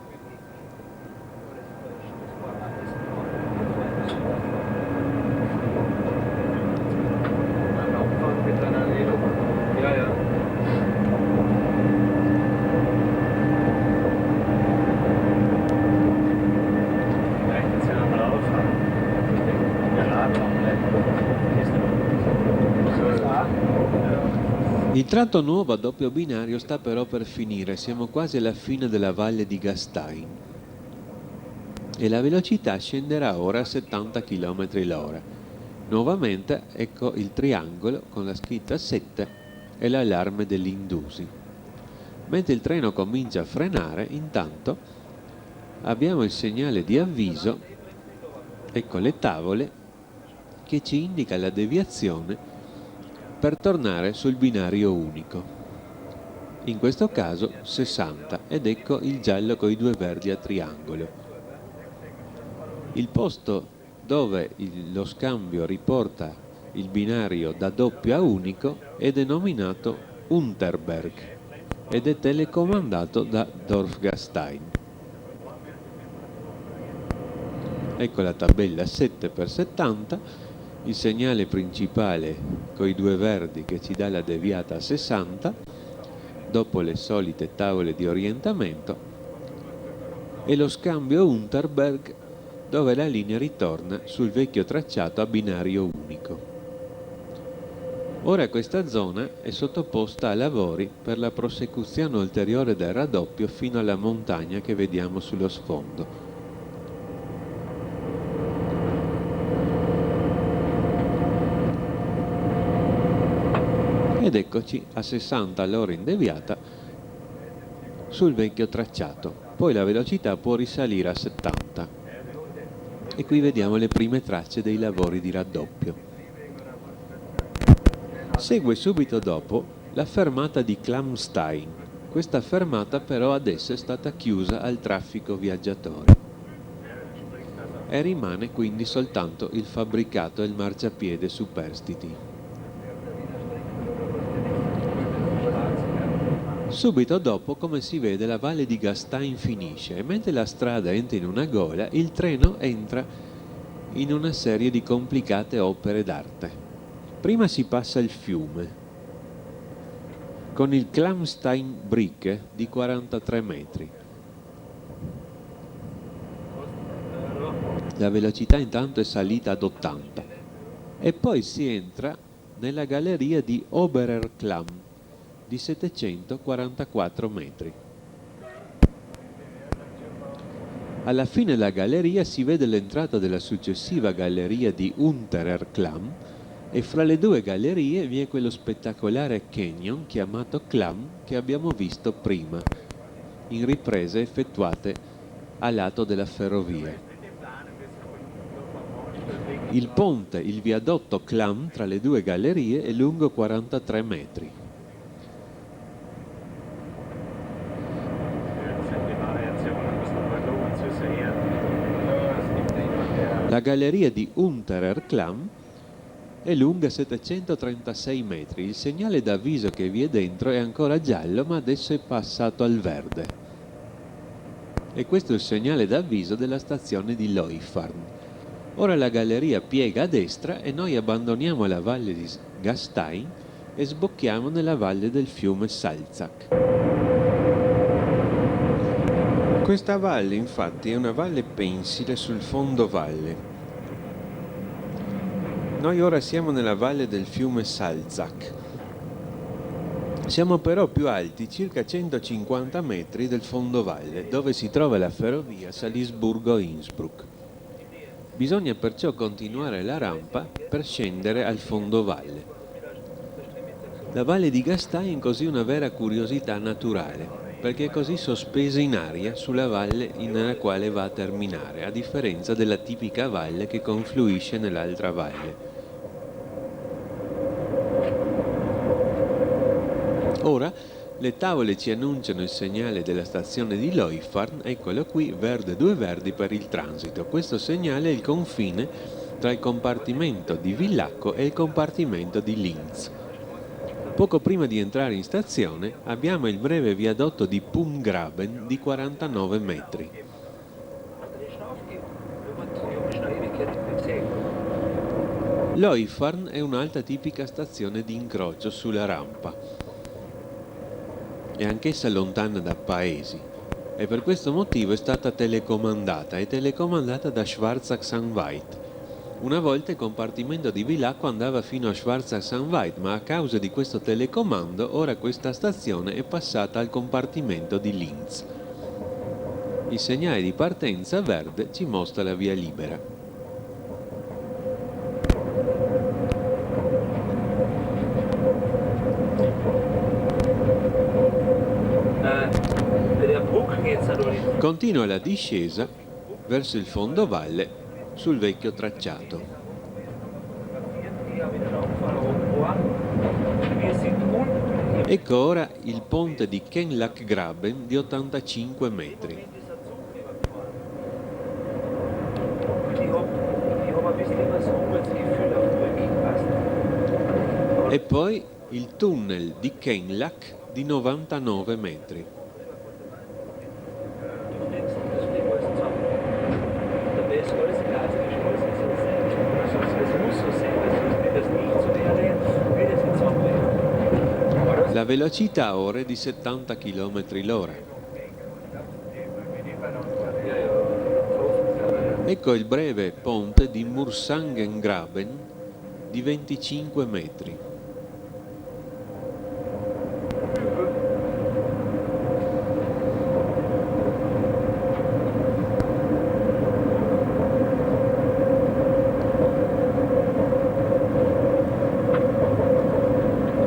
Speaker 1: Il tratto nuovo a doppio binario sta però per finire, siamo quasi alla fine della valle di Gastein e la velocità scenderà ora a 70 km/h. Nuovamente ecco il triangolo con la scritta 7 e l'allarme dell'Indusi. Mentre il treno comincia a frenare, intanto abbiamo il segnale di avviso, ecco le tavole che ci indica la deviazione per tornare sul binario unico, in questo caso 60, ed ecco il giallo con i due verdi a triangolo. Il posto dove lo scambio riporta il binario da doppio a unico è denominato Unterberg ed è telecomandato da Dorfgastein. Ecco la tabella 7x70, il segnale principale con i due verdi che ci dà la deviata a 60, dopo le solite tavole di orientamento, e lo scambio Unterberg dove la linea ritorna sul vecchio tracciato a binario unico. Ora questa zona è sottoposta a lavori per la prosecuzione ulteriore del raddoppio fino alla montagna che vediamo sullo sfondo. Ed eccoci a 60 all'ora in deviata sul vecchio tracciato. Poi la velocità può risalire a 70. E qui vediamo le prime tracce dei lavori di raddoppio. Segue subito dopo la fermata di Klamstein. Questa fermata però adesso è stata chiusa al traffico viaggiatori. E rimane quindi soltanto il fabbricato e il marciapiede superstiti. Subito dopo, come si vede, la valle di Gastein finisce e mentre la strada entra in una gola, il treno entra in una serie di complicate opere d'arte. Prima si passa il fiume, con il Klamsteinbrücke di 43 metri. La velocità intanto è salita ad 80. E poi si entra nella galleria di Oberer Klamm, di 744 metri. Alla fine della galleria si vede l'entrata della successiva galleria di Unterer Klamm e fra le due gallerie vi è quello spettacolare canyon chiamato Klamm che abbiamo visto prima, in riprese effettuate a lato della ferrovia. Il ponte, il viadotto Klamm tra le due gallerie è lungo 43 metri. La galleria di Unterer Klamm è lunga 736 metri. Il segnale d'avviso che vi è dentro è ancora giallo, ma adesso è passato al verde. E questo è il segnale d'avviso della stazione di Leuchfarn. Ora la galleria piega a destra e noi abbandoniamo la valle di Gastein e sbocchiamo nella valle del fiume Salzach. Questa valle infatti è una valle pensile sul fondovalle. Noi ora siamo nella valle del fiume Salzach. Siamo però più alti, circa 150 metri del fondovalle, dove si trova la ferrovia Salisburgo-Innsbruck. Bisogna perciò continuare la rampa per scendere al fondovalle. La valle di Gastein è così una vera curiosità naturale, perché è così sospesa in aria sulla valle nella quale va a terminare, a differenza della tipica valle che confluisce nell'altra valle. Ora le tavole ci annunciano il segnale della stazione di Leuchfarn, eccolo qui, verde, due verdi per il transito. Questo segnale è il confine tra il compartimento di Villacco e il compartimento di Linz. Poco prima di entrare in stazione abbiamo il breve viadotto di Pumgraben di 49 metri. Leuchfarn è un'altra tipica stazione di incrocio sulla rampa. È anch'essa lontana da paesi e per questo motivo è stata telecomandata da Schwarzach-Sanveit. Una volta il compartimento di Villacco andava fino a Schwarzach-Sanveit, ma a causa di questo telecomando ora questa stazione è passata al compartimento di Linz. Il segnale di partenza verde ci mostra la via libera. Continua la discesa verso il fondovalle sul vecchio tracciato. Ecco ora il ponte di Kenlackgraben di 85 metri. E poi il tunnel di Kenlack di 99 metri. La velocità ora è di 70 km l'ora. Ecco il breve ponte di Mursangengraben di 25 metri.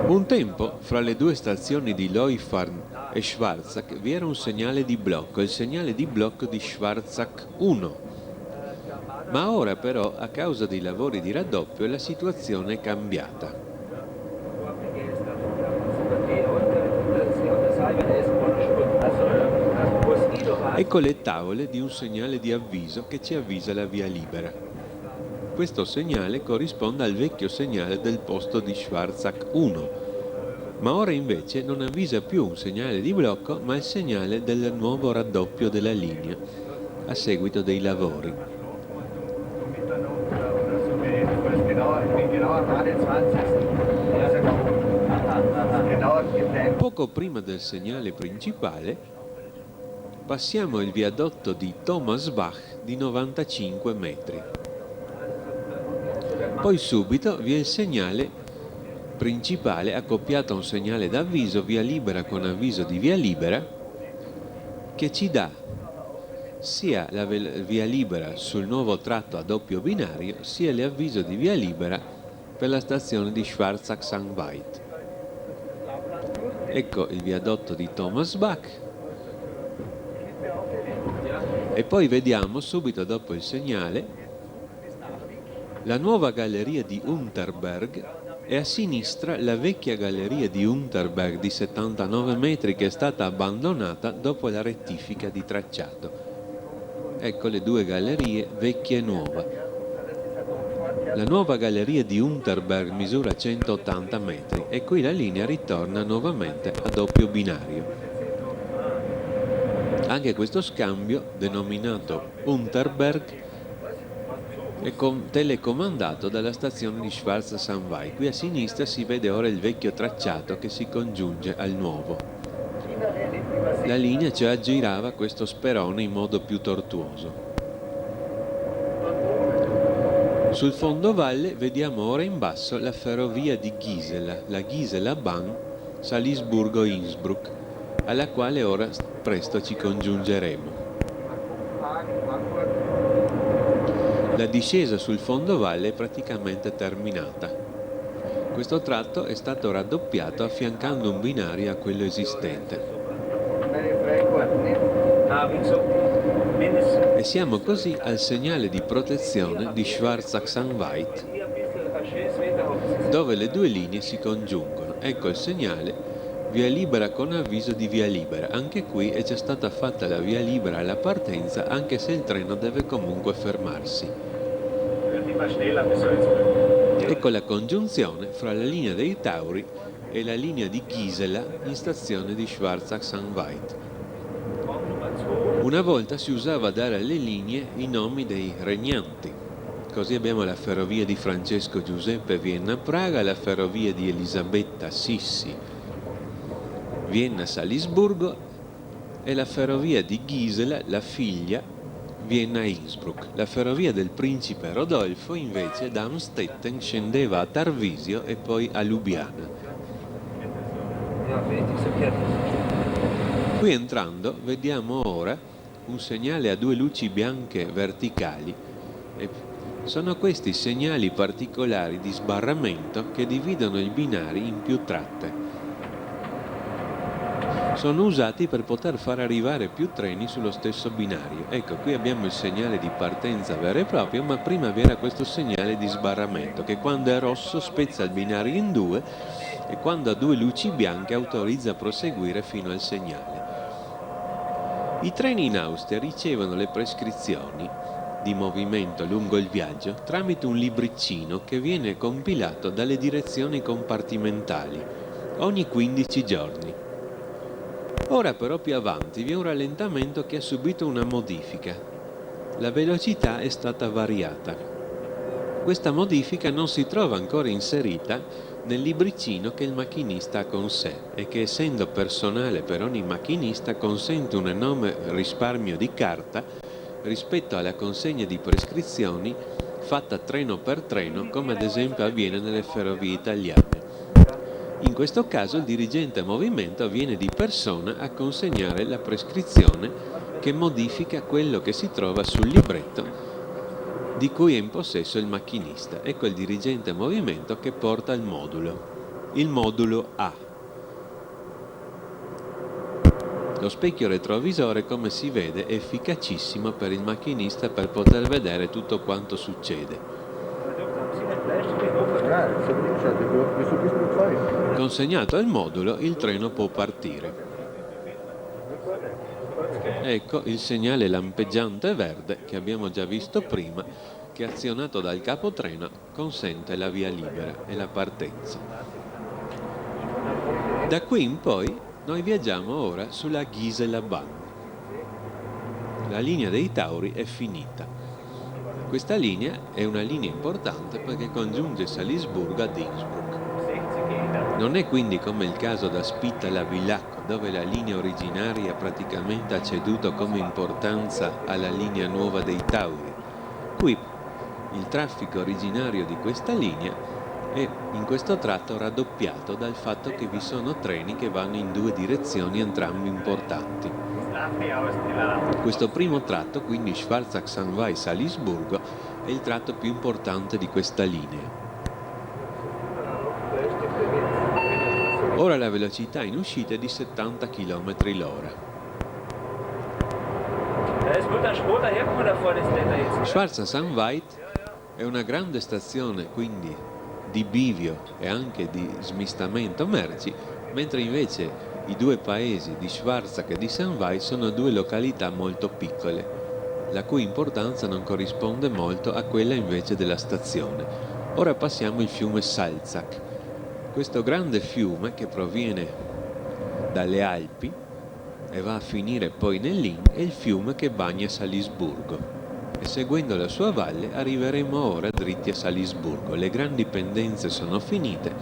Speaker 1: Un tempo, fra le due stazioni di Leufarn e Schwarzach vi era un segnale di blocco, il segnale di blocco di Schwarzach 1. Ma ora però, a causa dei lavori di raddoppio, la situazione è cambiata. Ecco le tavole di un segnale di avviso che ci avvisa la via libera. Questo segnale corrisponde al vecchio segnale del posto di Schwarzach 1, ma ora invece non avvisa più un segnale di blocco, ma il segnale del nuovo raddoppio della linea, a seguito dei lavori. Poco prima del segnale principale passiamo il viadotto di Thomasbach di 95 metri. Poi subito vi è il segnale principale accoppiato a un segnale d'avviso via libera con avviso di via libera, che ci dà sia la via libera sul nuovo tratto a doppio binario, sia l'avviso di via libera per la stazione di Schwarzach-Sanveit. Ecco il viadotto di Thomasbach. E poi vediamo subito dopo il segnale la nuova galleria di Unterberg e a sinistra la vecchia galleria di Unterberg di 79 metri che è stata abbandonata dopo la rettifica di tracciato. Ecco le due gallerie, vecchia e nuova. La nuova galleria di Unterberg misura 180 metri e qui la linea ritorna nuovamente a doppio binario. Anche questo scambio, denominato Unterberg, è telecomandato dalla stazione di Schwarzach-Sanveit. Qui a sinistra si vede ora il vecchio tracciato che si congiunge al nuovo. La linea cioè aggirava questo sperone in modo più tortuoso. Sul fondovalle vediamo ora in basso la ferrovia di Gisela, la Gisela-Bahn Salisburgo-Innsbruck, alla quale ora presto ci congiungeremo. La discesa sul fondovalle è praticamente terminata. Questo tratto è stato raddoppiato affiancando un binario a quello esistente. E siamo così al segnale di protezione di Schwarzach-Sanveit, dove le due linee si congiungono. Ecco il segnale via libera con avviso di via libera. Anche qui è già stata fatta la via libera alla partenza, anche se il treno deve comunque fermarsi. Ecco la congiunzione fra la linea dei Tauri e la linea di Gisela in stazione di Schwarzach-Sanveit. Una volta si usava dare alle linee i nomi dei regnanti. Così abbiamo la ferrovia di Francesco Giuseppe Vienna-Praga, la ferrovia di Elisabetta Sissi Vienna-Salisburgo e la ferrovia di Gisela, la figlia, Vienna-Innsbruck. La ferrovia del principe Rodolfo invece da Amstetten scendeva a Tarvisio e poi a Lubiana. Qui entrando vediamo ora un segnale a due luci bianche verticali. E sono questi segnali particolari di sbarramento che dividono i binari in più tratte. Sono usati per poter far arrivare più treni sullo stesso binario. Ecco, qui abbiamo il segnale di partenza vero e proprio, ma prima vi era questo segnale di sbarramento che quando è rosso spezza il binario in due e quando ha due luci bianche autorizza a proseguire fino al segnale. I treni in Austria ricevono le prescrizioni di movimento lungo il viaggio tramite un libriccino che viene compilato dalle direzioni compartimentali ogni 15 giorni. Ora però più avanti vi è un rallentamento che ha subito una modifica. La velocità è stata variata. Questa modifica non si trova ancora inserita nel libricino che il macchinista ha con sé e che, essendo personale per ogni macchinista, consente un enorme risparmio di carta rispetto alla consegna di prescrizioni fatta treno per treno, come ad esempio avviene nelle ferrovie italiane. In questo caso il dirigente a movimento viene di persona a consegnare la prescrizione che modifica quello che si trova sul libretto di cui è in possesso il macchinista. Ecco il dirigente a movimento che porta il modulo A. Lo specchio retrovisore, come si vede, è efficacissimo per il macchinista per poter vedere tutto quanto succede. Consegnato il modulo, il treno può partire. Ecco il segnale lampeggiante verde che abbiamo già visto prima, che azionato dal capotreno consente la via libera e la partenza. Da qui in poi noi viaggiamo ora sulla Gisela-Bahn. La linea dei Tauri è finita. Questa linea è una linea importante perché congiunge Salisburgo ad Innsbruck. Non è quindi come il caso da Spitala-Villach, dove la linea originaria praticamente ha ceduto come importanza alla linea nuova dei Tauri. Qui il traffico originario di questa linea è in questo tratto raddoppiato dal fatto che vi sono treni che vanno in due direzioni, entrambi importanti. Questo primo tratto, quindi Schwarzach-Salisburgo, è il tratto più importante di questa linea. Ora la velocità in uscita è di 70 km/h. Schwarzach-Sanveit è una grande stazione quindi di bivio e anche di smistamento merci, mentre invece i due paesi di Schwarzach e di Sanveit sono due località molto piccole, la cui importanza non corrisponde molto a quella invece della stazione. Ora passiamo il fiume Salzach. Questo grande fiume che proviene dalle Alpi e va a finire poi nell'Inn è il fiume che bagna Salisburgo, e seguendo la sua valle arriveremo ora dritti a Salisburgo. Le grandi pendenze sono finite,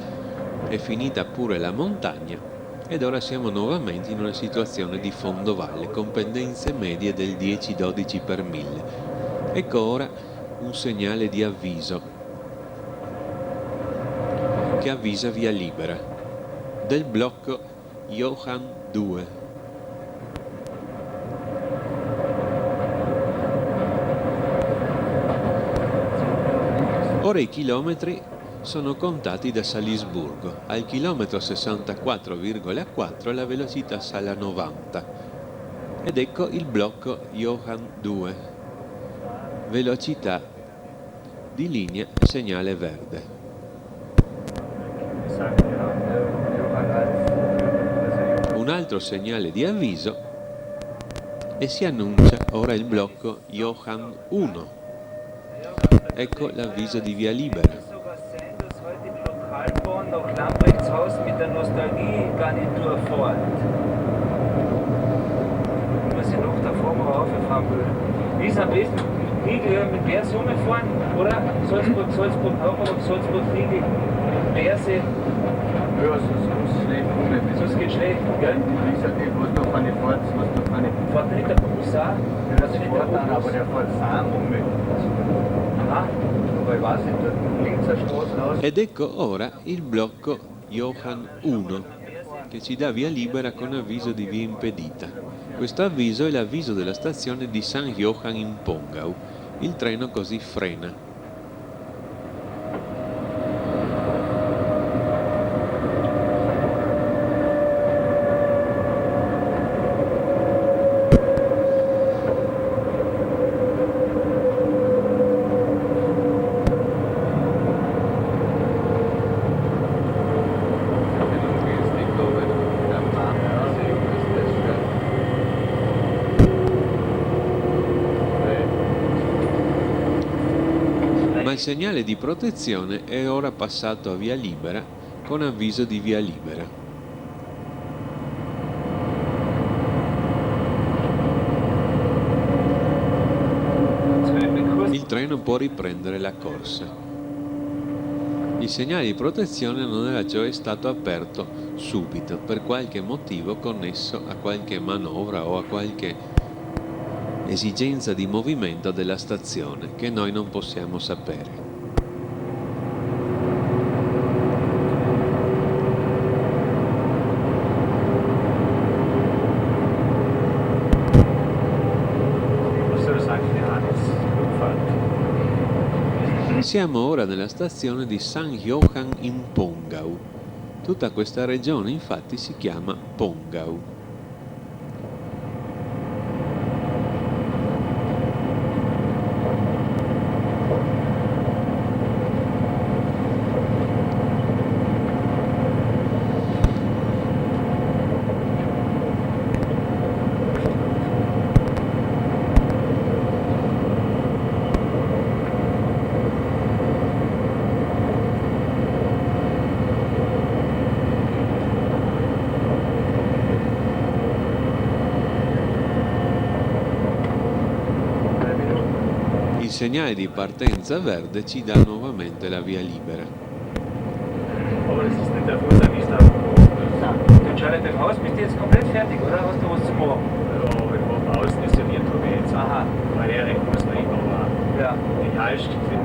Speaker 1: è finita pure la montagna ed ora siamo nuovamente in una situazione di fondovalle con pendenze medie del 10-12 per 1000. Ecco ora un segnale di avviso che avvisa via libera del blocco Johann 2. Ora i chilometri sono contati da Salisburgo. Al chilometro 64,4 la velocità sale a 90 ed ecco il blocco Johann 2, velocità di linea segnale verde. Un altro segnale di avviso e si annuncia ora il blocco Johann 1. Ecco l'avviso di via libera.
Speaker 5: Wie ist am besten? Riegel mit der Summe fahren oder Salzburg, Hauptbahnhof, Salzburg, Riegel, Berse?
Speaker 3: Ja, sonst schlecht ohne.
Speaker 5: Sonst geht schlecht, gell?
Speaker 3: Wie gesagt, ich muss noch eine Fahrt, was noch eine.
Speaker 5: Fährt nicht der Bus auch?
Speaker 3: Ja, das fährt dann, aber der fährt Sahn um mich.
Speaker 5: Aha.
Speaker 3: Aber ich weiß nicht, dort links der Straße aus.
Speaker 1: Ed ecco ora il blocco Johann 1 che ci dà via libera con avviso di via impedita. Questo avviso è l'avviso della stazione di St. Johann in Pongau. Il treno così frena. Il segnale di protezione è ora passato a via libera con avviso di via libera. Il treno può riprendere la corsa. Il segnale di protezione non era cioè stato aperto subito, per qualche motivo connesso a qualche manovra o a qualche esigenza di movimento della stazione che noi non possiamo sapere. Siamo ora nella stazione di San Johan in Pongau. Tutta questa regione infatti si chiama Pongau. Il segnale di partenza verde ci dà nuovamente la via libera.
Speaker 3: Aber das ist nicht der Fall, der Vista.
Speaker 5: Du Charlie, beim Haus bist du jetzt komplett fertig, oder? Hast du was zu machen?
Speaker 3: Ja, ich habe außen isoliert von mir jetzt.
Speaker 5: Aha.
Speaker 3: Weil er recht muss man aber
Speaker 5: Ja.
Speaker 3: die Halst finden.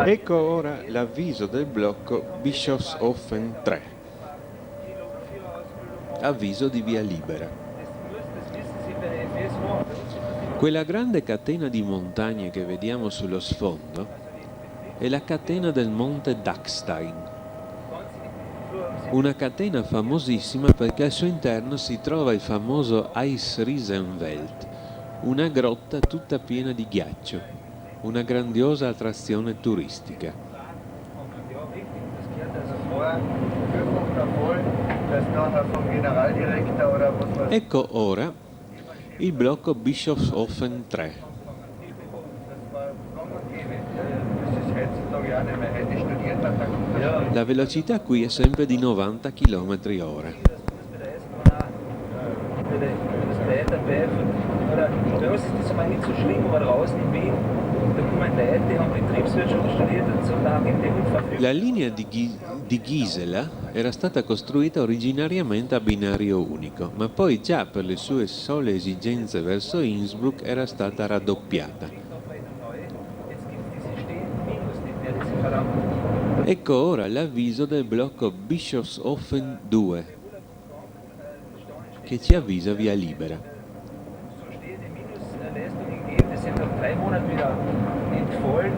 Speaker 1: Ecco ora l'avviso del blocco Bischofshofen 3. Avviso di via libera. Quella grande catena di montagne che vediamo sullo sfondo è la catena del monte Dachstein. Una catena famosissima perché al suo interno si trova il famoso Eisriesenwald, una grotta tutta piena di ghiaccio. Una grandiosa attrazione turistica. Ecco ora il blocco Bischofshofen 3. La velocità qui è sempre di 90 km/h.
Speaker 5: Bei uns ist das mal nicht so schlimm, aber draußen in Wien, da kommen Leute, die haben Betriebswirtschaft studiert und so lange in dem Unfall.
Speaker 1: La linea di Gisela era stata costruita originariamente a binario unico, ma poi già per le sue sole esigenze verso Innsbruck era stata raddoppiata. Ecco ora l'avviso del blocco Bischofshofen 2, che ci avvisa via libera.
Speaker 5: Die sind nach 3 Monaten wieder entfallen.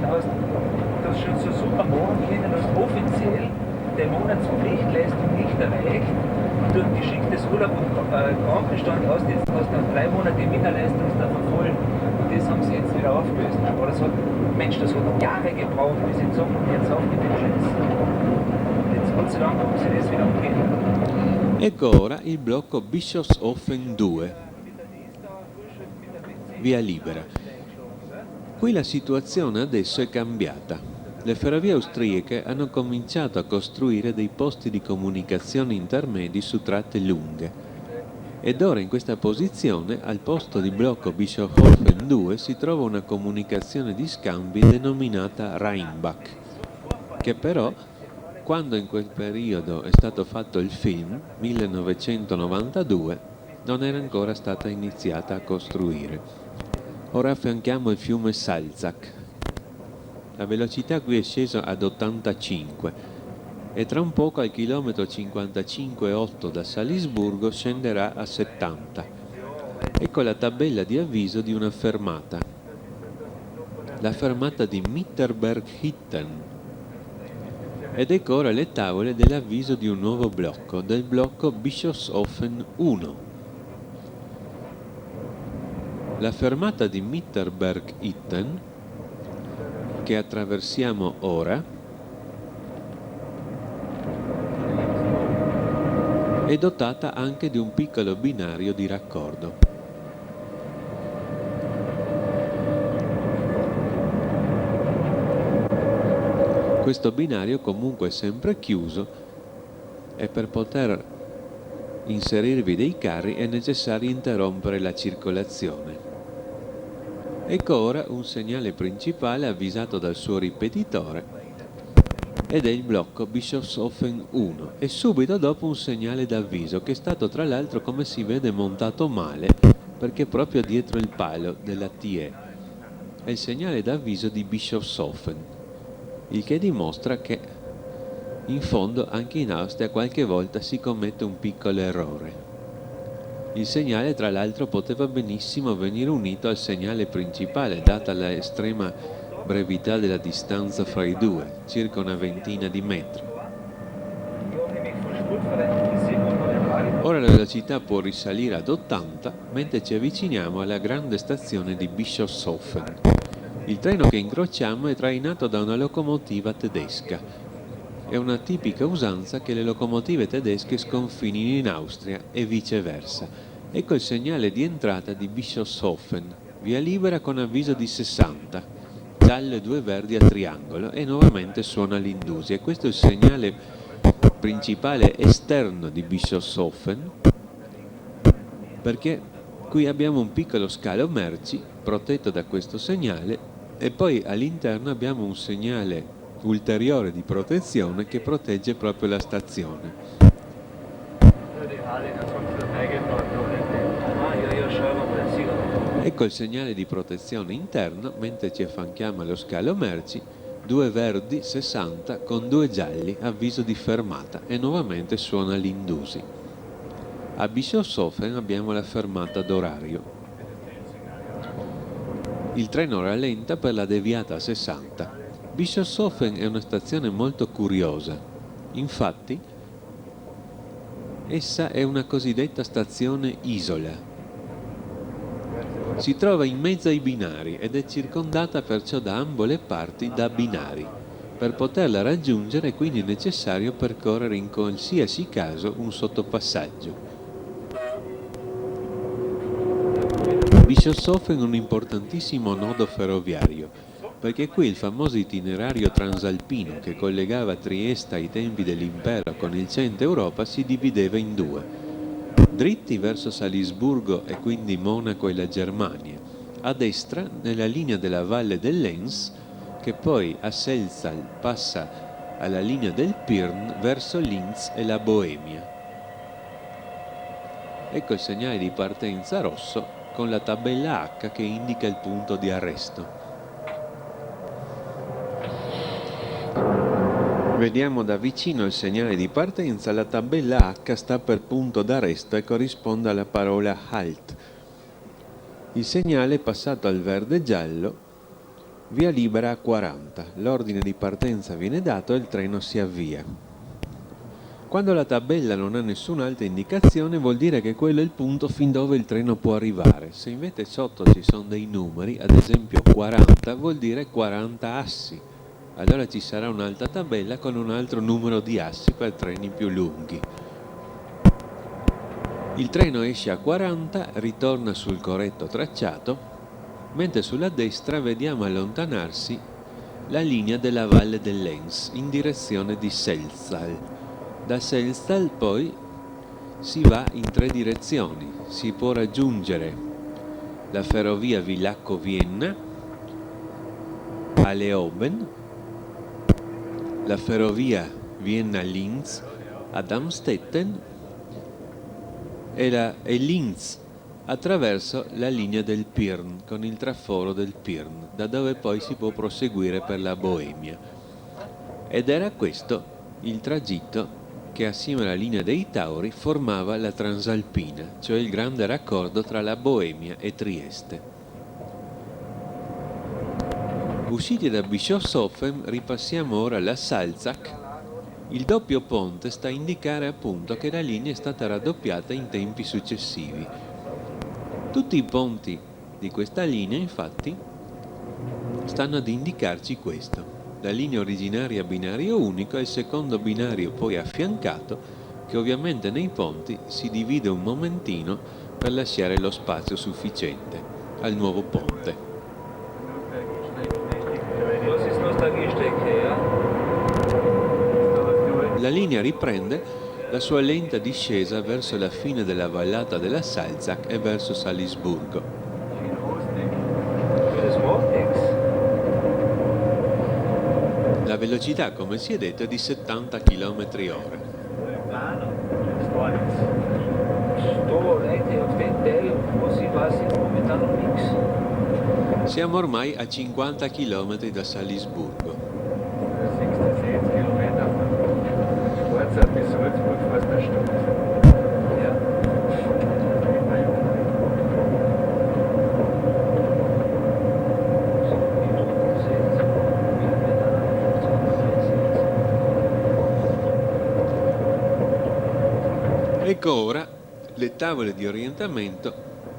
Speaker 5: Da hast du schon so super machen können, dass offiziell die Monatspflichtleistung nicht erreicht. Durch geschicktes Urlaub und Krankenstand hast du jetzt nach 3 Monaten die Minderleistung verfallen. Und das haben sie jetzt wieder aufgelöst. Aber das hat, Mensch, das hat Jahre gebraucht, bis sie sagen, jetzt auf mit dem Scheiß. Jetzt Gott sei Dank haben sie das wieder umgehen.
Speaker 1: Ecco ora il blocco Bischofshofen 2. Via libera. Qui la situazione adesso è cambiata. Le ferrovie austriache hanno cominciato a costruire dei posti di comunicazione intermedi su tratte lunghe ed ora in questa posizione al posto di blocco Bischofshofen 2 si trova una comunicazione di scambi denominata Rheinbach, che però quando in quel periodo è stato fatto il film, 1992, non era ancora stata iniziata a costruire. Ora affianchiamo il fiume Salzach. La velocità qui è scesa ad 85 e tra un poco al chilometro 55,8 da Salisburgo scenderà a 70. Ecco la tabella di avviso di una fermata. La fermata di Mitterberg-Hitten. Ed ecco ora le tavole dell'avviso di un nuovo blocco, del blocco Bischofshofen 1. La fermata di Mitterberg-Itten, che attraversiamo ora, è dotata anche di un piccolo binario di raccordo. Questo binario comunque è sempre chiuso e per poter inserirvi dei carri è necessario interrompere la circolazione. Ecco ora un segnale principale avvisato dal suo ripetitore ed è il blocco Bischofshofen 1 e subito dopo un segnale d'avviso che è stato tra l'altro, come si vede, montato male perché proprio dietro il palo della TE. È il segnale d'avviso di Bischofshofen, il che dimostra che in fondo anche in Austria qualche volta si commette un piccolo errore. Il segnale tra l'altro poteva benissimo venire unito al segnale principale, data l'estrema brevità della distanza fra i due, circa una ventina di metri. Ora la velocità può risalire ad 80 mentre ci avviciniamo alla grande stazione di Bischofshofen. Il treno che incrociamo è trainato da una locomotiva tedesca. È una tipica usanza che le locomotive tedesche sconfinino in Austria e viceversa. Ecco il segnale di entrata di Bischofshofen, via libera con avviso di 60, giallo e 2 verdi a triangolo, e nuovamente suona l'Indusia. E questo è il segnale principale esterno di Bischofshofen, perché qui abbiamo un piccolo scalo merci protetto da questo segnale e poi all'interno abbiamo un segnale ulteriore di protezione che protegge proprio la stazione. Ecco il segnale di protezione interno mentre ci affianchiamo allo scalo merci, 2 verdi 60 con 2 gialli, avviso di fermata, e nuovamente suona l'Indusi. A Bischofshofen abbiamo la fermata d'orario. Il treno rallenta per la deviata a 60. Bischofshofen è una stazione molto curiosa, infatti essa è una cosiddetta stazione isola. Si trova in mezzo ai binari ed è circondata perciò da ambo le parti da binari. Per poterla raggiungere è quindi necessario percorrere in qualsiasi caso un sottopassaggio. Bischofshofen è un importantissimo nodo ferroviario, perché qui il famoso itinerario transalpino che collegava Trieste ai tempi dell'impero con il centro Europa si divideva in due. Dritti verso Salisburgo e quindi Monaco e la Germania, a destra nella linea della valle dell'Enns, che poi a Selzal passa alla linea del Pirn verso Linz e la Boemia. Ecco il segnale di partenza rosso con la tabella H che indica il punto di arresto. Vediamo da vicino il segnale di partenza, la tabella H sta per punto d'arresto e corrisponde alla parola Halt. Il segnale è passato al verde-giallo, via libera a 40. L'ordine di partenza viene dato e il treno si avvia. Quando la tabella non ha nessun'altra indicazione vuol dire che quello è il punto fin dove il treno può arrivare. Se invece sotto ci sono dei numeri, ad esempio 40, vuol dire 40 assi. Allora ci sarà un'altra tabella con un altro numero di assi per treni più lunghi. Il treno esce a 40, ritorna sul corretto tracciato, mentre sulla destra vediamo allontanarsi la linea della valle dell'Enns in direzione di Selzal. Da Selzal poi si va in 3 direzioni. Si può raggiungere la ferrovia Villacco-Vienna a Leoben, la ferrovia Vienna-Linz ad Amstetten e Linz attraverso la linea del Pirn con il traforo del Pirn, da dove poi si può proseguire per la Boemia. Ed era questo il tragitto che assieme alla linea dei Tauri formava la Transalpina, cioè il grande raccordo tra la Boemia e Trieste. Usciti da Bischofshofen ripassiamo ora la Salzach. Il doppio ponte sta a indicare appunto che la linea è stata raddoppiata in tempi successivi. Tutti i ponti di questa linea, infatti, stanno ad indicarci questo. La linea originaria a binario unico e il secondo binario poi affiancato, che ovviamente nei ponti si divide un momentino per lasciare lo spazio sufficiente al nuovo ponte.
Speaker 5: Das ist Nostalgiestrecke, ja?
Speaker 1: La linea riprende la sua lenta discesa verso la fine della vallata della Salzach e verso Salisburgo.
Speaker 5: Das macht nichts.
Speaker 1: La velocità, come si è detto, è di 70 km/h.
Speaker 5: Da Leute auf den Teil, was ich weiß, ist momentan noch nichts.
Speaker 1: Siamo ormai a 50 km da Salisburgo.
Speaker 3: 60 Kilometer. Uhrzeit bis Salzburg fast eine Stunde.
Speaker 5: Ja.
Speaker 1: Ecco ora le tavole di orientamento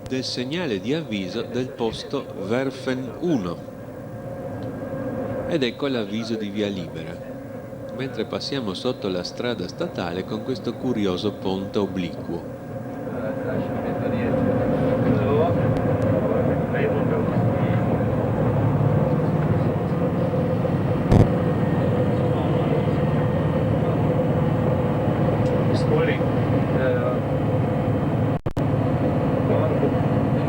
Speaker 1: del segnale di avviso del posto Werfen 1 ed ecco l'avviso di via libera, mentre passiamo sotto la strada statale con questo curioso ponte obliquo.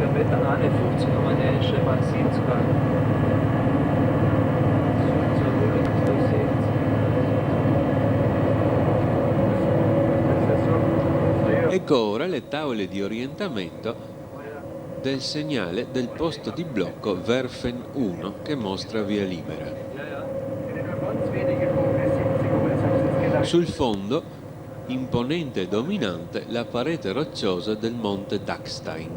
Speaker 5: Kilometer 51 haben wir ja schon mal 70
Speaker 1: Ecco ora le tavole di orientamento del segnale del posto di blocco Werfen 1 che mostra via libera. Sul fondo, imponente e dominante, la parete rocciosa del monte Dachstein.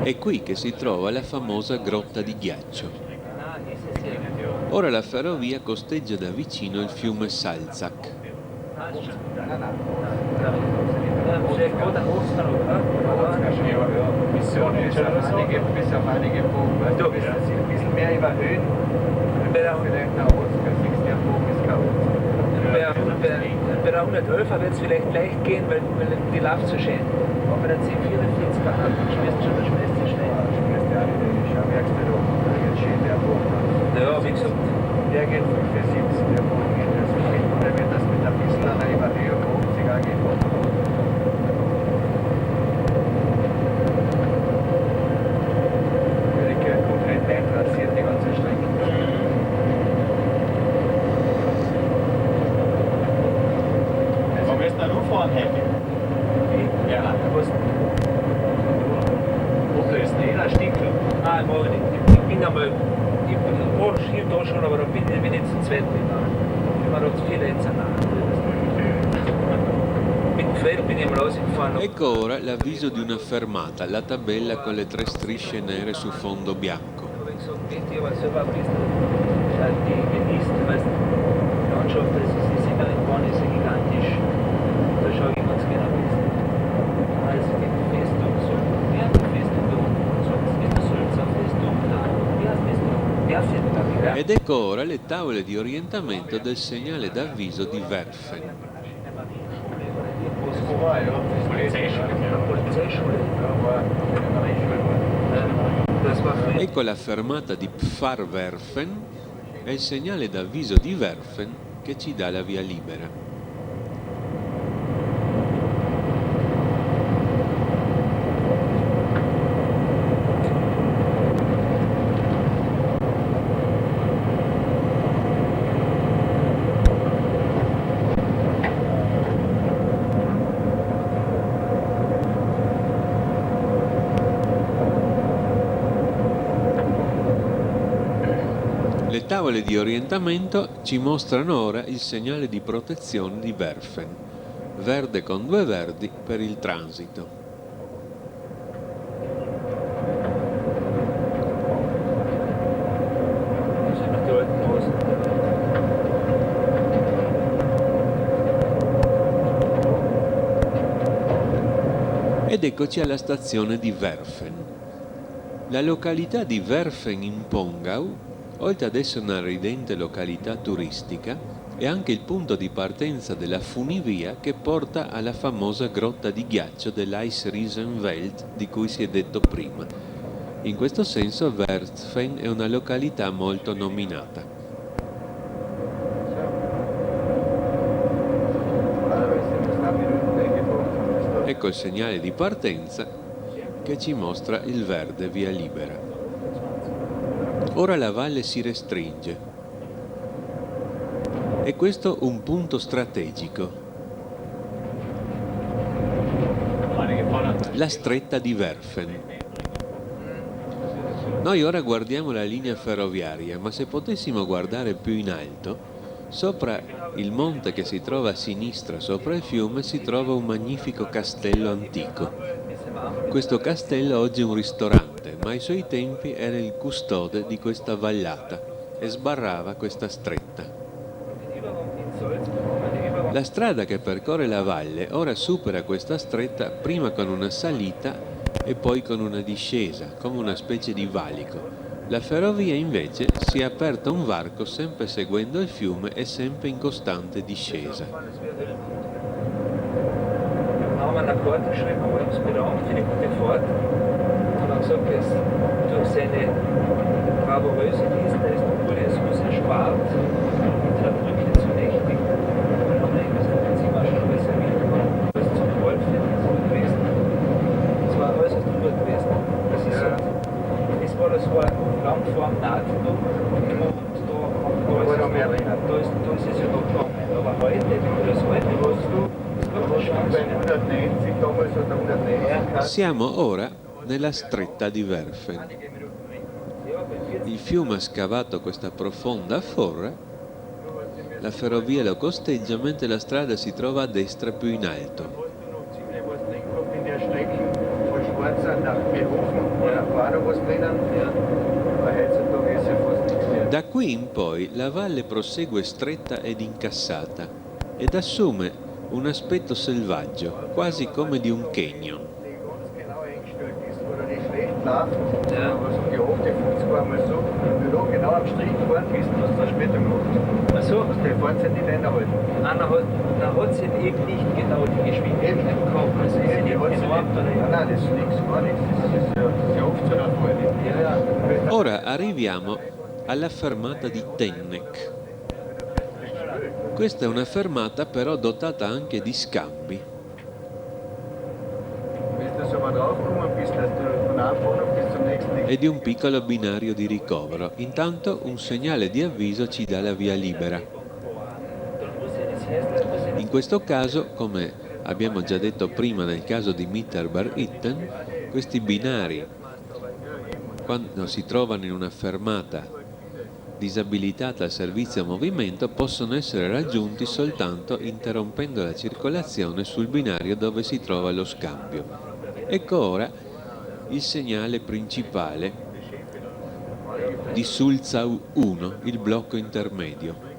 Speaker 1: È qui che si trova la famosa grotta di ghiaccio. Ora la ferrovia costeggia da vicino il fiume Salzach.
Speaker 3: Missione ist bis auf einige Bogen. Weißt du, bis ein bisschen mehr überhöhen. Vielleicht der Oscar, siehst du, der Bogen ist kaputt.
Speaker 5: Bei der 111 wird es vielleicht leicht gehen, weil die läuft so schön. Aber bei der 1044 schmeißt sie schnell.
Speaker 3: Schmeißt ja nicht, ich merkst du doch, da geht schön der Bogen.
Speaker 5: Ja, wie gesagt.
Speaker 3: Der geht 5,70, der Bogen geht also schön. Und wenn das mit ein bisschen einer Überhöhung oben sich angeht, komplett einrasiert die ganze Strecke. Wo willst du noch fahren, Heike? Ja, was? Ob du jetzt jeder Stickel?
Speaker 5: Ah, ich mag nicht. Ich bin einmal, ich war hier da schon, aber da bin ich zum zweiten Mal. Ich war da zu viele jetzt mit dem Feld bin ich mal rausgefahren.
Speaker 1: Ecco ora l'avviso di una fermata, la tabella con le 3 strisce nere su fondo bianco.
Speaker 5: Da habe ich gesagt, ich aber selber ein bisschen die genießt, weil die Landschaft, die Siegerlbahn ist ja gigantisch. Da schaue ich ganz genau ein bisschen. Also die Festung, so, ja, die Festung da unten, so, das ist der Sulzer Festung da, wie heißt das da? Werfen,
Speaker 1: Ed ecco ora le tavole di orientamento del segnale d'avviso di Werfen.
Speaker 5: Polizeischule. Das war für
Speaker 1: Ecco la fermata di Pfarrwerfen e il segnale d'avviso di Werfen che ci dà la via libera. Le tavole di orientamento ci mostrano ora il segnale di protezione di Werfen, verde con 2 verdi per il transito. Ed eccoci alla stazione di Werfen. La località di Werfen in Pongau, oltre ad essere una ridente località turistica, è anche il punto di partenza della funivia che porta alla famosa grotta di ghiaccio dell'Eisriesenwald di cui si è detto prima. In questo senso Werfen è una località molto nominata. Ecco il segnale di partenza che ci mostra il verde via libera. Ora la valle si restringe. È questo un punto strategico. La stretta di Werfen. Noi ora guardiamo la linea ferroviaria, ma se potessimo guardare più in alto, sopra il monte che si trova a sinistra, sopra il fiume, si trova un magnifico castello antico. Questo castello oggi è un ristorante, ma ai suoi tempi era il custode di questa vallata e sbarrava questa stretta. La strada che percorre la valle ora supera questa stretta prima con una salita e poi con una discesa, come una specie di valico. La ferrovia invece si è aperta un varco sempre seguendo il fiume e sempre in costante discesa.
Speaker 5: Haben wir eine Karte geschrieben, haben wir uns bedankt für die gute Fahrt und haben gesagt, dass durch seine bravouröse Dienstleistung wurde es uns erspart, mit der Brücke zu nächtigen. Dann haben wir gesagt, jetzt sind wir schon reserviert worden, alles zum Wolf gewesen. Das war alles drüber gewesen. Das ist so, das war lang vor dem NATO und da ist es ja noch gegangen. Aber heute, wenn du das heute hast,
Speaker 1: Siamo ora nella stretta di Werfen. Il fiume ha scavato questa profonda forra, la ferrovia lo costeggia mentre la strada si trova a destra più in alto. Da qui in poi la valle prosegue stretta ed incassata ed assume un aspetto selvaggio, quasi come di un canyon. Ora arriviamo alla fermata di Tenneck. Questa è una fermata però dotata anche di scambi. E di un piccolo binario di ricovero. Intanto un segnale di avviso ci dà la via libera. In questo caso, come abbiamo già detto prima nel caso di Mitterberg-Itten, questi binari, quando si trovano in una fermata disabilitata al servizio a movimento, possono essere raggiunti soltanto interrompendo la circolazione sul binario dove si trova lo scambio. Ecco ora il segnale principale di Sulzau 1, il blocco intermedio.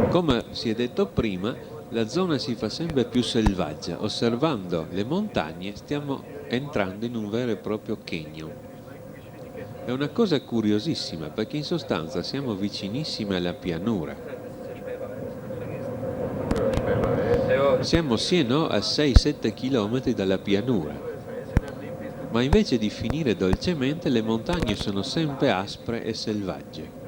Speaker 1: Come si è detto prima, la zona si fa sempre più selvaggia. Osservando le montagne stiamo entrando in un vero e proprio canyon. È una cosa curiosissima perché in sostanza siamo vicinissimi alla pianura. Siamo sì e no a 6-7 km dalla pianura, ma invece di finire dolcemente le montagne sono sempre aspre e selvagge.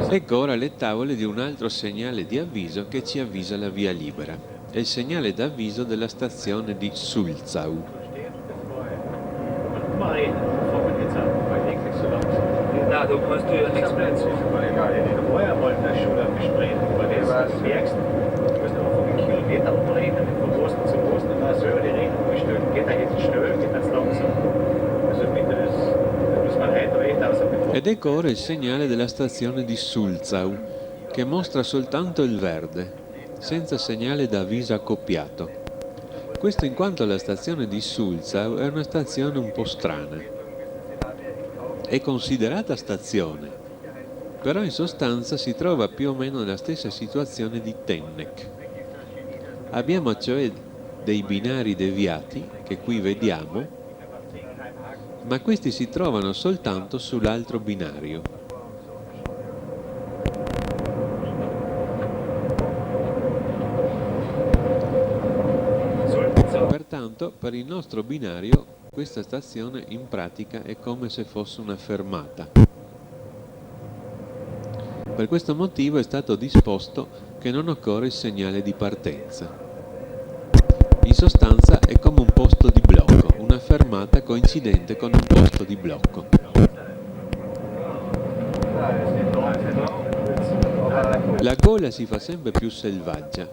Speaker 1: Ecco ora le tavole di un altro segnale di avviso che ci avvisa la via libera. È il segnale d'avviso della stazione di Sulzau.
Speaker 5: Na, da kannst du ja nichts mehr erzählen.
Speaker 3: Vorher wollten wir schon ein Gespräch über das. Du merkst, du musst einfach einen Kilometer umrechnen, von Osten zu Osten, und dann selber die Rechnung bestellen. Geht das jetzt schnell, geht das langsam? Also bitte, das muss man heute recht außer.
Speaker 1: Ed ecco ora il segnale della stazione di Sulzau, che mostra soltanto il verde, senza segnale d'avviso accoppiato. Questo in quanto la stazione di Sulzau è una stazione un po' strana. È considerata stazione, però in sostanza si trova più o meno nella stessa situazione di Tenneck. Abbiamo cioè dei binari deviati, che qui vediamo, ma questi si trovano soltanto sull'altro binario. Pertanto, per il nostro binario, questa stazione in pratica è come se fosse una fermata. Per questo motivo è stato disposto che non occorre il segnale di partenza. In sostanza è come un posto di blocco, una fermata coincidente con un posto di blocco. La gola si fa sempre più selvaggia,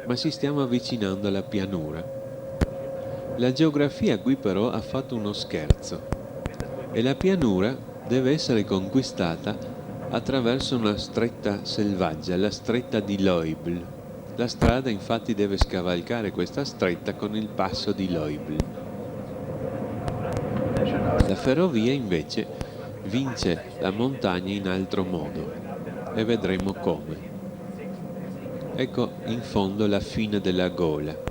Speaker 1: ma ci stiamo avvicinando alla pianura. La geografia qui però ha fatto uno scherzo e la pianura deve essere conquistata attraverso una stretta selvaggia, la stretta di Leubel. La strada infatti deve scavalcare questa stretta con il passo di Leubel. La ferrovia invece vince la montagna in altro modo e vedremo come. Ecco in fondo la fine della gola.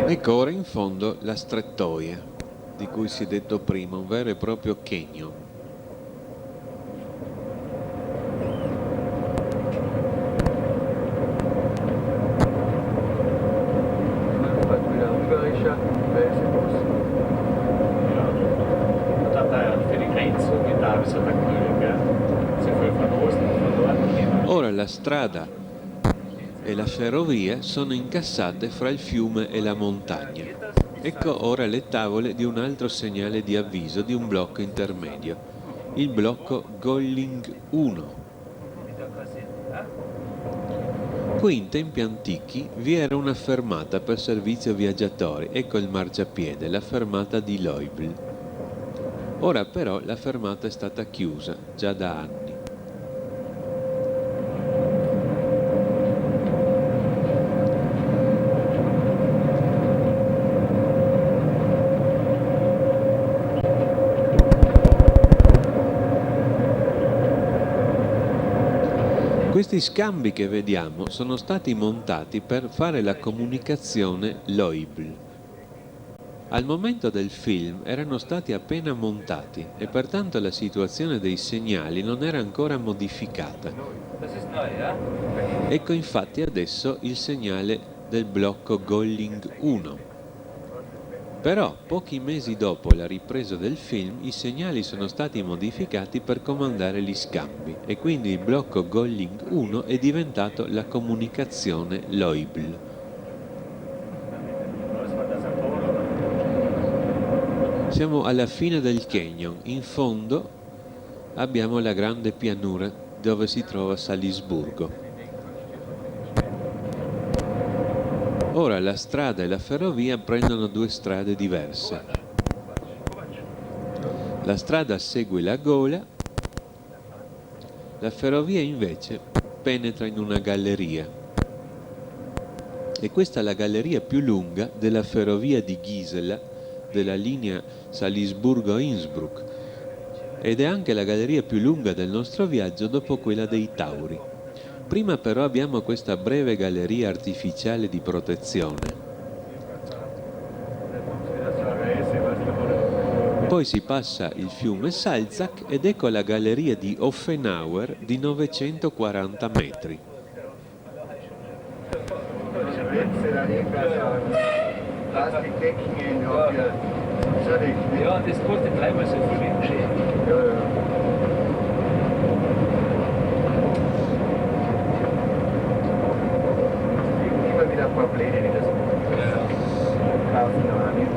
Speaker 1: Ecco ora in fondo la strettoia, di cui si è detto prima, un vero e proprio canyon. Ora la strada e la ferrovia sono incassate fra il fiume e la montagna. Ecco ora le tavole di un altro segnale di avviso di un blocco intermedio, il blocco Golling 1. Qui in tempi antichi vi era una fermata per servizio viaggiatori, ecco il marciapiede, la fermata di Leubel. Ora però la fermata è stata chiusa già da anni. Questi scambi che vediamo sono stati montati per fare la comunicazione Leubel. Al momento del film erano stati appena montati e pertanto la situazione dei segnali non era ancora modificata. Ecco infatti adesso il segnale del blocco Golling 1. Però, pochi mesi dopo la ripresa del film, i segnali sono stati modificati per comandare gli scambi e quindi il blocco Golling 1 è diventato la comunicazione Loibl. Siamo alla fine del canyon, in fondo abbiamo la grande pianura dove si trova Salisburgo. Ora la strada e la ferrovia prendono due strade diverse. La strada segue la gola, la ferrovia invece penetra in una galleria. E questa è la galleria più lunga della ferrovia di Gisela, della linea Salisburgo-Innsbruck, ed è anche la galleria più lunga del nostro viaggio dopo quella dei Tauri. Prima però abbiamo questa breve galleria artificiale di protezione. Poi si passa il fiume Salzach ed ecco la galleria di Offenauer di 940 metri.
Speaker 5: Ja, das kostet dreimal so viel wie geschehen.
Speaker 3: Immer wieder ein paar Pläne, die das kaufen, aber nicht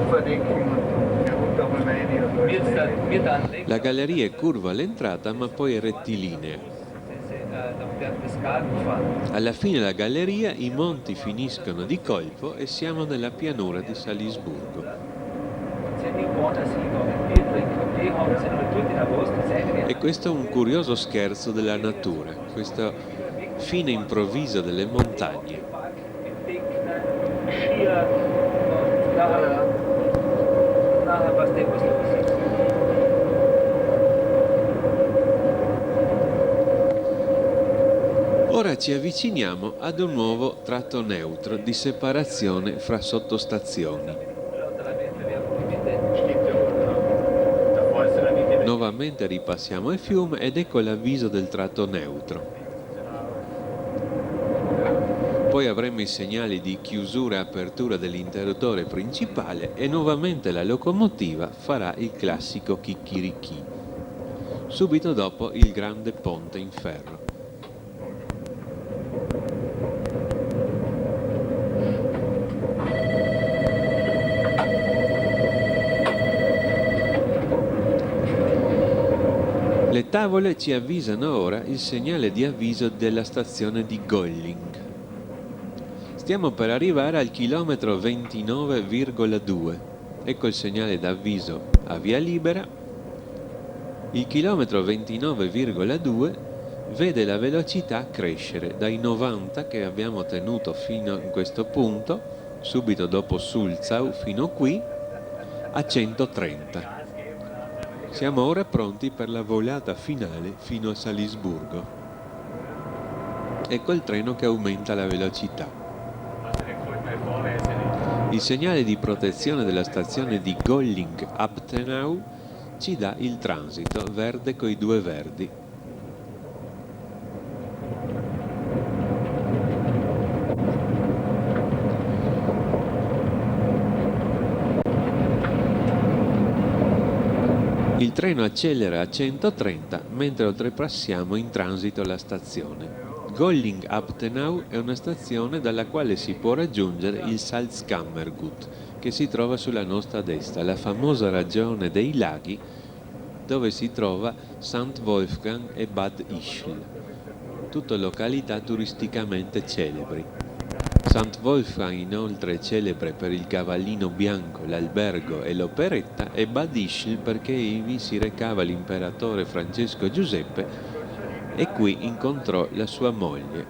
Speaker 3: Uferdecken und herunterrollen und
Speaker 5: Wir dann
Speaker 1: La galleria è curva all'entrata ma poi è rettilinea. Alla fine della galleria i monti finiscono di colpo e siamo nella pianura di Salisburgo. E questo è un curioso scherzo della natura, questa fine improvvisa delle montagne. Ora ci avviciniamo ad un nuovo tratto neutro di separazione fra sottostazioni. Nuovamente ripassiamo il fiume ed ecco l'avviso del tratto neutro. Poi avremo i segnali di chiusura e apertura dell'interruttore principale e nuovamente la locomotiva farà il classico chicchirichì. Subito dopo il grande ponte in ferro. Le tavole ci avvisano ora il segnale di avviso della stazione di Golling. Stiamo per arrivare al chilometro 29,2. Ecco il segnale d'avviso a via libera. Il chilometro 29,2 vede la velocità crescere dai 90 che abbiamo tenuto fino a questo punto, subito dopo Sulzau fino qui, a 130. Siamo ora pronti per la volata finale fino a Salisburgo. Ecco il treno che aumenta la velocità. Il segnale di protezione della stazione di Golling-Abtenau ci dà il transito verde coi due verdi. Il treno accelera a 130 mentre oltrepassiamo in transito la stazione. Golling-Abtenau è una stazione dalla quale si può raggiungere il Salzkammergut, che si trova sulla nostra destra, la famosa regione dei laghi dove si trova St. Wolfgang e Bad Ischl, tutte località turisticamente celebri. St. Wolfgang inoltre è celebre per il cavallino bianco, l'albergo e l'operetta, e Bad Ischl perché ivi si recava l'imperatore Francesco Giuseppe e qui incontrò la sua moglie,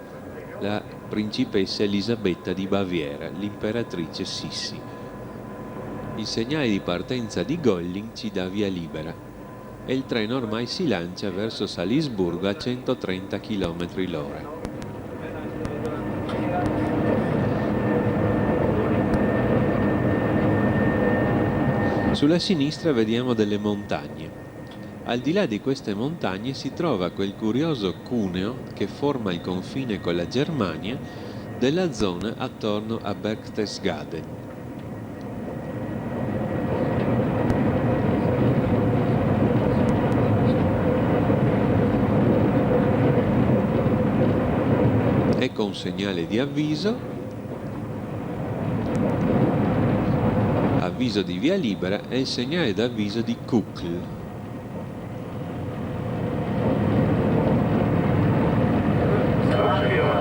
Speaker 1: la principessa Elisabetta di Baviera, l'imperatrice Sissi. Il segnale di partenza di Golling ci dà via libera e il treno ormai si lancia verso Salisburgo a 130 km/h. Sulla sinistra vediamo delle montagne. Al di là di queste montagne si trova quel curioso cuneo che forma il confine con la Germania della zona attorno a Berchtesgaden. Ecco un segnale di avviso di via libera e il segnale d'avviso di Kukl.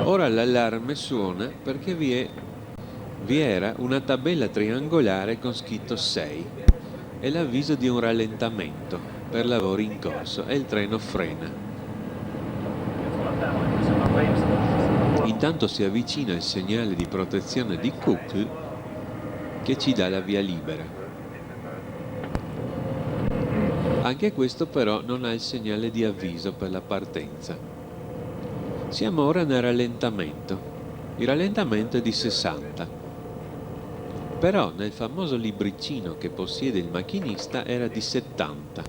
Speaker 1: Ora l'allarme suona perché vi era una tabella triangolare con scritto 6 e l'avviso di un rallentamento per lavori in corso e il treno frena. Intanto si avvicina il segnale di protezione di Kukl che ci dà la via libera. Anche questo però non ha il segnale di avviso per la partenza. Siamo ora nel rallentamento. Il rallentamento è di 60. Però nel famoso libricino che possiede il macchinista era di 70.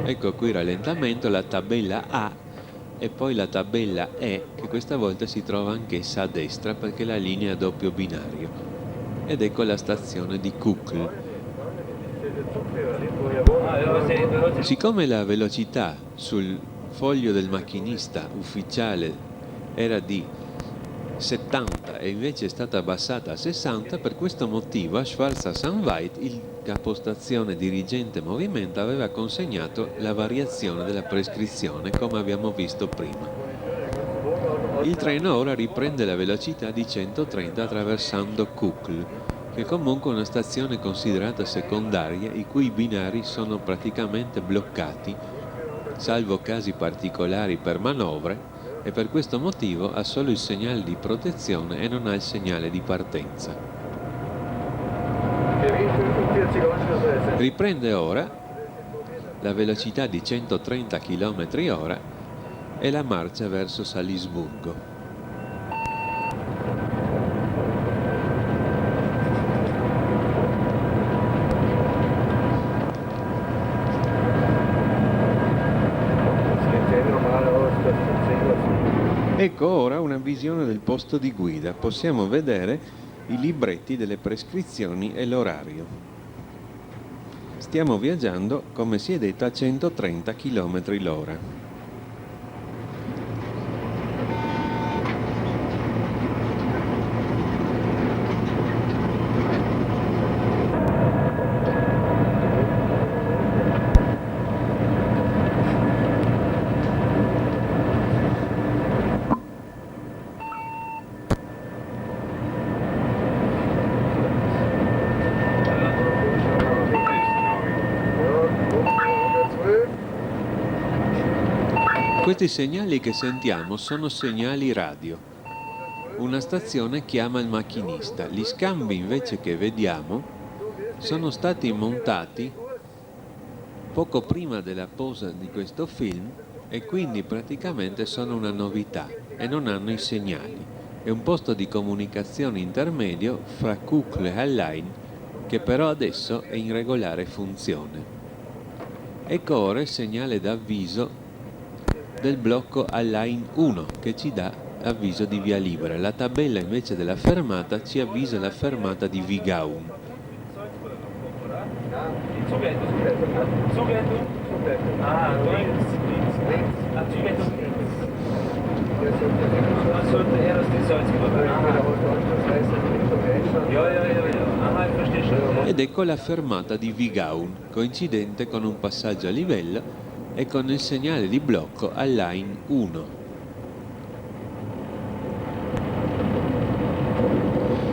Speaker 1: Ecco qui il rallentamento, la tabella A e poi la tabella E, che questa volta si trova anch'essa a destra perché la linea è a doppio binario. Ed ecco la stazione di Kukl. Siccome la velocità sul foglio del macchinista ufficiale era di 70 e invece è stata abbassata a 60, per questo motivo a Schwarza Sandweit il capostazione dirigente movimento aveva consegnato la variazione della prescrizione come abbiamo visto prima. Il treno ora riprende la velocità di 130 attraversando Kukl, che è comunque una stazione considerata secondaria i cui binari sono praticamente bloccati, salvo casi particolari per manovre, e per questo motivo ha solo il segnale di protezione e non ha il segnale di partenza. Riprende ora la velocità di 130 km/h e la marcia verso Salisburgo. Ecco ora una visione del posto di guida. Possiamo vedere i libretti delle prescrizioni e l'orario. Stiamo viaggiando, come si è detto, a 130 km/h. Questi segnali che sentiamo sono segnali radio. Una stazione chiama il macchinista. Gli scambi invece che vediamo sono stati montati poco prima della posa di questo film e quindi praticamente sono una novità e non hanno i segnali. È un posto di comunicazione intermedio fra Kukl e Hallein che però adesso è in regolare funzione. Ecco ora il segnale d'avviso del blocco Hallein 1 che ci dà avviso di via libera. La tabella invece della fermata ci avvisa la fermata di Vigaun. Ed ecco la fermata di Vigaun, coincidente con un passaggio a livello e con il segnale di blocco Hallein 1.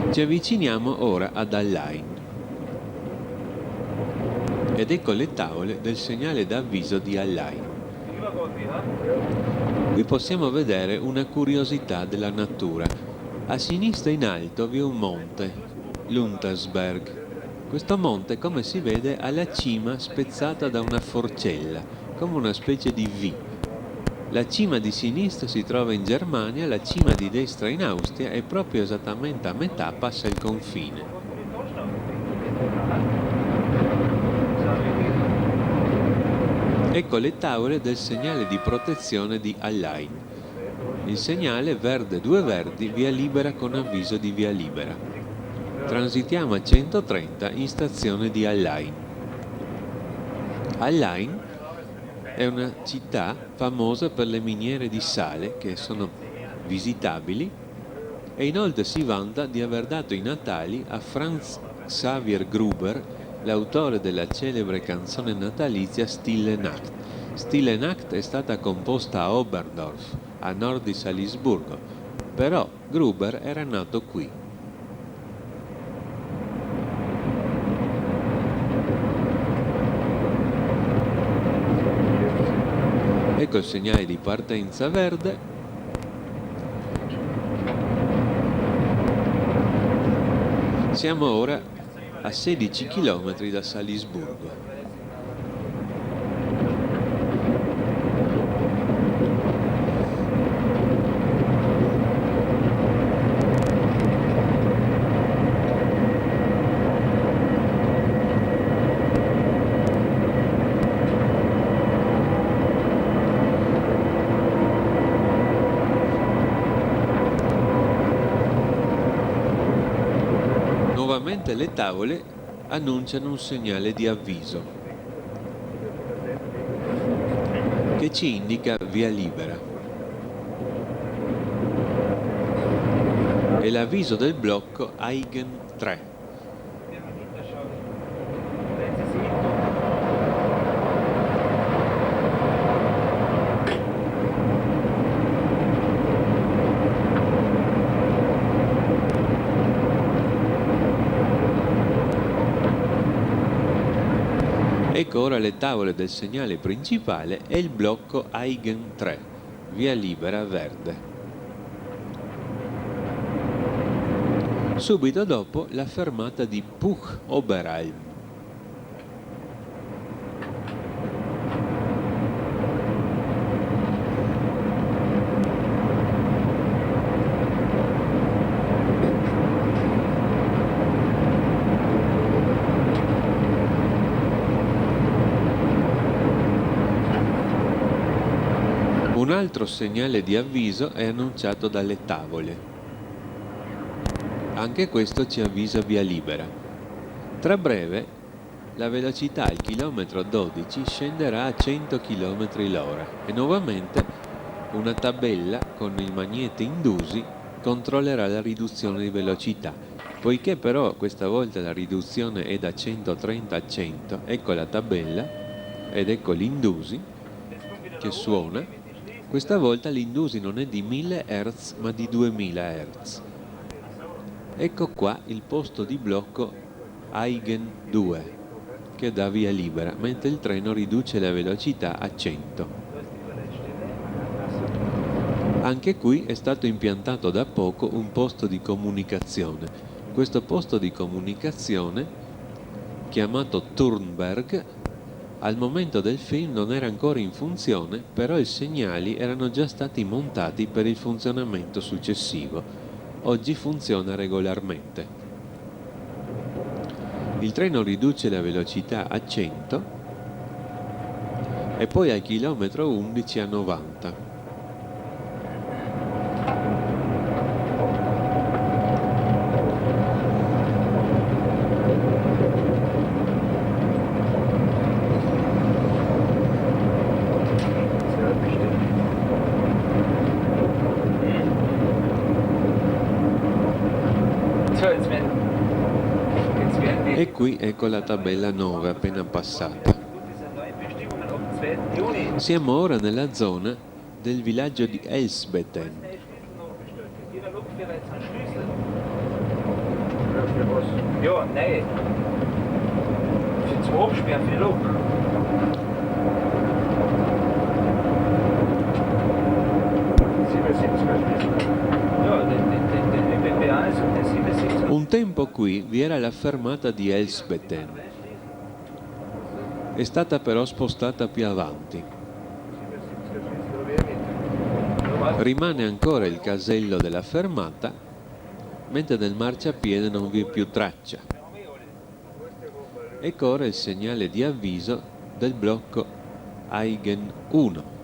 Speaker 1: Ci avviciniamo ora ad Hallein ed ecco le tavole del segnale d'avviso di Hallein. Qui possiamo vedere una curiosità della natura. A sinistra in alto vi è un monte, l'Untersberg. Questo monte, come si vede, ha la cima spezzata da una forcella, come una specie di V. La cima di sinistra si trova in Germania, la cima di destra in Austria e proprio esattamente a metà passa il confine. Ecco le tavole del segnale di protezione di Hallein. Il segnale verde 2 verdi, via libera con avviso di via libera. Transitiamo a 130 in stazione di Hallein. Hallein è una città famosa per le miniere di sale che sono visitabili e inoltre si vanta di aver dato i natali a Franz Xaver Gruber, l'autore della celebre canzone natalizia Stille Nacht. Stille Nacht è stata composta a Oberndorf, a nord di Salisburgo, però Gruber era nato qui. Ecco il segnale di partenza verde. Siamo ora a 16 km da Salisburgo. Nuovamente le tavole annunciano un segnale di avviso che ci indica via libera. È l'avviso del blocco Aigen 3. Ecco ora le tavole del segnale principale e il blocco Aigen 3, via libera verde. Subito dopo la fermata di Puch Oberalm. Un altro segnale di avviso è annunciato dalle tavole. Anche questo ci avvisa via libera. Tra breve la velocità al chilometro 12 scenderà a 100 km/h e nuovamente una tabella con i magneti indusi controllerà la riduzione di velocità. Poiché però questa volta la riduzione è da 130 a 100, ecco la tabella ed ecco l'indusi che suona. Questa volta l'indusi non è di 1000 Hz ma di 2000 Hz. Ecco qua il posto di blocco Aigen 2 che dà via libera, mentre il treno riduce la velocità a 100. Anche qui è stato impiantato da poco un posto di comunicazione. Questo posto di comunicazione, chiamato Turnberg, al momento del film non era ancora in funzione, però i segnali erano già stati montati per il funzionamento successivo. Oggi funziona regolarmente. Il treno riduce la velocità a 100 e poi al chilometro 11 a 90. E qui ecco la tabella 9 appena passata. Siamo ora nella zona del villaggio di Elsbeten.
Speaker 5: Ja, nein. Zum Absperren für die Lok.
Speaker 1: Un tempo qui vi era la fermata di Elsbeten. È stata però spostata più avanti. Rimane ancora il casello della fermata, mentre del marciapiede non vi è più traccia. Ecco ora il segnale di avviso del blocco Aigen 1.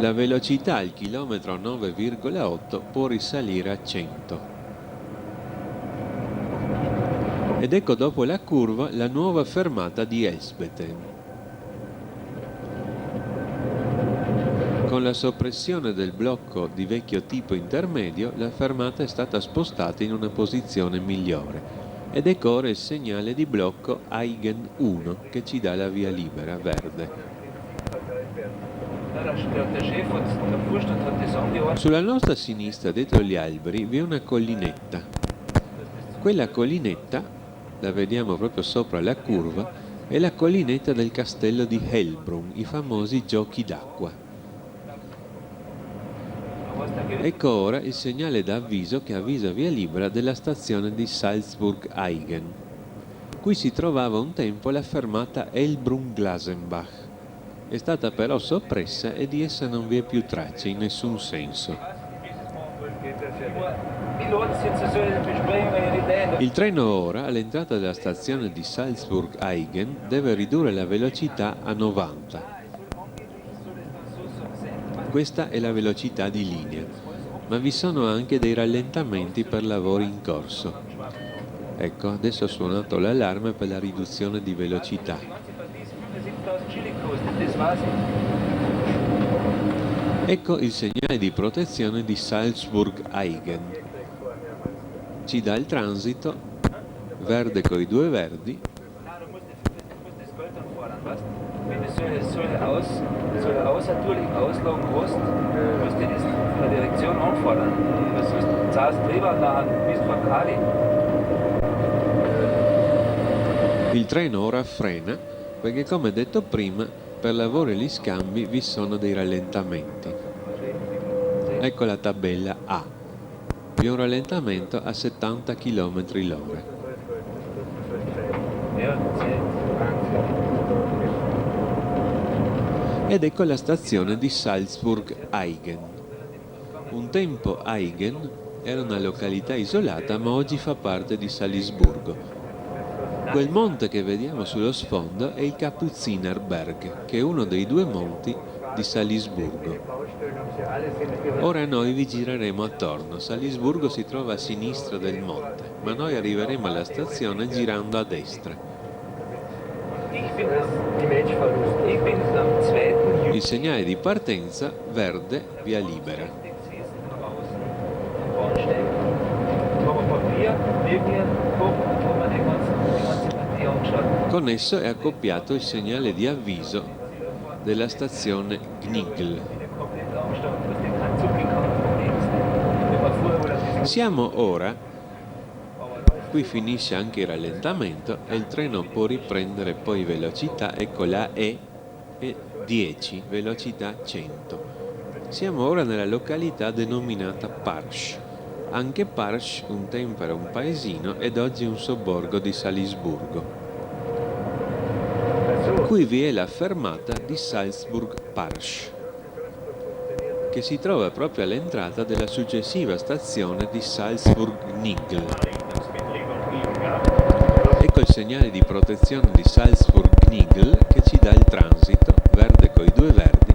Speaker 1: La velocità al chilometro 9,8 può risalire a 100. Ed ecco dopo la curva la nuova fermata di Elsbeten. Con la soppressione del blocco di vecchio tipo intermedio, la fermata è stata spostata in una posizione migliore. Ed ecco ora il segnale di blocco Aigen 1 che ci dà la via libera verde. Sulla nostra sinistra, dietro gli alberi, vi è una collinetta. Quella collinetta, la vediamo proprio sopra la curva, è la collinetta del castello di Hellbrunn, i famosi giochi d'acqua. Ecco ora il segnale d'avviso che avvisa via libera della stazione di Salzburg-Aigen. Qui si trovava un tempo la fermata Hellbrunn-Glasenbach. È stata però soppressa e di essa non vi è più traccia in nessun senso. Il treno ora, all'entrata della stazione di Salzburg-Aigen, deve ridurre la velocità a 90. Questa è la velocità di linea, ma vi sono anche dei rallentamenti per lavori in corso. Ecco, adesso ha suonato l'allarme per la riduzione di velocità. Ecco il segnale di protezione di Salzburg-Aigen. Ci dà il transito, verde con i due verdi.
Speaker 5: solche außertourlichen Auslagen hast, musst du das von der Direktion anfordern. Du zahlst drüber und dann bist du von Kali.
Speaker 1: Il treno ora frena perché, come detto prima, per lavori e gli scambi vi sono dei rallentamenti. Ecco la tabella A. Vi è un rallentamento a 70 km/h. Ed ecco la stazione di Salzburg-Aigen. Un tempo Aigen era una località isolata, ma oggi fa parte di Salisburgo. Quel monte che vediamo sullo sfondo è il Kapuzinerberg, che è uno dei due monti di Salisburgo. Ora noi vi gireremo attorno. Salisburgo si trova a sinistra del monte, ma noi arriveremo alla stazione girando a destra. Il segnale di partenza verde, via libera. Con esso è accoppiato il segnale di avviso della stazione Gnigl. Siamo ora, qui finisce anche il rallentamento e il treno può riprendere poi velocità, ecco la E 10, velocità 100. Siamo ora nella località denominata Parsch. Anche Parsch un tempo era un paesino ed oggi è un sobborgo di Salisburgo. Qui vi è la fermata di Salzburg-Parsch, che si trova proprio all'entrata della successiva stazione di Salzburg-Gnigl. Ecco il segnale di protezione di Salzburg-Gnigl che ci dà il transito, verde con i due verdi,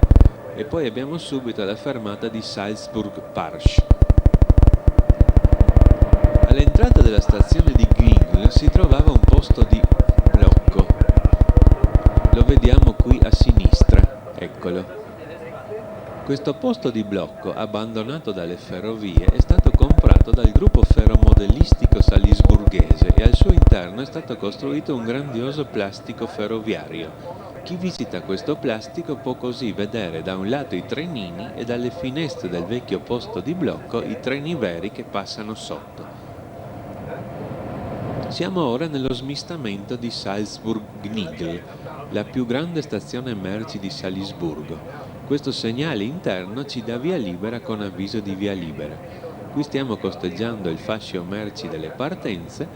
Speaker 1: e poi abbiamo subito la fermata di Salzburg-Parsch. All'entrata della stazione di Gnigl si trovava un posto di blocco. Lo vediamo qui a sinistra, eccolo. Questo posto di blocco, abbandonato dalle ferrovie, è stato comprato dal gruppo ferromodellistico salisburghese e al suo interno è stato costruito un grandioso plastico ferroviario. Chi visita questo plastico può così vedere da un lato i trenini e dalle finestre del vecchio posto di blocco i treni veri che passano sotto. Siamo ora nello smistamento di Salzburg-Gnigl, la più grande stazione merci di Salisburgo. Questo segnale interno ci dà via libera con avviso di via libera. Qui stiamo costeggiando il fascio merci delle partenze,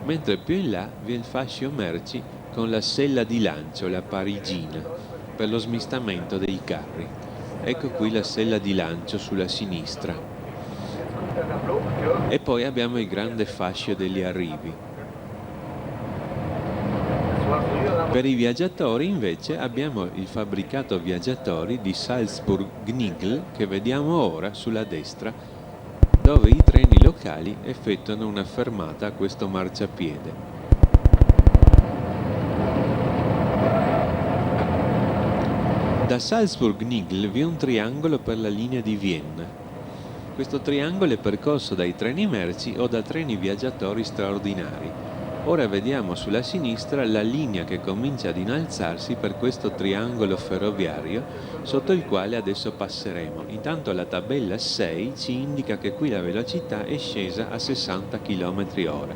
Speaker 1: mentre più in là vi è il fascio merci con la sella di lancio, la parigina, per lo smistamento dei carri. Ecco qui la sella di lancio sulla sinistra. E poi abbiamo il grande fascio degli arrivi. Per i viaggiatori invece abbiamo il fabbricato viaggiatori di Salzburg-Gnigl che vediamo ora sulla destra, dove i treni locali effettuano una fermata a questo marciapiede. Da Salzburg-Nigl vi è un triangolo per la linea di Vienna. Questo triangolo è percorso dai treni merci o da treni viaggiatori straordinari. Ora vediamo sulla sinistra la linea che comincia ad innalzarsi per questo triangolo ferroviario sotto il quale adesso passeremo. Intanto la tabella 6 ci indica che qui la velocità è scesa a 60 km/h.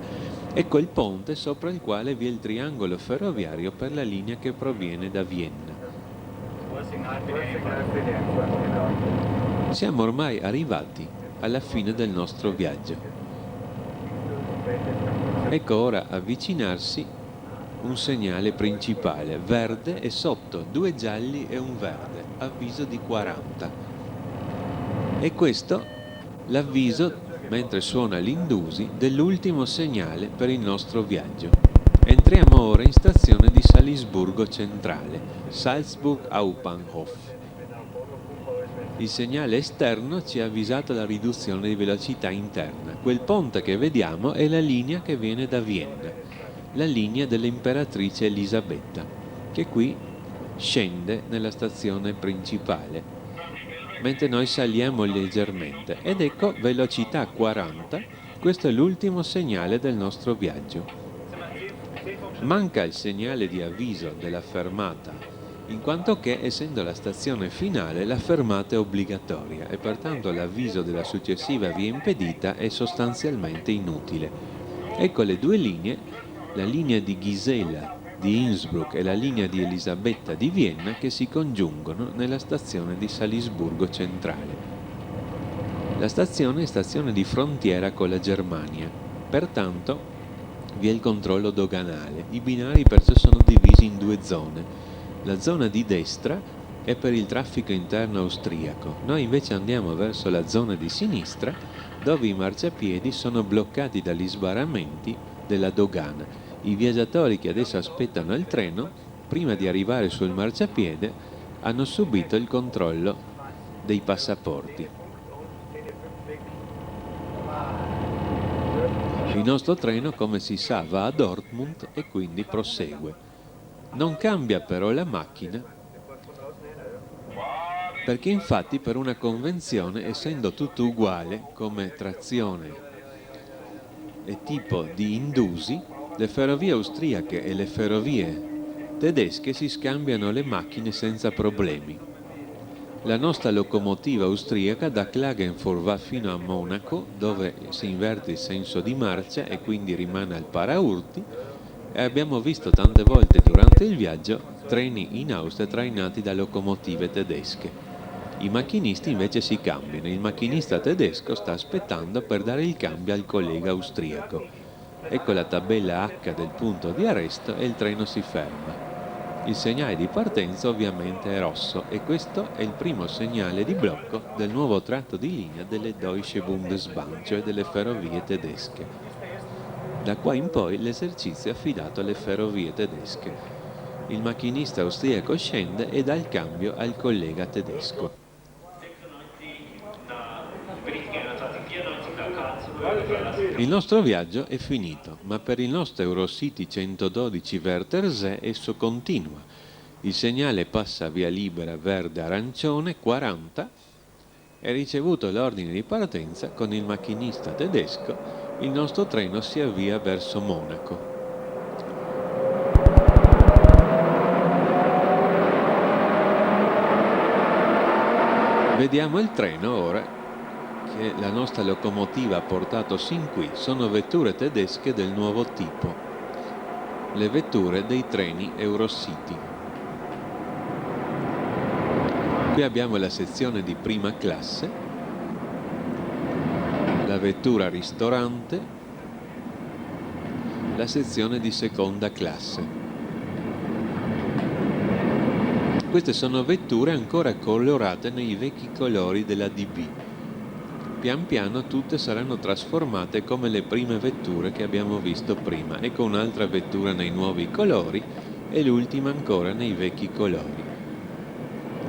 Speaker 1: Ecco il ponte sopra il quale vi è il triangolo ferroviario per la linea che proviene da Vienna. Siamo ormai arrivati alla fine del nostro viaggio. Ecco ora avvicinarsi un segnale principale, verde e sotto 2 gialli e un verde, avviso di 40. E questo l'avviso, mentre suona l'Indusi, dell'ultimo segnale per il nostro viaggio. Entriamo ora in stazione di Salisburgo Centrale, Salzburg Hauptbahnhof. Il segnale esterno ci ha avvisato la riduzione di velocità interna. Quel ponte che vediamo è la linea che viene da Vienna, la linea dell'imperatrice Elisabetta, che qui scende nella stazione principale, mentre noi saliamo leggermente. Ed ecco velocità 40, questo è l'ultimo segnale del nostro viaggio. Manca il segnale di avviso della fermata, in quanto che, essendo la stazione finale, la fermata è obbligatoria e pertanto l'avviso della successiva via impedita è sostanzialmente inutile. Ecco le due linee, la linea di Gisela di Innsbruck e la linea di Elisabetta di Vienna, che si congiungono nella stazione di Salisburgo Centrale. La stazione è stazione di frontiera con la Germania, pertanto vi è il controllo doganale. I binari perciò sono divisi in 2 zone. La zona di destra è per il traffico interno austriaco, noi invece andiamo verso la zona di sinistra dove i marciapiedi sono bloccati dagli sbarramenti della dogana. I viaggiatori che adesso aspettano il treno, prima di arrivare sul marciapiede, hanno subito il controllo dei passaporti. Il nostro treno, come si sa, va a Dortmund e quindi prosegue. Non cambia però la macchina, perché infatti per una convenzione, essendo tutto uguale come trazione e tipo di indusi, le ferrovie austriache e le ferrovie tedesche si scambiano le macchine senza problemi. La nostra locomotiva austriaca da Klagenfurt va fino a Monaco, dove si inverte il senso di marcia e quindi rimane al paraurti, e abbiamo visto tante volte durante il viaggio treni in Austria trainati da locomotive tedesche. I macchinisti invece si cambiano, il macchinista tedesco sta aspettando per dare il cambio al collega austriaco. Ecco la tabella H del punto di arresto e il treno si ferma. Il segnale di partenza ovviamente è rosso e questo è il primo segnale di blocco del nuovo tratto di linea delle Deutsche Bundesbahn, cioè delle ferrovie tedesche. Da qua in poi l'esercizio è affidato alle ferrovie tedesche. Il macchinista austriaco scende e dà il cambio al collega tedesco. Il nostro viaggio è finito, ma per il nostro Eurocity 112 Wörthersee esso continua. Il segnale passa via libera verde-arancione 40 e ricevuto l'ordine di partenza con il macchinista tedesco, il nostro treno si avvia verso Monaco. Vediamo il treno ora che la nostra locomotiva ha portato sin qui. Sono vetture tedesche del nuovo tipo, le vetture dei treni Eurocity. Qui abbiamo la sezione di prima classe, la vettura ristorante, la sezione di seconda classe. Queste sono vetture ancora colorate nei vecchi colori della DB. Pian piano tutte saranno trasformate come le prime vetture che abbiamo visto prima. Ecco un'altra vettura nei nuovi colori e l'ultima ancora nei vecchi colori.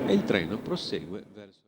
Speaker 1: E il treno prosegue verso